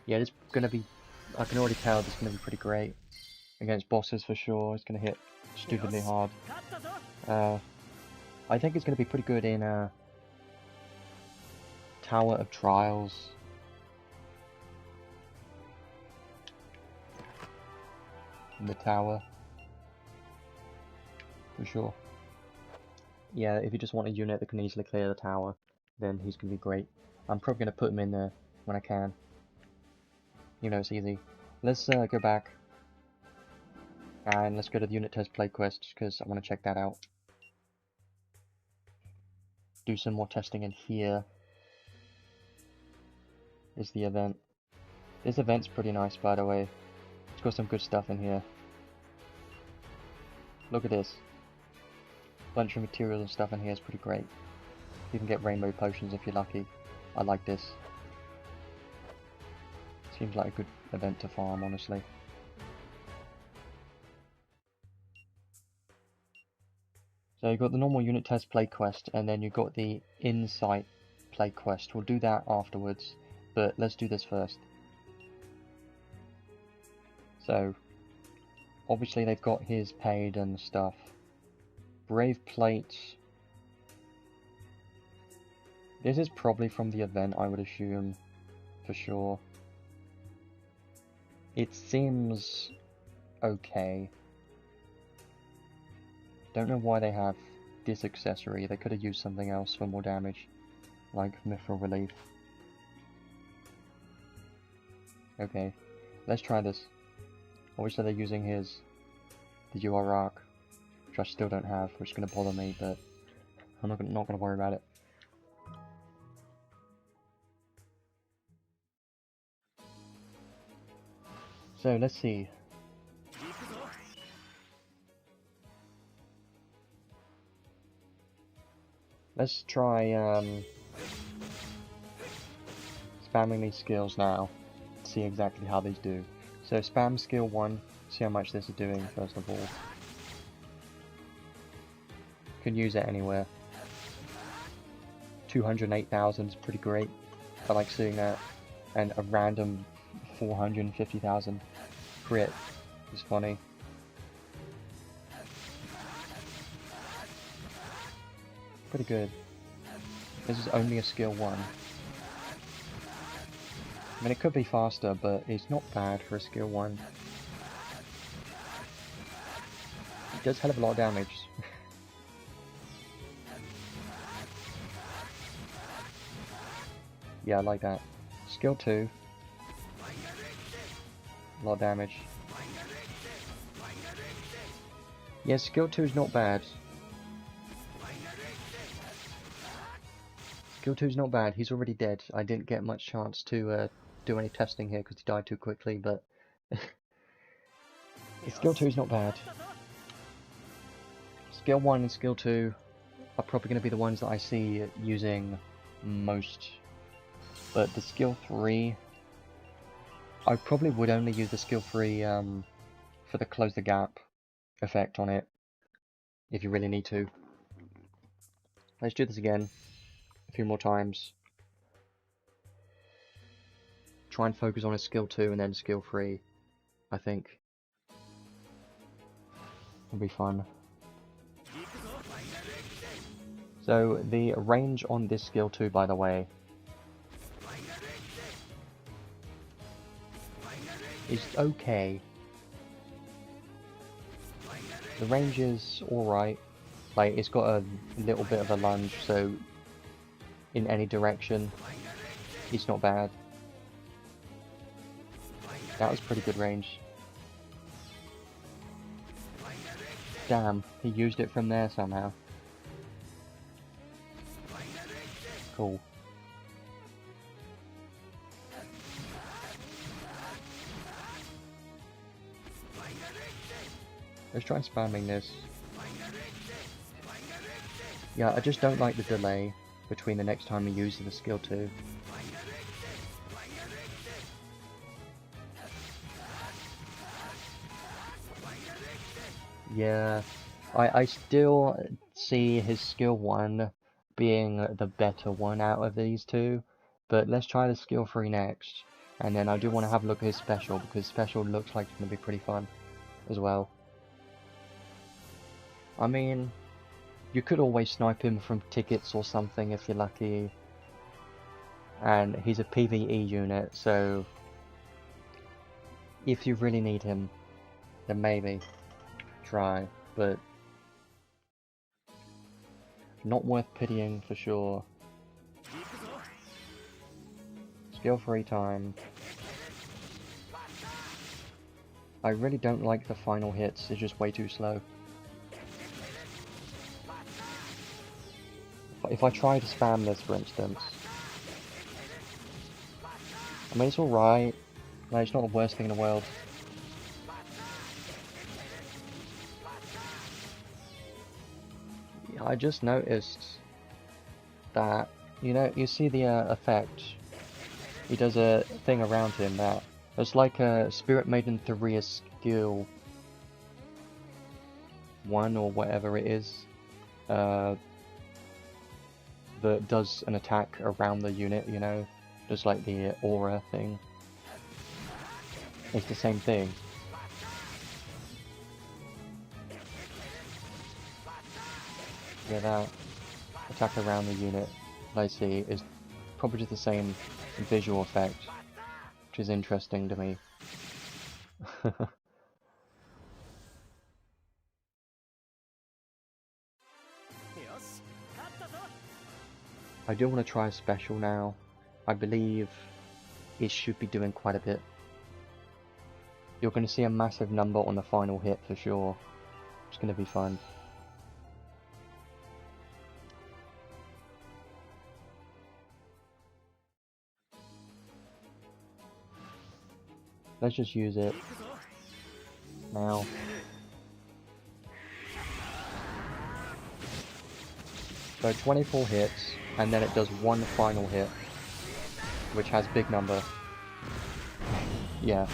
Yeah, this is gonna be I can already tell this is going to be pretty great against bosses for sure. It's going to hit stupidly hard. I think it's going to be pretty good in Tower of Trials. In the tower. For sure. Yeah, if you just want a unit that can easily clear the tower, then he's going to be great. I'm probably going to put him in there when I can. You know, it's easy. Let's go back. And let's go to the unit test play quest, because I want to check that out. Do some more testing in here. Is the event. This event's pretty nice, by the way. It's got some good stuff in here. Look at this. Bunch of materials and stuff in here is pretty great. You can get rainbow potions if you're lucky. I like this. Seems like a good event to farm, honestly. So you've got the normal unit test play quest, and then you've got the insight play quest. We'll do that afterwards, but let's do this first. So, obviously they've got his paid and stuff. Brave plates. This is probably from the event, I would assume, for sure. It seems okay. Don't know why they have this accessory. They could have used something else for more damage, like mithril relief. Okay, let's try this. Obviously they're using the UR arc, which I still don't have, which is going to bother me, but I'm not going to worry about it. So let's see. Let's try spamming these skills now, see exactly how these do. So spam skill 1, see how much this is doing first of all. Can use it anywhere. 208,000 is pretty great. I like seeing that. And a random 450,000 crit is funny. Pretty good. This is only a skill 1. I mean, it could be faster, but it's not bad for a skill 1. It does hell of a lot of damage. Yeah, I like that. Skill 2. A lot of damage. Yeah, skill 2 is not bad. Skill 2 is not bad. He's already dead. I didn't get much chance to do any testing here because he died too quickly, but skill 2 is not bad. Skill 1 and skill 2 are probably going to be the ones that I see using most. But the skill 3, I probably would only use the skill 3 for the close the gap effect on it, if you really need to. Let's do this again a few more times. Try and focus on his skill 2 and then skill 3, I think. It'll be fun. So the range on this skill 2, by the way, is okay. The range is alright. Like, it's got a little bit of a lunge, so in any direction, it's not bad. That was pretty good range. Damn, he used it from there somehow. Cool. Let's try spamming this. Yeah, I just don't like the delay between the next time he uses the skill 2. Yeah, I still see his skill 1 being the better one out of these two, but let's try the skill 3 next. And then I do want to have a look at his special, because special looks like it's going to be pretty fun as well. I mean, you could always snipe him from tickets or something if you're lucky. And he's a PvE unit, so if you really need him, then maybe try, but not worth pitying for sure. Skill 3 time. I really don't like the final hits, it's just way too slow. If I try to spam this, for instance, I mean, it's alright. No, it's not the worst thing in the world. I just noticed that, you see the effect. He does a thing around him that it's like a Spirit Maiden 3 skill 1 or whatever it is, that does an attack around the unit, just like the aura thing. It's the same thing. Yeah, that attack around the unit, I see, is probably just the same visual effect, which is interesting to me. I do want to try a special now. I believe it should be doing quite a bit. You're going to see a massive number on the final hit for sure. It's going to be fun. Let's just use it now. So 24 hits, and then it does one final hit, which has big number. Yeah.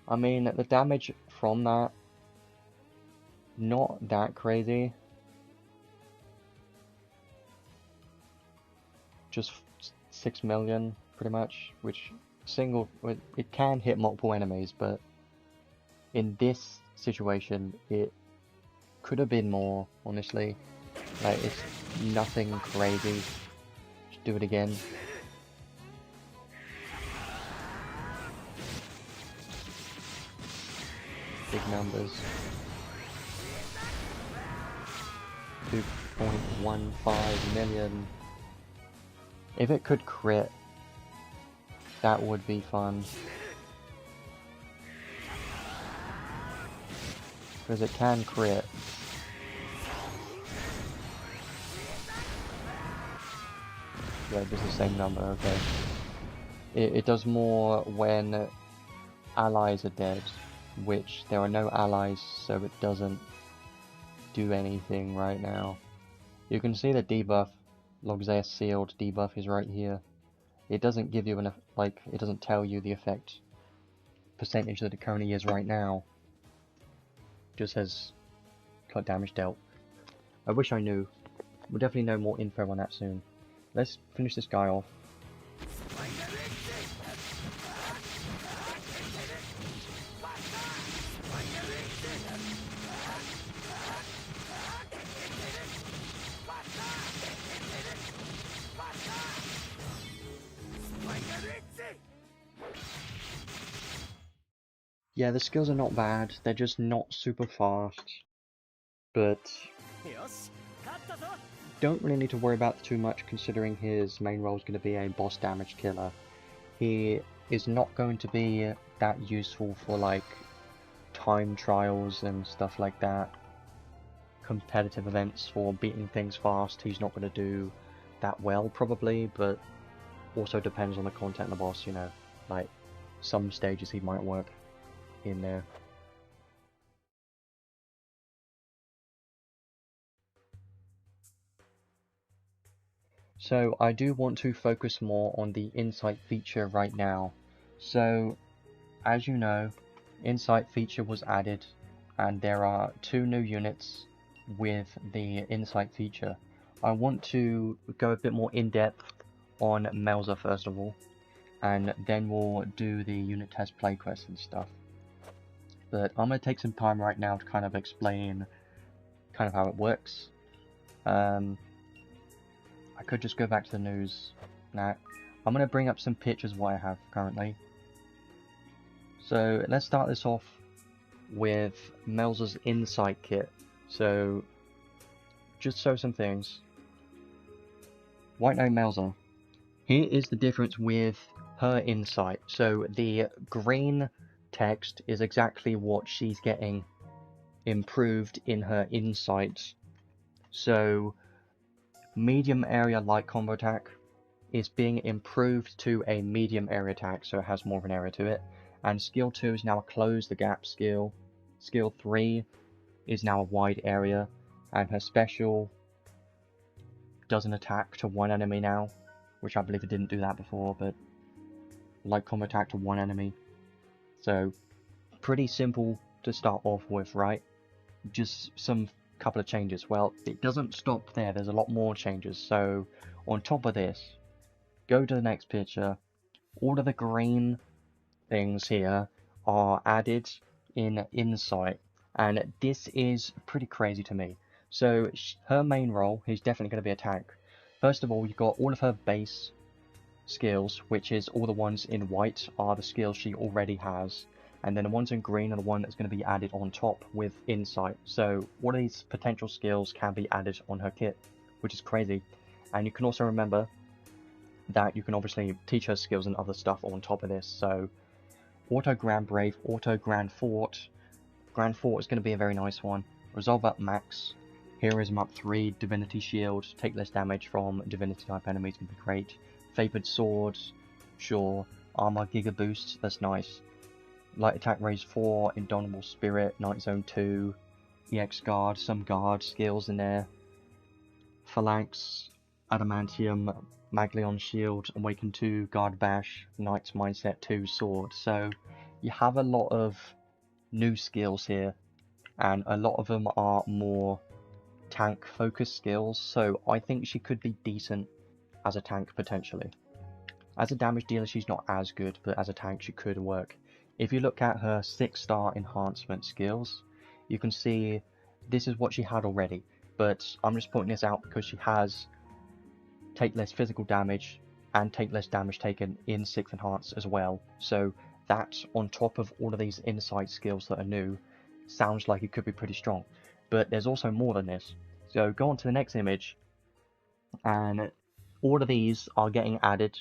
I mean, the damage from that, not that crazy. Just 6 million, pretty much, which it can hit multiple enemies, but in this situation, it could have been more, honestly. Like, it's nothing crazy. Just do it again. Big numbers. 2.15 million. If it could crit, that would be fun. Because it can crit. Yeah, just the same number, okay. It does more when allies are dead, which there are no allies, so it doesn't do anything right now. You can see the debuff, Logzea sealed debuff is right here. It doesn't give you enough, it doesn't tell you the effect percentage that it currently is right now. Just says cut damage dealt. I wish I knew. We'll definitely know more info on that soon. Let's finish this guy off. Yeah, the skills are not bad, they're just not super fast, but don't really need to worry about too much considering his main role is going to be a boss damage killer. He is not going to be that useful for time trials and stuff like that. Competitive events for beating things fast, he's not going to do that well probably, but also depends on the content of the boss, like some stages he might work in there. So I do want to focus more on the insight feature right now. So as you know, insight feature was added and there are 2 new units with the insight feature. I want to go a bit more in depth on Melza first of all, and then we'll do the unit test play quest and stuff. But I'm going to take some time right now to kind of explain kind of how it works. I could just go back to the news now. I'm going to bring up some pictures of what I have currently. So let's start this off with Melza's insight kit. So just show some things. White Knight Melza. Here is the difference with her insight. So the green text is exactly what she's getting improved in her insight. So medium area light combo attack is being improved to a medium area attack, so it has more of an area to it. And skill 2 is now a close the gap skill. Skill 3 is now a wide area, and her special does an attack to one enemy now, which I believe it didn't do that before, but light combo attack to one enemy. So pretty simple to start off with, right? Just some couple of changes. Well, it doesn't stop there, there's a lot more changes. So on top of this, go to the next picture. All of the green things here are added in insight, and this is pretty crazy to me. So her main role is definitely going to be a tank. First of all, you've got all of her base skills, which is all the ones in white are the skills she already has, and then the ones in green are the one that's going to be added on top with insight. So all of these potential skills can be added on her kit, which is crazy. And you can also remember that you can obviously teach her skills and other stuff on top of this. So Auto Grand Brave, Auto Grand Fort. Grand Fort is going to be a very nice one. Resolve up max. Heroism up 3. Divinity Shield. Take less damage from Divinity type enemies would be great. Favored Sword. Sure. Armor Giga Boost. That's nice. Light Attack raise 4. Indomitable Spirit. Night Zone 2. EX Guard. Some guard skills in there. Phalanx. Adamantium. Maglion Shield, Awaken 2, Guard Bash, Knight's Mindset 2, Sword. So you have a lot of new skills here, and a lot of them are more tank focused skills, so I think she could be decent as a tank potentially. As a damage dealer she's not as good, but as a tank she could work. If you look at her 6-star enhancement skills, you can see this is what she had already, but I'm just pointing this out because she has take less physical damage and take less damage taken in 6th enhanced as well. So that on top of all of these insight skills that are new sounds like it could be pretty strong. But there's also more than this. So go on to the next image, and all of these are getting added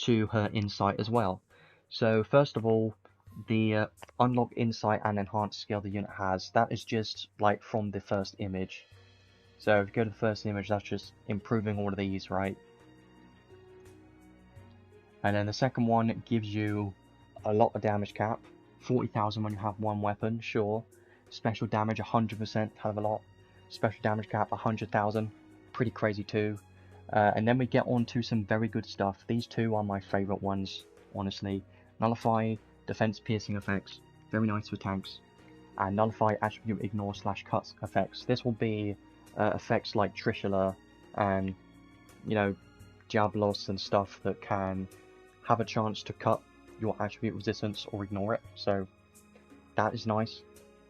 to her insight as well. So first of all, the unlock insight and enhanced skill the unit has, that is just like from the first image. So if you go to the first image, that's just improving all of these, right? And then the second one gives you a lot of damage cap. 40,000 when you have one weapon, sure. Special damage 100%, hell of a lot. Special damage cap 100,000, pretty crazy too. And then we get on to some very good stuff. These two are my favourite ones, honestly. Nullify defense piercing effects, very nice for tanks. And nullify attribute ignore / cut effects. This will be effects like Trishula and, you know, Diablos and stuff that can have a chance to cut your attribute resistance or ignore it. So that is nice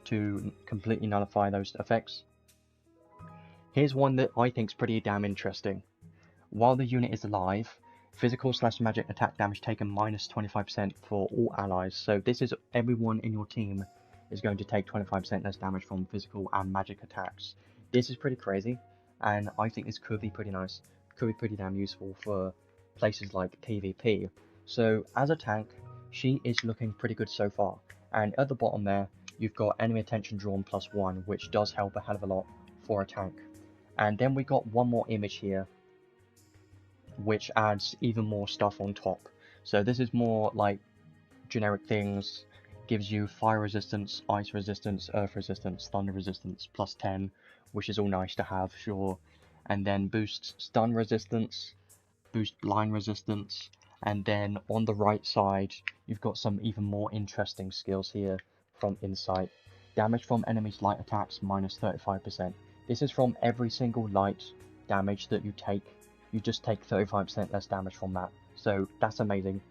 to completely nullify those effects. Here's one that I think is pretty damn interesting. While the unit is alive, physical / magic attack damage taken minus 25% for all allies. So this is everyone in your team is going to take 25% less damage from physical and magic attacks. This is pretty crazy, and I think this could be pretty nice. Could be pretty damn useful for places like PvP. So as a tank, she is looking pretty good so far. And at the bottom there, you've got enemy attention drawn +1, which does help a hell of a lot for a tank. And then we got one more image here, which adds even more stuff on top. So this is more like generic things. Gives you fire resistance, ice resistance, earth resistance, thunder resistance, +10, which is all nice to have, sure. And then boosts stun resistance, boost blind resistance, and then on the right side, you've got some even more interesting skills here from Insight. Damage from enemies' light attacks minus 35%. This is from every single light damage that you take. you just take 35% less damage from that. So that's amazing.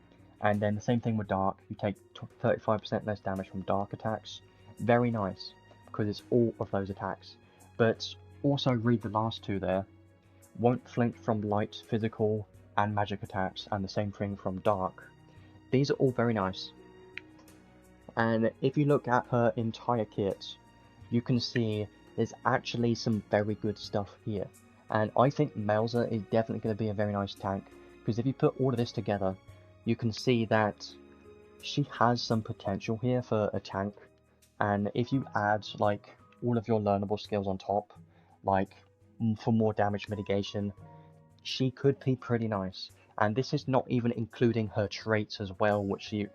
And then the same thing with Dark, you take 35% less damage from Dark attacks. Very nice, because it's all of those attacks. But also read the last two there. Won't flinch from light, physical, and magic attacks, and the same thing from Dark. These are all very nice. And if you look at her entire kit, you can see there's actually some very good stuff here. And I think Melza is definitely going to be a very nice tank, because if you put all of this together, you can see that she has some potential here for a tank. And if you add like all of your learnable skills on top, like for more damage mitigation, she could be pretty nice. And this is not even including her traits as well, which she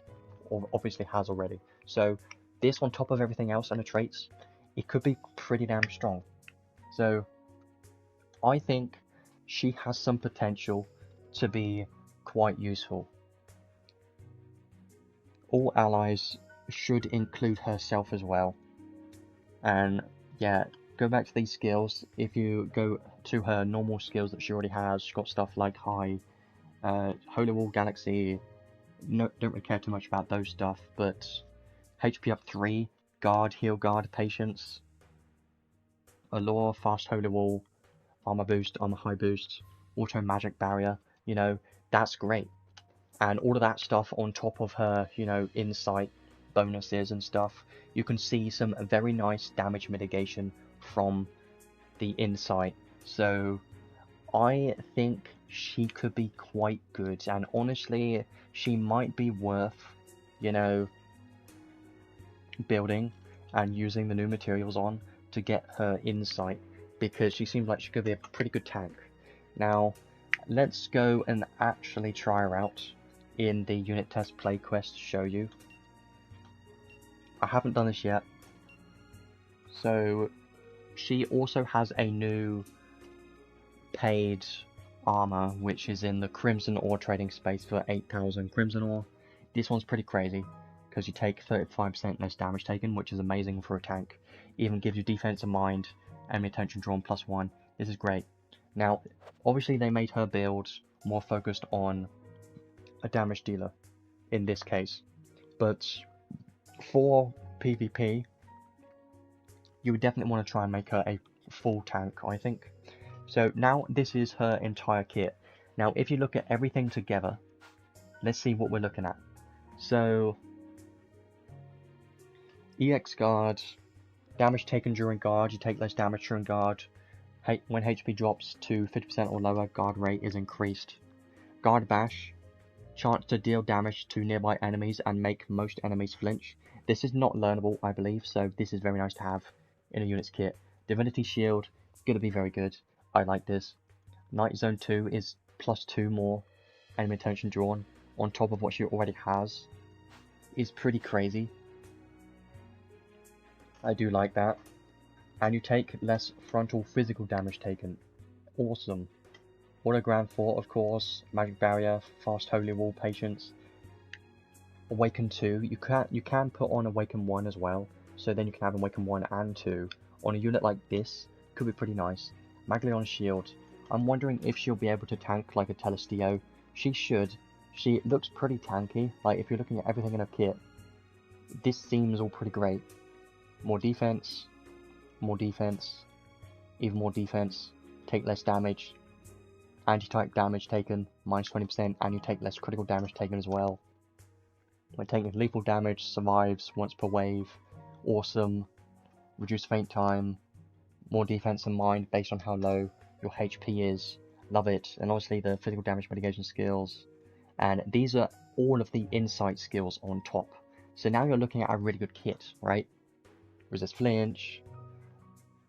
obviously has already. So this on top of everything else and the traits, it could be pretty damn strong. So I think she has some potential to be quite useful. All allies should include herself as well. And yeah, go back to these skills. If you go to her normal skills that she already has, she's got stuff like High, Holy Wall, Galaxy. No, don't really care too much about those stuff, but HP up 3, Guard, Heal Guard, Patience, Allure, Fast Holy Wall, Armor Boost, Armor High Boost, Auto Magic Barrier, you know, that's great. And all of that stuff on top of her, you know, Insight bonuses and stuff, you can see some very nice damage mitigation from the Insight. So I think she could be quite good, and honestly, she might be worth, you know, building and using the new materials on to get her Insight, because she seems like she could be a pretty good tank. Now, let's go and actually try her out in the unit test play quest to show you. I haven't done this yet. So, she also has a new paid armor, which is in the Crimson Ore trading space for 8,000 Crimson Ore. This one's pretty crazy, because you take 35% less damage taken, which is amazing for a tank. Even gives you defense in mind, enemy attention drawn +1. This is great. Now, obviously they made her build more focused on a damage dealer, in this case. But for PvP, you would definitely want to try and make her a full tank, I think. So now this is her entire kit. Now if you look at everything together, let's see what we're looking at. So EX Guard, damage taken during guard, you take less damage during guard. When HP drops to 50% or lower, guard rate is increased. Guard Bash, chance to deal damage to nearby enemies and make most enemies flinch. This is not learnable, I believe, so this is very nice to have in a unit's kit. Divinity Shield, gonna be very good. I like this. Night Zone 2 is +2 more enemy attention drawn on top of what she already has. Is pretty crazy. I do like that. And you take less frontal physical damage taken. Awesome. Autogram 4, of course. Magic Barrier, Fast Holy Wall, Patience. Awaken 2. You can put on Awaken 1 as well. So then you can have Awaken 1 and 2. On a unit like this, could be pretty nice. Maglion Shield. I'm wondering if she'll be able to tank like a Telestio. She should. She looks pretty tanky. Like, if you're looking at everything in her kit, this seems all pretty great. More defense, even more defense, take less damage, anti-type damage taken, -20%, and you take less critical damage taken as well. When taking lethal damage, survives once per wave, awesome, reduce faint time, more defense in mind based on how low your HP is, love it, and obviously the physical damage mitigation skills, and these are all of the insight skills on top. So now you're looking at a really good kit, right? Resist flinch,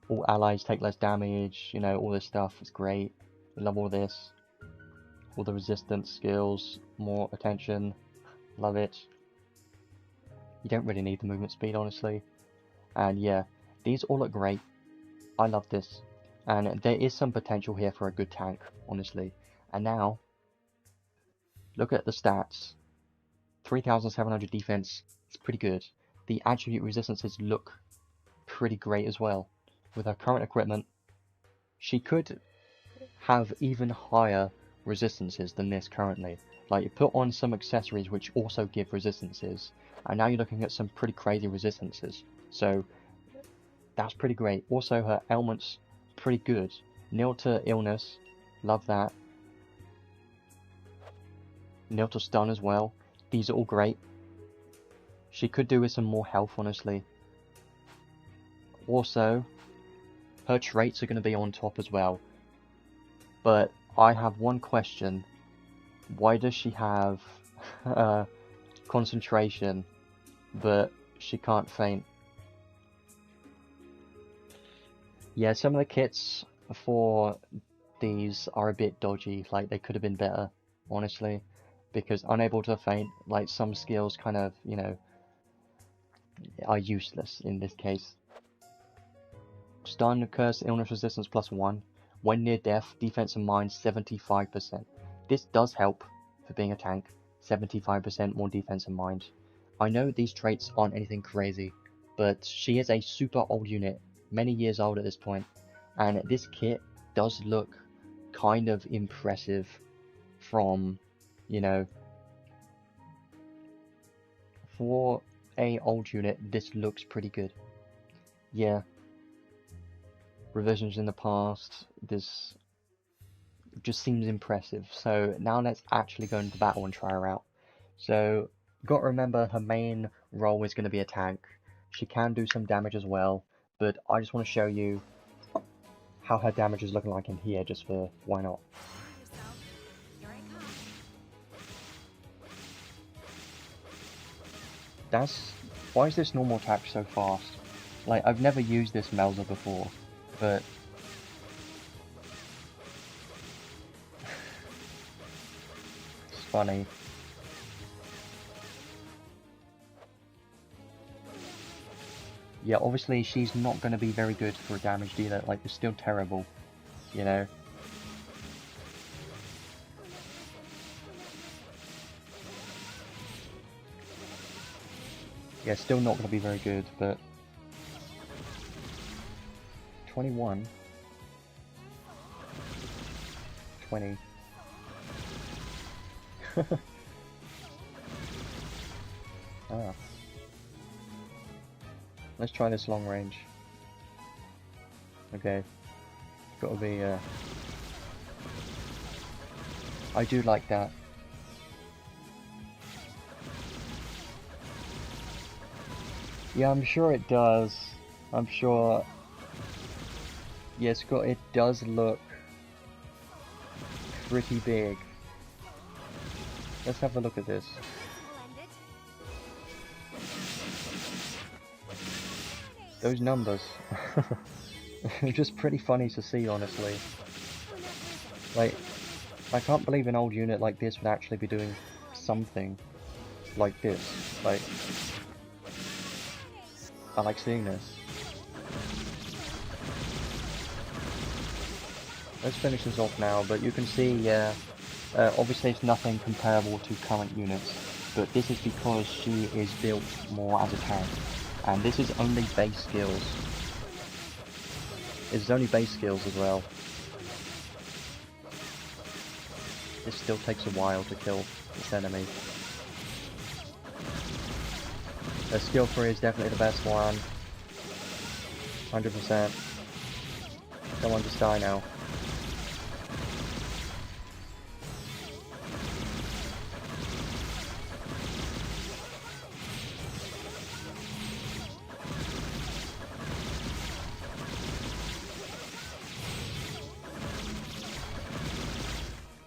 all allies take less damage, you know, all this stuff is great. Love all this. All the resistance skills, more attention, love it. You don't really need the movement speed, honestly. And yeah, these all look great. I love this. And there is some potential here for a good tank, honestly. And now, look at the stats. 3,700 defense, it's pretty good. The attribute resistances look pretty great as well. With her current equipment, she could have even higher resistances than this currently. Like, you put on some accessories which also give resistances, and now you're looking at some pretty crazy resistances. So that's pretty great. Also, her ailment's pretty good. Nil to illness, love that. Nil to stun as well. These are all great. She could do with some more health, honestly. Also, her traits are going to be on top as well. But I have one question. Why does she have concentration, but she can't faint? Yeah, some of the kits for these are a bit dodgy. Like, they could have been better, honestly. Because unable to faint, like, some skills kind of, you know, are useless in this case. Stun, curse, illness resistance +1. When near death, defense and mind 75%. This does help for being a tank. 75% more defense and mind. I know these traits aren't anything crazy, but she is a super old unit, many years old at this point, and this kit does look kind of impressive from, you know, for a old unit, this looks pretty good. Yeah. Revisions in the past, this just seems impressive. So now let's actually go into battle and try her out. So, got to remember her main role is going to be a tank. She can do some damage as well, but I just want to show you how her damage is looking like in here, just for why not. Why is this normal attack so fast? Like, I've never used this Melza before, but it's funny. Yeah, obviously she's not going to be very good for a damage dealer. Like, it's still terrible, you know? Yeah, still not going to be very good, but 21, 20. Ah. Let's try this long range. Okay. Gotta be, I do like that. Yeah, I'm sure it does. I'm sure... Yes, it does look pretty big. Let's have a look at this. Those numbers. They're just pretty funny to see, honestly. Like, I can't believe an old unit like this would actually be doing something like this. Like, I like seeing this. Let's finish this off now, but you can see, yeah, obviously it's nothing comparable to current units, but this is because she is built more as a tank, and this is only base skills. It's only base skills as well. This still takes a while to kill this enemy. Skill 3 is definitely the best one. 100%. Come on, just die now.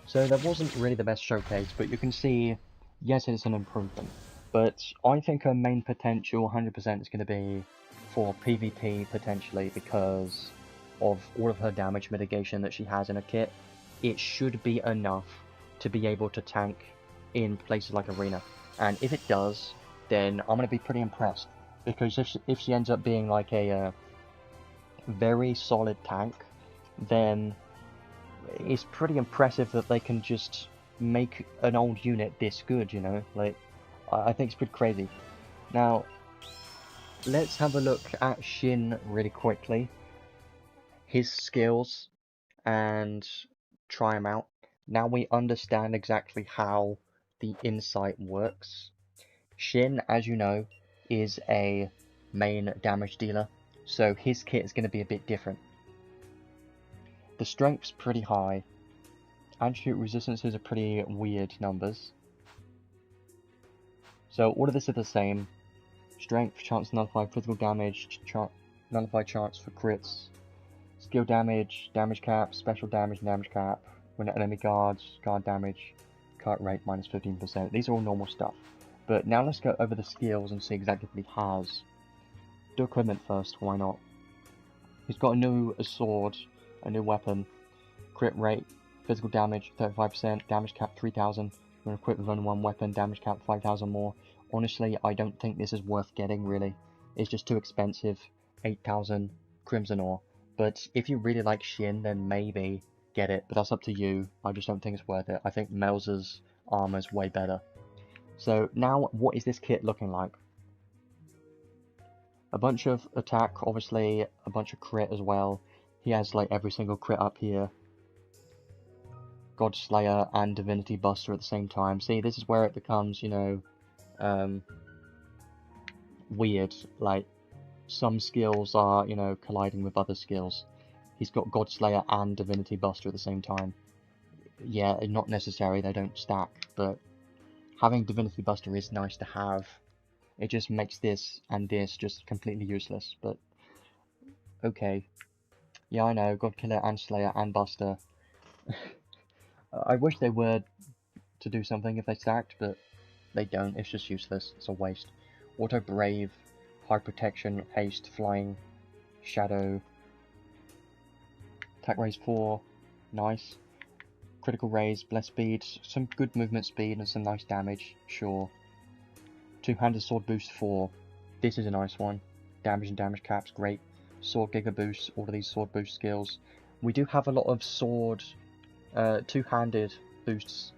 So that wasn't really the best showcase, but you can see, yes, it's an improvement. But I think her main potential 100% is going to be for PvP potentially, because of all of her damage mitigation that she has in her kit. It should be enough to be able to tank in places like Arena. And if it does, then I'm going to be pretty impressed. Because if she ends up being like a very solid tank, then it's pretty impressive that they can just make an old unit this good, you know? Like, I think it's pretty crazy. Now, let's have a look at Shin really quickly. His skills and try him out. Now we understand exactly how the insight works. Shin, as you know, is a main damage dealer, so his kit is going to be a bit different. The strength's pretty high. Anti-shoot resistances are pretty weird numbers. So all of this is the same. Strength, chance to nullify physical damage, nullify chance for crits. Skill damage, damage cap, special damage, damage cap. When enemy guards, guard damage, cut rate minus 15%. These are all normal stuff. But now let's go over the skills and see exactly what he has. Do equipment first, why not? He's got a sword, a new weapon, crit rate, physical damage 35%, damage cap 3000. When equipped with only one weapon, damage cap 5000 more. Honestly, I don't think this is worth getting, really. It's just too expensive. 8000 Crimson Ore. But if you really like Shin, then maybe get it, but that's up to you. I just don't think it's worth it. I think Melza's armor is way better. So now, what is this kit looking like? A bunch of attack, obviously, a bunch of crit as well. He has like every single crit up here. God Slayer and Divinity Buster at the same time. See, this is where it becomes, you know, weird. Like, some skills are, you know, colliding with other skills. He's got God Slayer and Divinity Buster at the same time. Yeah, not necessary, they don't stack, but having Divinity Buster is nice to have. It just makes this and this just completely useless, but okay. Yeah, I know, God Killer and Slayer and Buster. I wish they were to do something if they stacked, but they don't. It's just useless. It's a waste. Auto Brave, High Protection, Haste, Flying, Shadow, Attack Raise 4, nice. Critical Raise, Bless Speed, some good movement speed and some nice damage, sure. Two-handed Sword Boost 4, this is a nice one. Damage and damage caps, great. Sword Giga Boost, all of these sword boost skills. We do have a lot of sword, two-handed boosts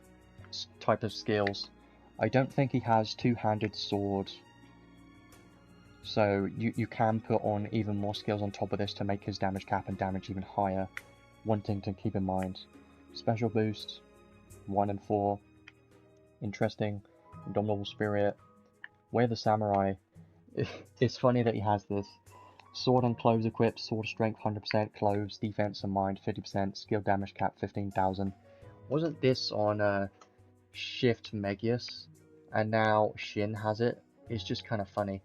type of skills. I don't think he has two-handed sword, so you can put on even more skills on top of this to make his damage cap and damage even higher. One thing to keep in mind. Special boost, 1 and 4. Interesting. Indomitable Spirit. Way of the Samurai. It's funny that he has this. Sword and Cloves equipped, sword strength 100%, cloves, defense and mind 50%, skill damage cap 15,000. Wasn't this on Shift Megius? And now Shin has it? It's just kind of funny.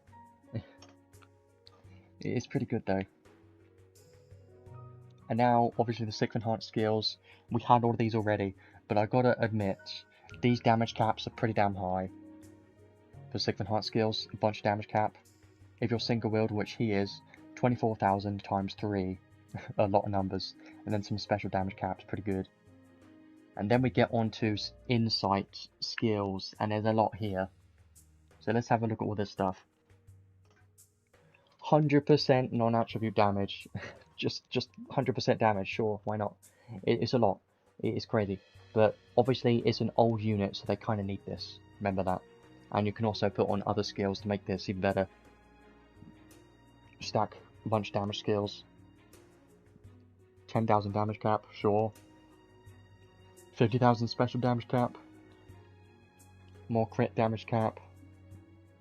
It's pretty good though. And now, obviously the 6 enhanced skills, we had all of these already, but I gotta admit, these damage caps are pretty damn high. For 6 enhanced skills, a bunch of damage cap. If you're single wield, which he is, 24,000 times 3, a lot of numbers, and then some special damage caps, pretty good. And then we get on to insight skills, and there's a lot here. So let's have a look at all this stuff. 100% non-attribute damage. just 100% damage, sure, why not? It's a lot. It is crazy. But obviously it's an old unit, so they kind of need this. Remember that. And you can also put on other skills to make this even better. Stack a bunch of damage skills. 10,000 damage cap, sure. 50,000 special damage cap. More crit damage cap.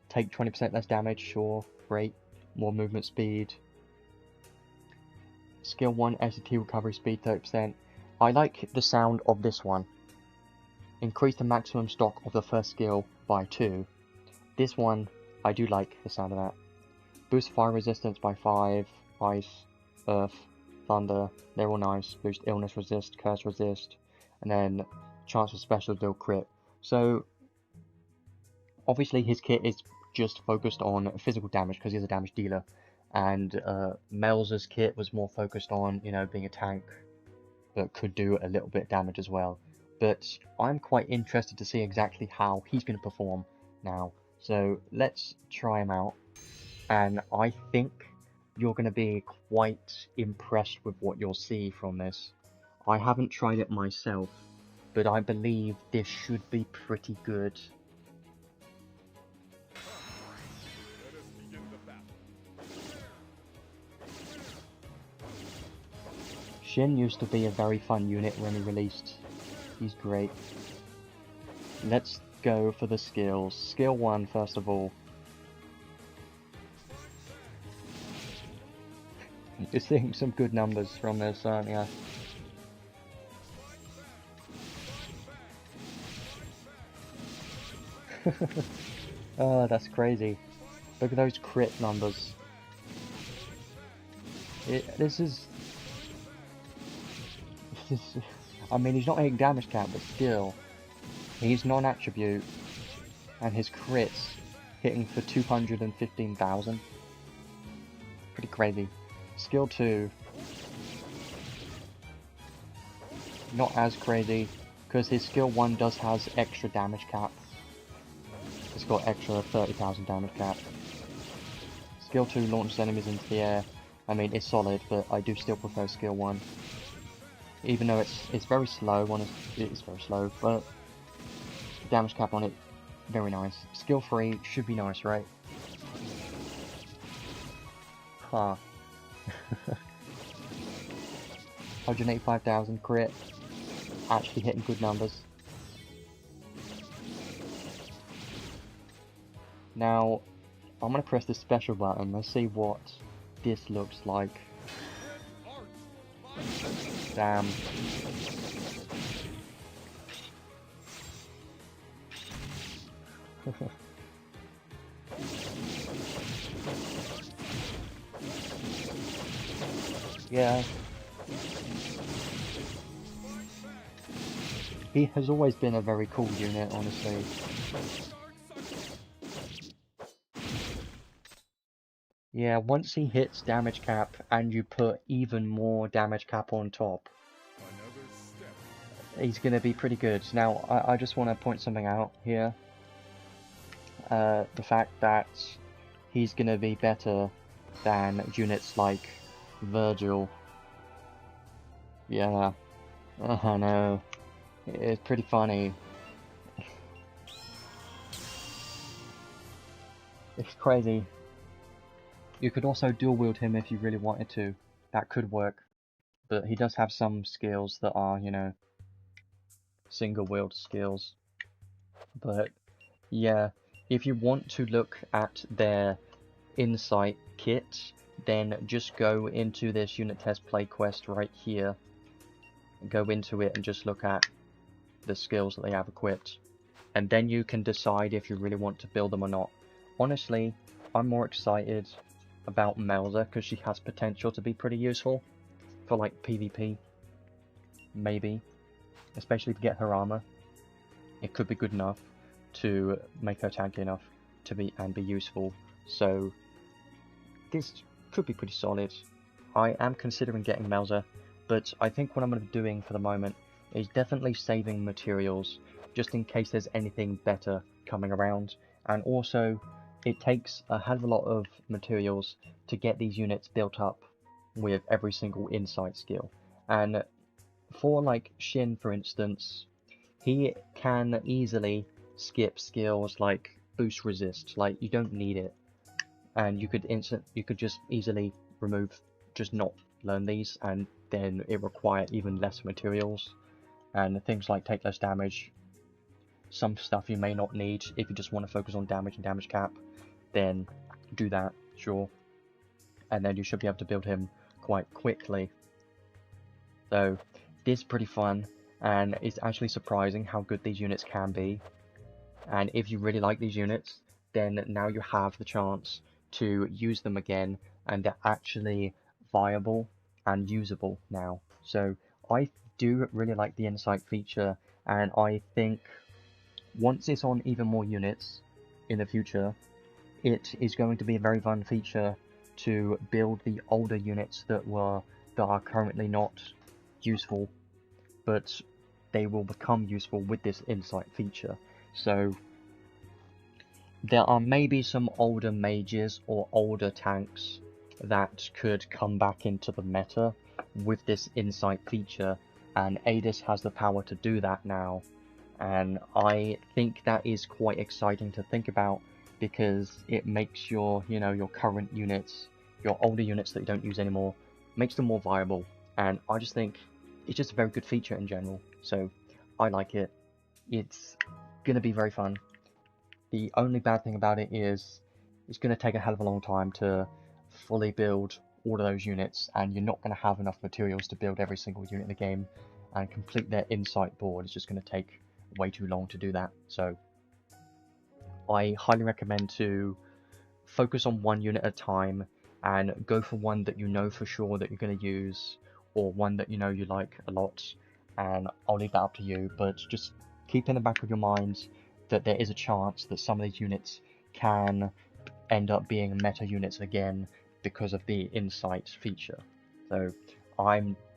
Take 20% less damage, sure, great. More movement speed. Skill 1 SAT recovery speed 30%. I like the sound of this one. Increase the maximum stock of the first skill by 2. This one, I do like the sound of that. Boost fire resistance by 5. Ice, earth, thunder, they're all nice. Boost illness resist, curse resist. And then chance for special deal crit. So, obviously his kit is just focused on physical damage because he's a damage dealer. And Melza's kit was more focused on, you know, being a tank, but could do a little bit of damage as well. But I'm quite interested to see exactly how he's going to perform now. So let's try him out. And I think you're going to be quite impressed with what you'll see from this. I haven't tried it myself, but I believe this should be pretty good. Shin used to be a very fun unit when he released. He's great. Let's go for the skills. Skill 1 first of all. You're seeing some good numbers from this, aren't you? Oh, that's crazy. Look at those crit numbers. This is... I mean, he's not hitting damage cap, but still. He's non-attribute, and his crits hitting for 215,000. Pretty crazy. Skill 2. Not as crazy, because his skill 1 does has extra damage cap. It's got extra 30,000 damage cap. Skill 2 launches enemies into the air. I mean, it's solid, but I do still prefer skill 1. Even though it's very slow, it's very slow, but damage cap on it, very nice. Skill 3 should be nice, right? Huh. 185,000 crit. Actually hitting good numbers. Now, I'm gonna press the special button. Let's see what this looks like. Damn. Yeah. He has always been a very cool unit, honestly. Yeah, once he hits damage cap and you put even more damage cap on top, he's gonna be pretty good. Now, I just want to point something out here. The fact that he's gonna be better than units like Virgil. Yeah. Oh no. It's pretty funny. It's crazy. You could also dual wield him if you really wanted to. That could work. But he does have some skills that are, you know, single wield skills. But yeah, if you want to look at their insight kit, then just go into this unit test play quest right here. Go into it and just look at the skills that they have equipped. And then you can decide if you really want to build them or not. Honestly, I'm more excited about Melza because she has potential to be pretty useful for like PvP. Maybe. Especially to get her armor. It could be good enough to make her tanky enough to be useful. So this could be pretty solid. I am considering getting Melza, but I think what I'm going to be doing for the moment is definitely saving materials just in case there's anything better coming around. And also, it takes a hell of a lot of materials to get these units built up with every single insight skill. And for like Shin, for instance, he can easily skip skills like boost resist. Like, you don't need it, and you could just easily just not learn these, and then it require even less materials and things like take less damage. Some stuff you may not need if you just want to focus on damage and damage cap, then do that, sure. And then you should be able to build him quite quickly. So this is pretty fun, and it's actually surprising how good these units can be. And if you really like these units, then now you have the chance to use them again, and they're actually viable and usable now. So I do really like the insight feature, and I think once it's on even more units in the future, it is going to be a very fun feature to build the older units that are currently not useful, but they will become useful with this insight feature. So there are maybe some older mages or older tanks that could come back into the meta with this insight feature, and Adis has the power to do that now. And I think that is quite exciting to think about, because it makes your, your current units, your older units that you don't use anymore, makes them more viable, and I just think it's just a very good feature in general, so I like it. It's gonna be very fun. The only bad thing about it is it's gonna take a hell of a long time to fully build all of those units, and you're not gonna have enough materials to build every single unit in the game and complete their insight board. It's just gonna take way too long to do that, so I highly recommend to focus on one unit at a time and go for one that you know for sure that you're going to use, or one that you know you like a lot, and I'll leave that up to you, but just keep in the back of your mind that there is a chance that some of these units can end up being meta units again because of the insight feature. So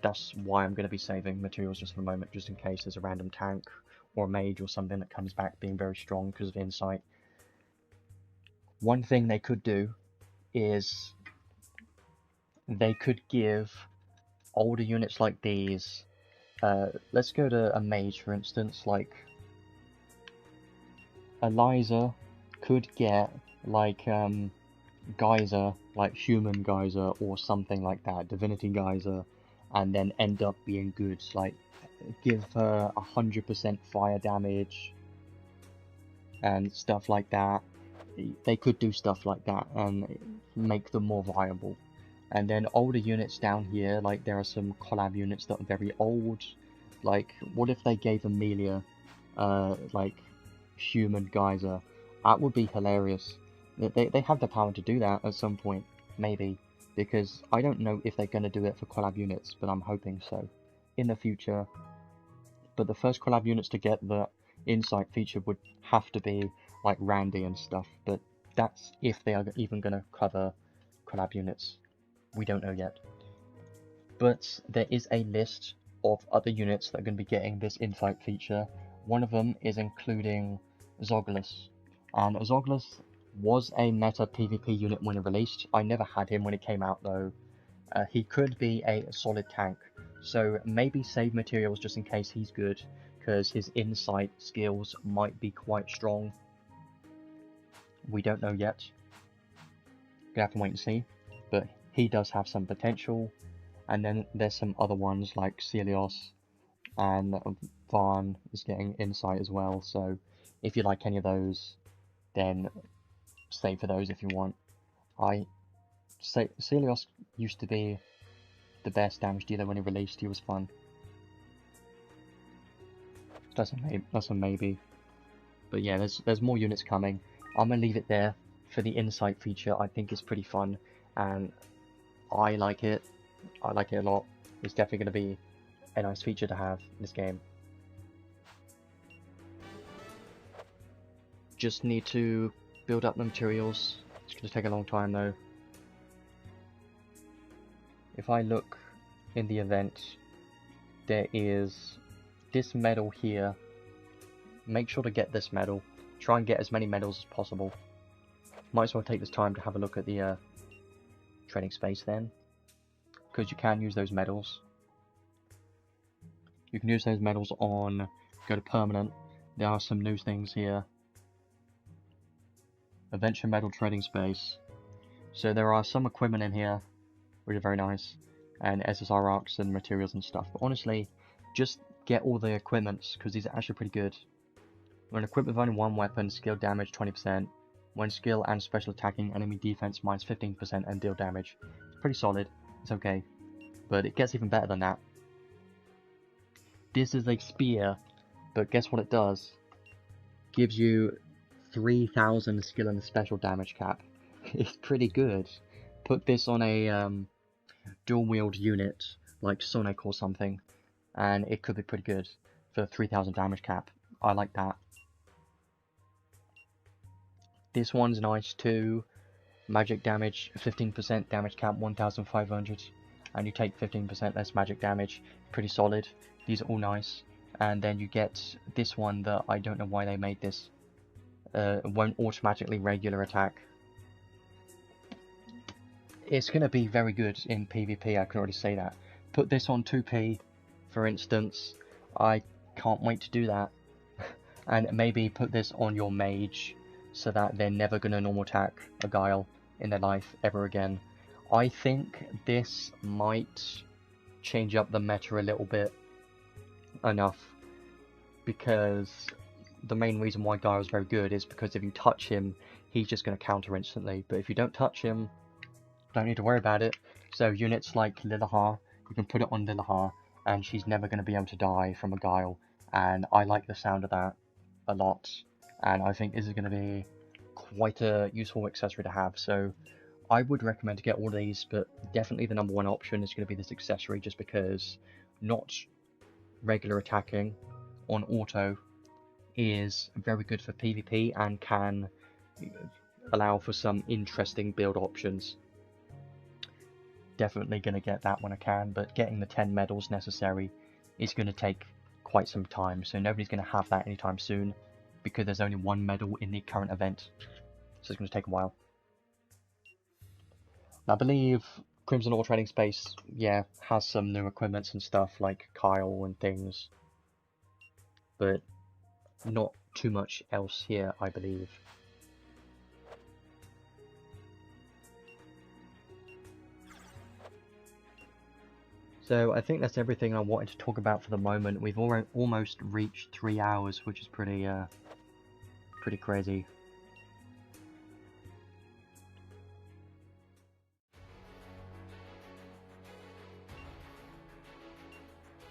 that's why I'm going to be saving materials just for the moment, just in case there's a random tank or a mage or something that comes back being very strong because of insight. One thing they could do is they could give older units like these, let's go to a mage for instance, like Eliza could get like Geyser, like human Geyser or something like that, Divinity Geyser, and then end up being good, like give her 100% fire damage and stuff like that. They could do stuff like that and make them more viable. And then older units down here, like there are some collab units that are very old. Like, what if they gave Amelia, like, human Geyser? That would be hilarious. They have the power to do that at some point, maybe. Because I don't know if they're going to do it for collab units, but I'm hoping so in the future. But the first collab units to get the insight feature would have to be like Randy and stuff, but that's if they are even going to cover collab units. We don't know yet. But there is a list of other units that are going to be getting this insight feature. One of them is including Zoglas. And Zoglas was a meta PvP unit when it released. I never had him when it came out though. He could be a solid tank, so maybe save materials just in case he's good, because his insight skills might be quite strong. We don't know yet. Gonna have to wait and see, but he does have some potential. And then there's some other ones like Celios, and Varn is getting insight as well, so if you like any of those, then save for those if you want. Celios used to be the best damage dealer when he released. He was fun. That's a maybe. But yeah, there's more units coming. I'm gonna leave it there for the insight feature. I think it's pretty fun, and I like it. I like it a lot. It's definitely gonna be a nice feature to have in this game. Just need to build up the materials. It's gonna take a long time though. If I look in the event, there is this medal here. Make sure to get this medal. Try and get as many medals as possible. Might as well take this time to have a look at the trading space then, because you can use those medals. You can use those medals on, go to permanent. There are some new things here. Adventure medal trading space. So there are some equipment in here, which are very nice, and SSR arks and materials and stuff. But honestly, just get all the equipments, because these are actually pretty good. When equipped with only one weapon, skill damage 20%. When skill and special attacking, enemy defense minus 15% and deal damage. It's pretty solid. It's okay. But it gets even better than that. This is a spear, but guess what it does? Gives you 3000 skill and special damage cap. It's pretty good. Put this on a dual wield unit like Sonic or something, and it could be pretty good for 3000 damage cap. I like that. This one's nice too. Magic damage 15%, damage cap 1500, and you take 15% less magic damage. Pretty solid. These are all nice. And then you get this one that I don't know why they made this. Won't automatically regular attack. It's going to be very good in PvP, I can already say that. Put this on 2p, for instance. I can't wait to do that. And maybe put this on your mage, so that they're never going to normal attack a Guile in their life ever again. I think this might change up the meta a little bit enough, because the main reason why Guile is very good is because if you touch him, he's just going to counter instantly. But if you don't touch him, don't need to worry about it. So units like Lilahar, you can put it on Lilahar, and she's never going to be able to die from a Guile. And I like the sound of that a lot, and I think this is going to be quite a useful accessory to have. So I would recommend to get all of these, but definitely the number one option is going to be this accessory, just because not regular attacking on auto is very good for PvP and can allow for some interesting build options. Definitely going to get that when I can, but getting the 10 medals necessary is going to take quite some time, so nobody's going to have that anytime soon, because there's only one medal in the current event, so it's going to take a while. I believe Crimson Ore Trading Space, yeah, has some new equipments and stuff like Kyle and things, but not too much else here, I believe. So I think that's everything I wanted to talk about for the moment. We've almost reached 3 hours, which is pretty crazy.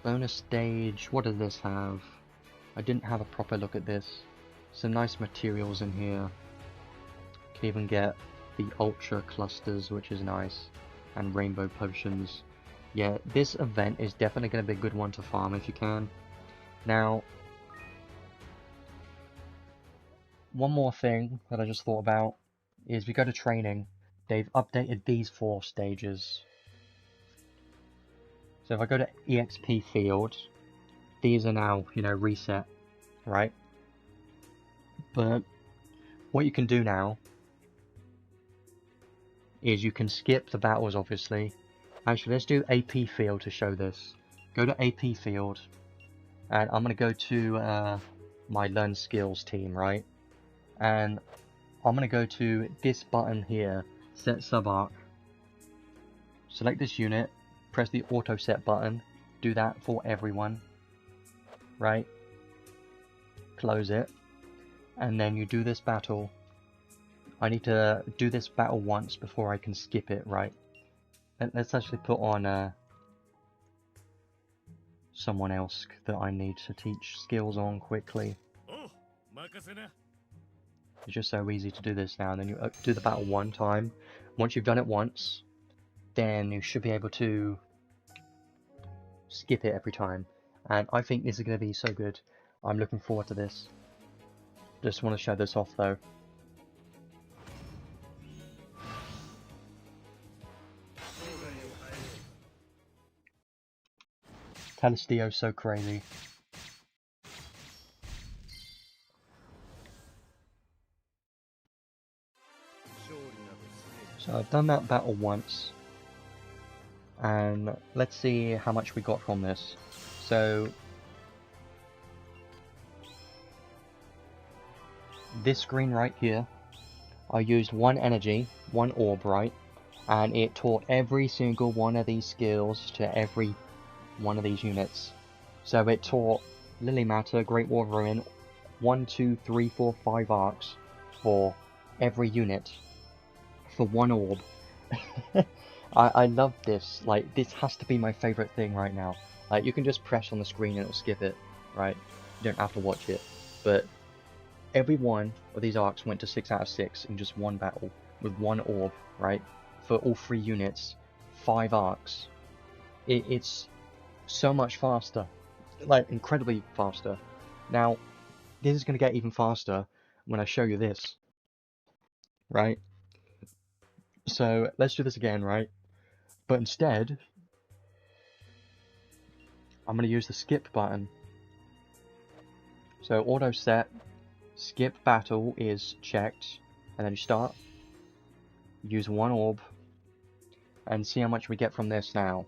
Bonus stage, what does this have? I didn't have a proper look at this. Some nice materials in here. Can even get the ultra clusters, which is nice, and rainbow potions. Yeah, this event is definitely going to be a good one to farm if you can. Now, one more thing that I just thought about is we go to training. They've updated these 4 stages. So if I go to EXP field, these are now, you know, reset, right? But what you can do now is you can skip the battles, obviously. Actually, let's do AP field to show this. Go to AP field, and I'm going to go to my Learn Skills team, right? And I'm going to go to this button here, Set Sub-Arc. Select this unit, press the Auto Set button, do that for everyone, right? Close it, and then you do this battle. I need to do this battle once before I can skip it, right? Let's actually put on someone else that I need to teach skills on quickly. It's just so easy to do this now, and then you do the battle one time. Once you've done it once, then you should be able to skip it every time. And I think this is going to be so good. I'm looking forward to this. Just want to show this off though. Calistio's so crazy. So I've done that battle once, and let's see how much we got from this. So this screen right here, I used 1 energy, 1 orb, right? And it taught every single one of these skills to every one of these units. So it taught Lily Matter, Great War Ruin, 1, 2, 3, 4, 5 arcs for every unit for 1 orb. I love this. Like, this has to be my favorite thing right now. Like, you can just press on the screen and it'll skip it, right? You don't have to watch it. But every one of these arcs went to 6 out of 6 in just 1 battle with 1 orb, right? For all 3 units, 5 arcs. It's so much faster, like incredibly faster. Now, this is going to get even faster when I show you this, right? So let's do this again, right? But instead, I'm going to use the skip button. So auto set, skip battle is checked, and then you start, use 1 orb, and see how much we get from this now.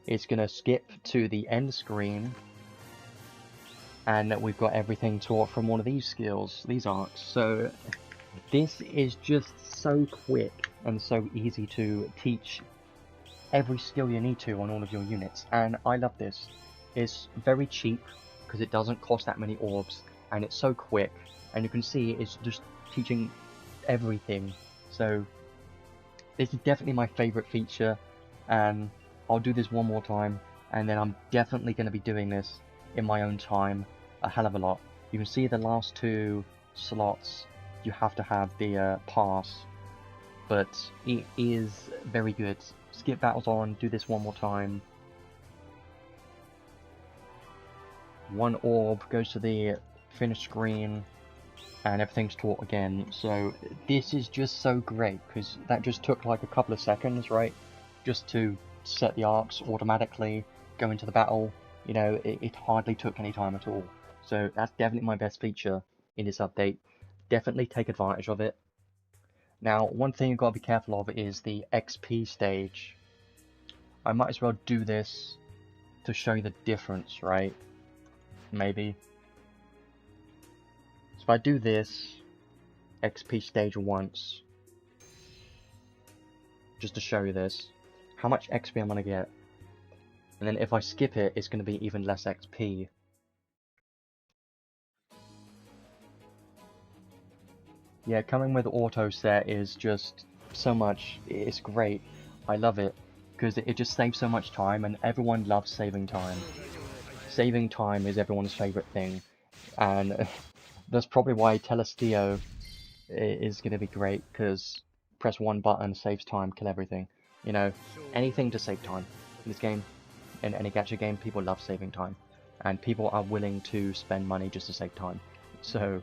It's going to skip to the end screen, and we've got everything taught from one of these skills, these arcs. So this is just so quick and so easy to teach every skill you need to on all of your units, and I love this. It's very cheap because it doesn't cost that many orbs, and it's so quick, and you can see it's just teaching everything. So this is definitely my favorite feature, and I'll do this one more time, and then I'm definitely going to be doing this in my own time a hell of a lot. You can see the last 2 slots you have to have the pass, but it is very good. Skip battles on, do this one more time. 1 orb goes to the finish screen, and everything's taught again. So this is just so great, because that just took like a couple of seconds, right? Just to set the arcs automatically, go into the battle. You know, it hardly took any time at all. So that's definitely my best feature in this update. Definitely take advantage of it. Now, one thing you've got to be careful of is the XP stage. I might as well do this to show you the difference, right? Maybe. So if I do this XP stage once, just to show you this, how much XP I'm going to get. And then if I skip it, it's going to be even less XP. Yeah, coming with auto set is just so much. It's great. I love it because it just saves so much time, and everyone loves saving time. Saving time is everyone's favorite thing, and that's probably why Telestio is going to be great, because press 1 button, saves time, kill everything. You know, anything to save time. In this game, in any gacha game, people love saving time, and people are willing to spend money just to save time. So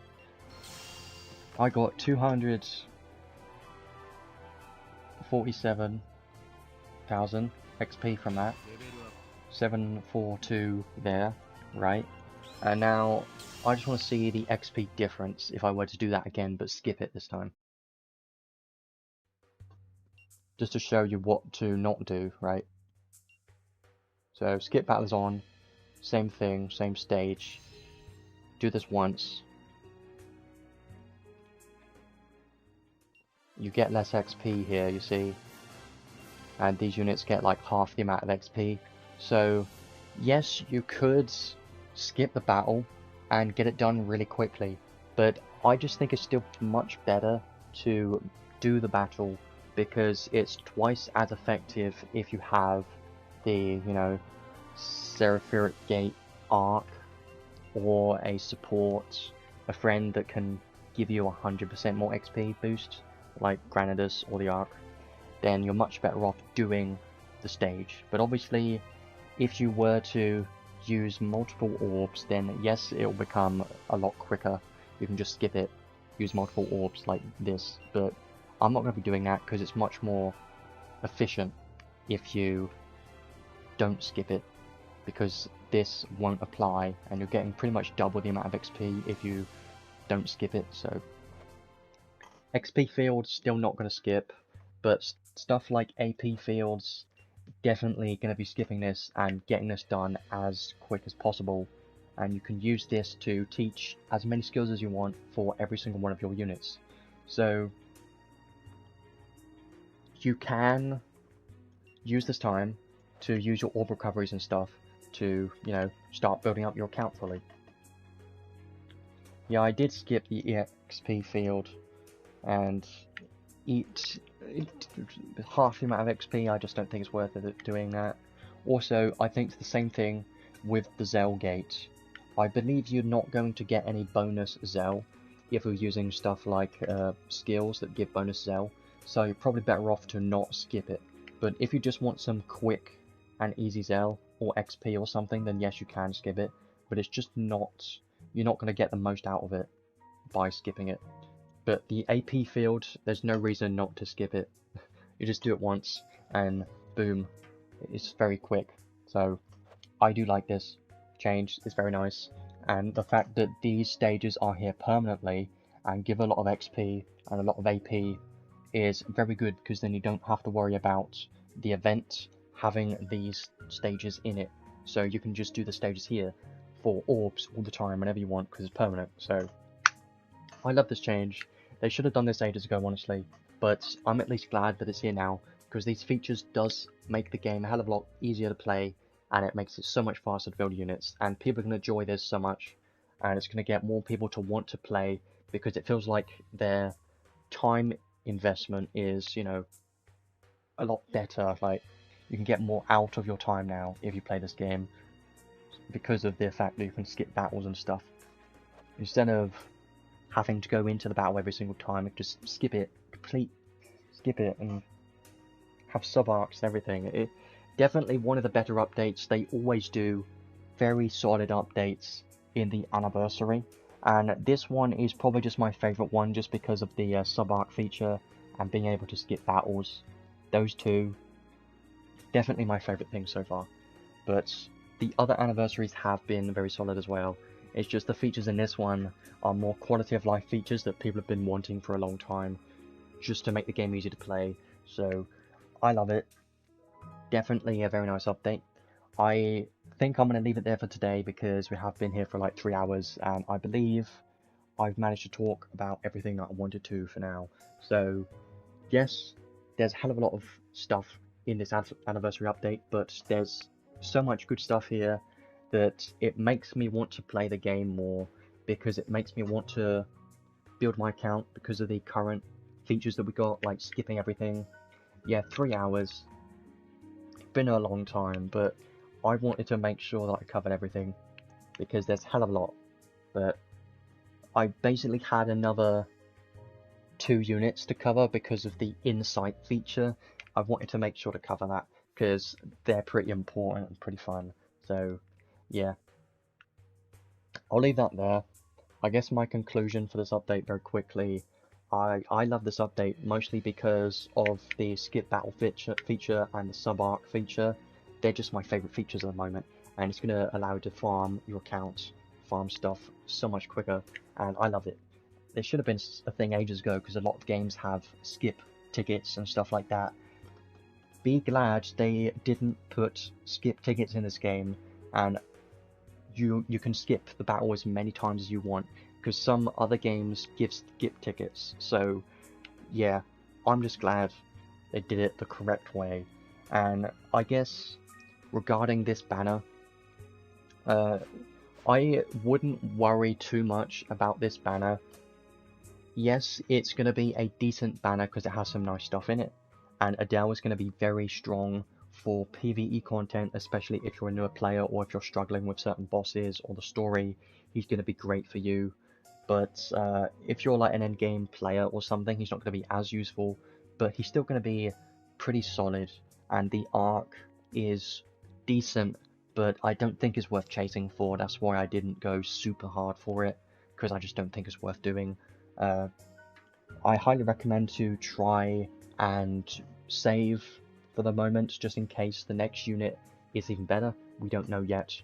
I got 247,000 XP from that. 742 there, right? And now I just want to see the XP difference if I were to do that again, but skip it this time. Just to show you what to not do, right? So skip battles on, same thing, same stage. Do this once. You get less XP here, you see. And these units get like half the amount of XP. So, yes, you could skip the battle and get it done really quickly. But I just think it's still much better to do the battle, because it's twice as effective if you have the, you know, Seraphiric Gate arc, or a support, a friend that can give you 100% more XP boost, like Granidus or the Ark. Then you're much better off doing the stage. But obviously, if you were to use multiple orbs, then yes, it will become a lot quicker. You can just skip it, use multiple orbs like this. But I'm not going to be doing that, because it's much more efficient if you don't skip it, because this won't apply, and you're getting pretty much double the amount of XP if you don't skip it. So XP fields still not going to skip, but stuff like AP fields, definitely going to be skipping this and getting this done as quick as possible. And you can use this to teach as many skills as you want for every single one of your units. So you can use this time to use your orb recoveries and stuff to, you know, start building up your account fully. Yeah, I did skip the EXP field and eat half the amount of XP. I just don't think it's worth it doing that. Also, I think it's the same thing with the Zell gate. I believe you're not going to get any bonus Zell if you're using stuff like skills that give bonus Zell, so you're probably better off to not skip it. But if you just want some quick and easy Zell or XP or something, then yes, you can skip it, but it's just not, you're not going to get the most out of it by skipping it. But the AP field, there's no reason not to skip it. You just do it once and boom, it's very quick. So I do like this change, it's very nice. And the fact that these stages are here permanently and give a lot of XP and a lot of AP is very good, because then you don't have to worry about the event having these stages in it. So you can just do the stages here for orbs all the time whenever you want, because it's permanent. So I love this change. They should have done this ages ago, honestly, but I'm at least glad that it's here now, because these features does make the game a hell of a lot easier to play, and it makes it so much faster to build units, and people are going to enjoy this so much, and it's going to get more people to want to play, because it feels like their time investment is, you know, a lot better. Like, you can get more out of your time now if you play this game, because of the fact that you can skip battles and stuff. Instead of having to go into the battle every single time, you just skip it, skip it, and have sub-arcs and everything. It definitely one of the better updates. They always do very solid updates in the anniversary, and this one is probably just my favourite one, just because of the sub-arc feature and being able to skip battles. Those two, definitely my favourite thing so far. But the other anniversaries have been very solid as well. It's just the features in this one are more quality of life features that people have been wanting for a long time, just to make the game easy to play. So I love it. Definitely a very nice update. I think I'm going to leave it there for today, because we have been here for like 3 hours, and I believe I've managed to talk about everything that I wanted to for now. So yes, there's a hell of a lot of stuff in this anniversary update, but there's so much good stuff here that it makes me want to play the game more, because it makes me want to build my account because of the current features that we got, like skipping everything. Yeah, 3 hours. Been a long time, but I wanted to make sure that I covered everything, because there's a hell of a lot. But I basically had another 2 units to cover because of the insight feature. I wanted to make sure to cover that, because they're pretty important and pretty fun. So yeah, I'll leave that there. I guess my conclusion for this update very quickly, I love this update mostly because of the skip battle feature and the sub-arc feature. They're just my favourite features at the moment, and it's going to allow you to farm your account, farm stuff so much quicker, and I love it. There should have been a thing ages ago, because a lot of games have skip tickets and stuff like that. Be glad they didn't put skip tickets in this game, and you can skip the battle as many times as you want, because some other games give skip tickets. So yeah, I'm just glad they did it the correct way. And I guess regarding this banner, I wouldn't worry too much about this banner. Yes, it's going to be a decent banner because it has some nice stuff in it, and Adel is going to be very strong for PvE content, especially if you're a newer player or if you're struggling with certain bosses or the story. He's going to be great for you. But if you're like an endgame player or something, he's not going to be as useful, but he's still going to be pretty solid, and the arc is decent, but I don't think it's worth chasing for. That's why I didn't go super hard for it, because I just don't think it's worth doing. I highly recommend to try and save for the moment, just in case the next unit is even better. We don't know yet.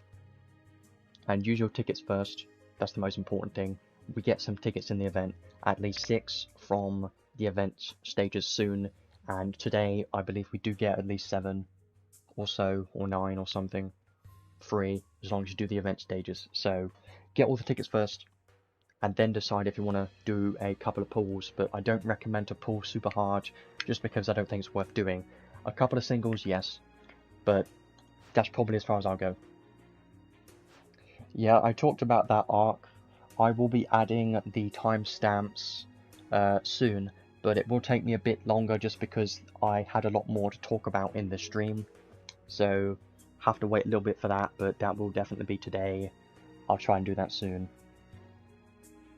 And use your tickets first. That's the most important thing. We get some tickets in the event, at least 6 from the event stages soon, and today I believe we do get at least 7 or so, or 9 or something, free, as long as you do the event stages. So get all the tickets first, and then decide if you want to do a couple of pulls, but I don't recommend to pull super hard, just because I don't think it's worth doing. A couple of singles, yes, but that's probably as far as I'll go. Yeah, I talked about that arc. I will be adding the timestamps soon, but it will take me a bit longer just because I had a lot more to talk about in the stream. So have to wait a little bit for that, but that will definitely be today. I'll try and do that soon.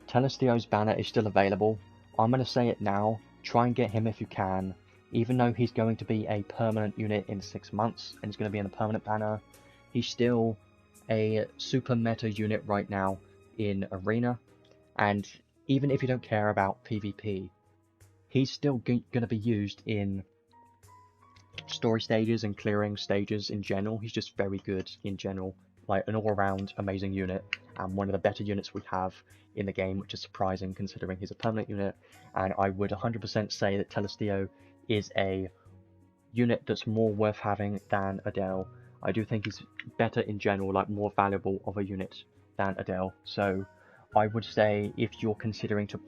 Telestio's banner is still available. I'm going to say it now, try and get him if you can. Even though he's going to be a permanent unit in 6 months, and he's going to be in the permanent banner, he's still a super meta unit right now in Arena, and even if you don't care about PvP, he's still going to be used in story stages and clearing stages in general. He's just very good in general, like an all-around amazing unit, and one of the better units we have in the game, which is surprising considering he's a permanent unit. And I would 100% say that Telestio is a unit that's more worth having than Adel. I do think he's better in general, like more valuable of a unit than Adel. So I would say if you're considering to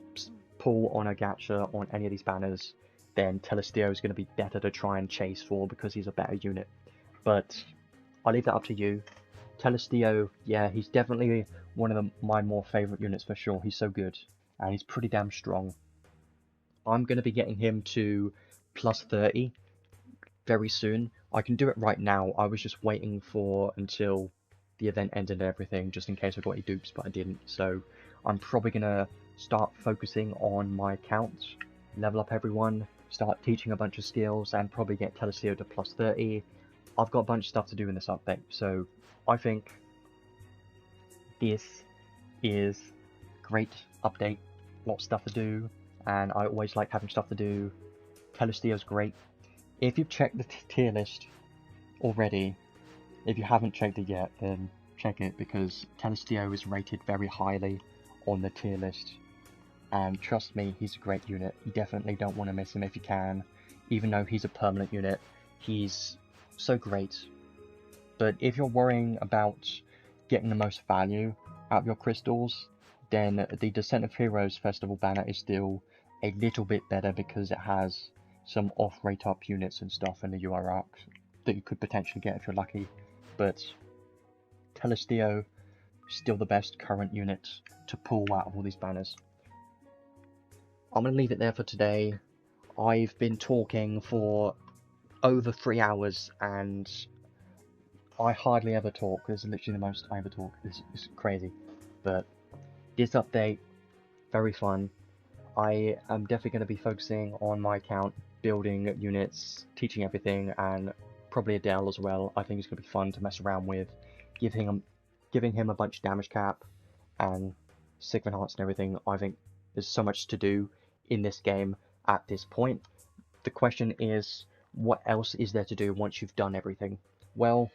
pull on a gacha on any of these banners, then Telestio is going to be better to try and chase for because he's a better unit. But I'll leave that up to you. Telestio, yeah, he's definitely one of my more favourite units for sure. He's so good, and he's pretty damn strong. I'm going to be getting him to plus 30 very soon. I can do it right now. I was just waiting for until the event ended and everything, just in case I got any dupes, but I didn't. So I'm probably going to start focusing on my accounts, level up everyone, start teaching a bunch of skills, and probably get Telestio to plus 30. I've got a bunch of stuff to do in this update, so I think this is a great update. A lot of stuff to do, and I always like having stuff to do. Telestio's great. If you've checked the tier list already, if you haven't checked it yet, then check it, because Telestio is rated very highly on the tier list. And trust me, he's a great unit. You definitely don't want to miss him if you can. Even though he's a permanent unit, he's so great. But if you're worrying about getting the most value out of your crystals, then the Descent of Heroes Festival banner is still a little bit better because it has some off-rate up units and stuff in the UR arc that you could potentially get if you're lucky. But Telestio is still the best current unit to pull out of all these banners. I'm going to leave it there for today. I've been talking for over 3 hours and I hardly ever talk. This is literally the most I ever talk. It's crazy. But this update, very fun. I am definitely going to be focusing on my account, building units, teaching everything, and probably Adel as well. I think it's going to be fun to mess around with, giving him a bunch of damage cap and Sigma Hearts and everything. I think there's so much to do in this game at this point. The question is, what else is there to do once you've done everything? Well,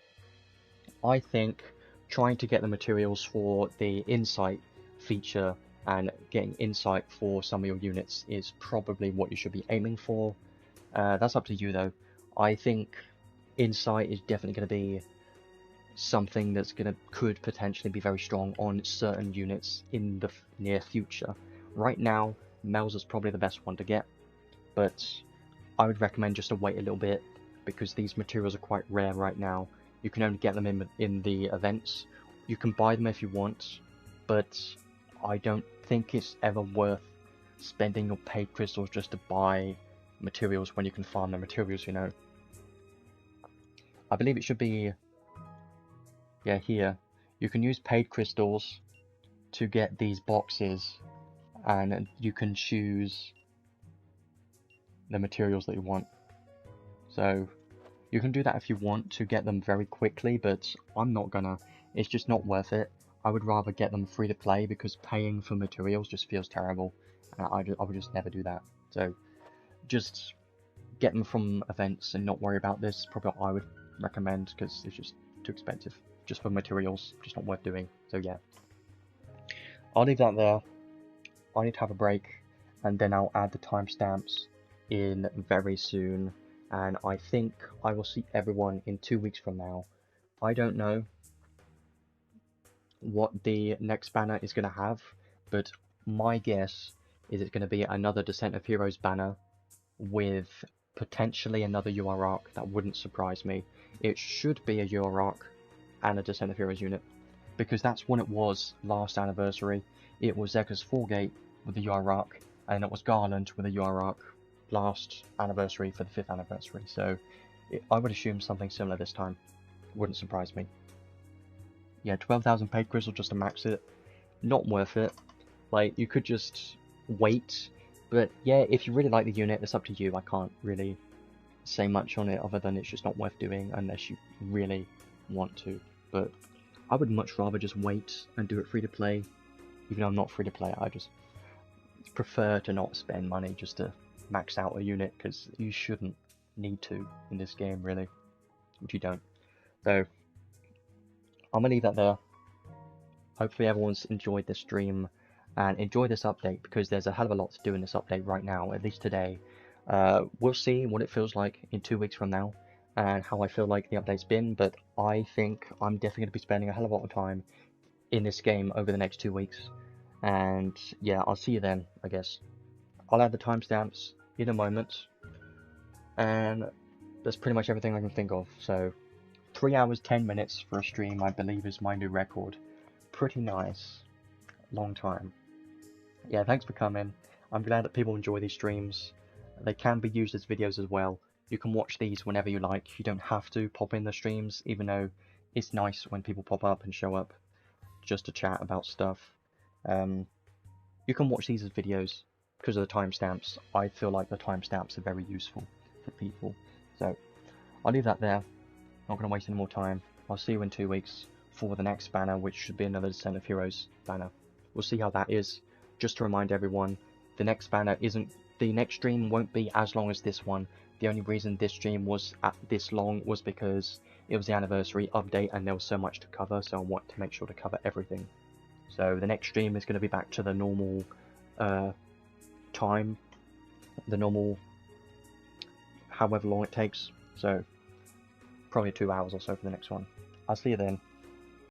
I think trying to get the materials for the insight feature and getting insight for some of your units is probably what you should be aiming for. That's up to you though. I think insight is definitely going to be something that's could potentially be very strong on certain units in the near future. Right now, Melza's probably the best one to get, but I would recommend just to wait a little bit because these materials are quite rare right now. You can only get them in the events. You can buy them if you want, but I don't think it's ever worth spending your paid crystals just to buy materials when you can farm the materials, you know. I believe it should be, yeah, here. You can use paid crystals to get these boxes, and you can choose the materials that you want. So you can do that if you want to get them very quickly, but I'm not gonna. It's just not worth it. I would rather get them free to play because paying for materials just feels terrible. I would just never do that. So just get them from events and not worry about this. Probably what I would recommend because it's just too expensive. Just for materials, just not worth doing. So yeah, I'll leave that there. I need to have a break, and then I'll add the timestamps in very soon. And I think I will see everyone in 2 weeks from now. I don't know what the next banner is going to have, but my guess is it's going to be another Descent of Heroes banner with potentially another UR arc. That wouldn't surprise me. It should be a UR arc and a Descent of Heroes unit, because that's what it was last anniversary. It was Zega's Foregate with the UR arc, and it was Garland with the UR arc last anniversary for the 5th anniversary. So I would assume something similar this time. Wouldn't surprise me. Yeah, 12,000 paid crystal just to max it. Not worth it. Like, you could just wait. But yeah, if you really like the unit, it's up to you. I can't really say much on it other than it's just not worth doing unless you really want to. But I would much rather just wait and do it free to play. Even though I'm not free to play, I just prefer to not spend money just to max out a unit, because you shouldn't need to in this game, really, which you don't. So I'm gonna leave that there. Hopefully everyone's enjoyed this stream and enjoyed this update, because there's a hell of a lot to do in this update right now, at least today. We'll see what it feels like in 2 weeks from now and how I feel like the update's been, but I think I'm definitely going to be spending a hell of a lot of time in this game over the next 2 weeks. And yeah, I'll see you then, I guess. I'll add the timestamps in a moment. and that's pretty much everything I can think of. So 3 hours 10 minutes for a stream, I believe, is my new record. Pretty nice. Long time. Yeah, thanks for coming. I'm glad that people enjoy these streams. They can be used as videos as well. You can watch these whenever you like. You don't have to pop in the streams, even though it's nice when people pop up and show up just to chat about stuff. You can watch these as videos because of the timestamps. I feel like the timestamps are very useful for people. So I'll leave that there. Not going to waste any more time. I'll see you in 2 weeks for the next banner, which should be another Descent of Heroes banner. We'll see how that is. Just to remind everyone, the next banner isn't... The next stream won't be as long as this one. The only reason this stream was at this long was because it was the anniversary update and there was so much to cover, so I want to make sure to cover everything. So the next stream is going to be back to the normal time, the normal however long it takes. So probably 2 hours or so for the next one. I'll see you then.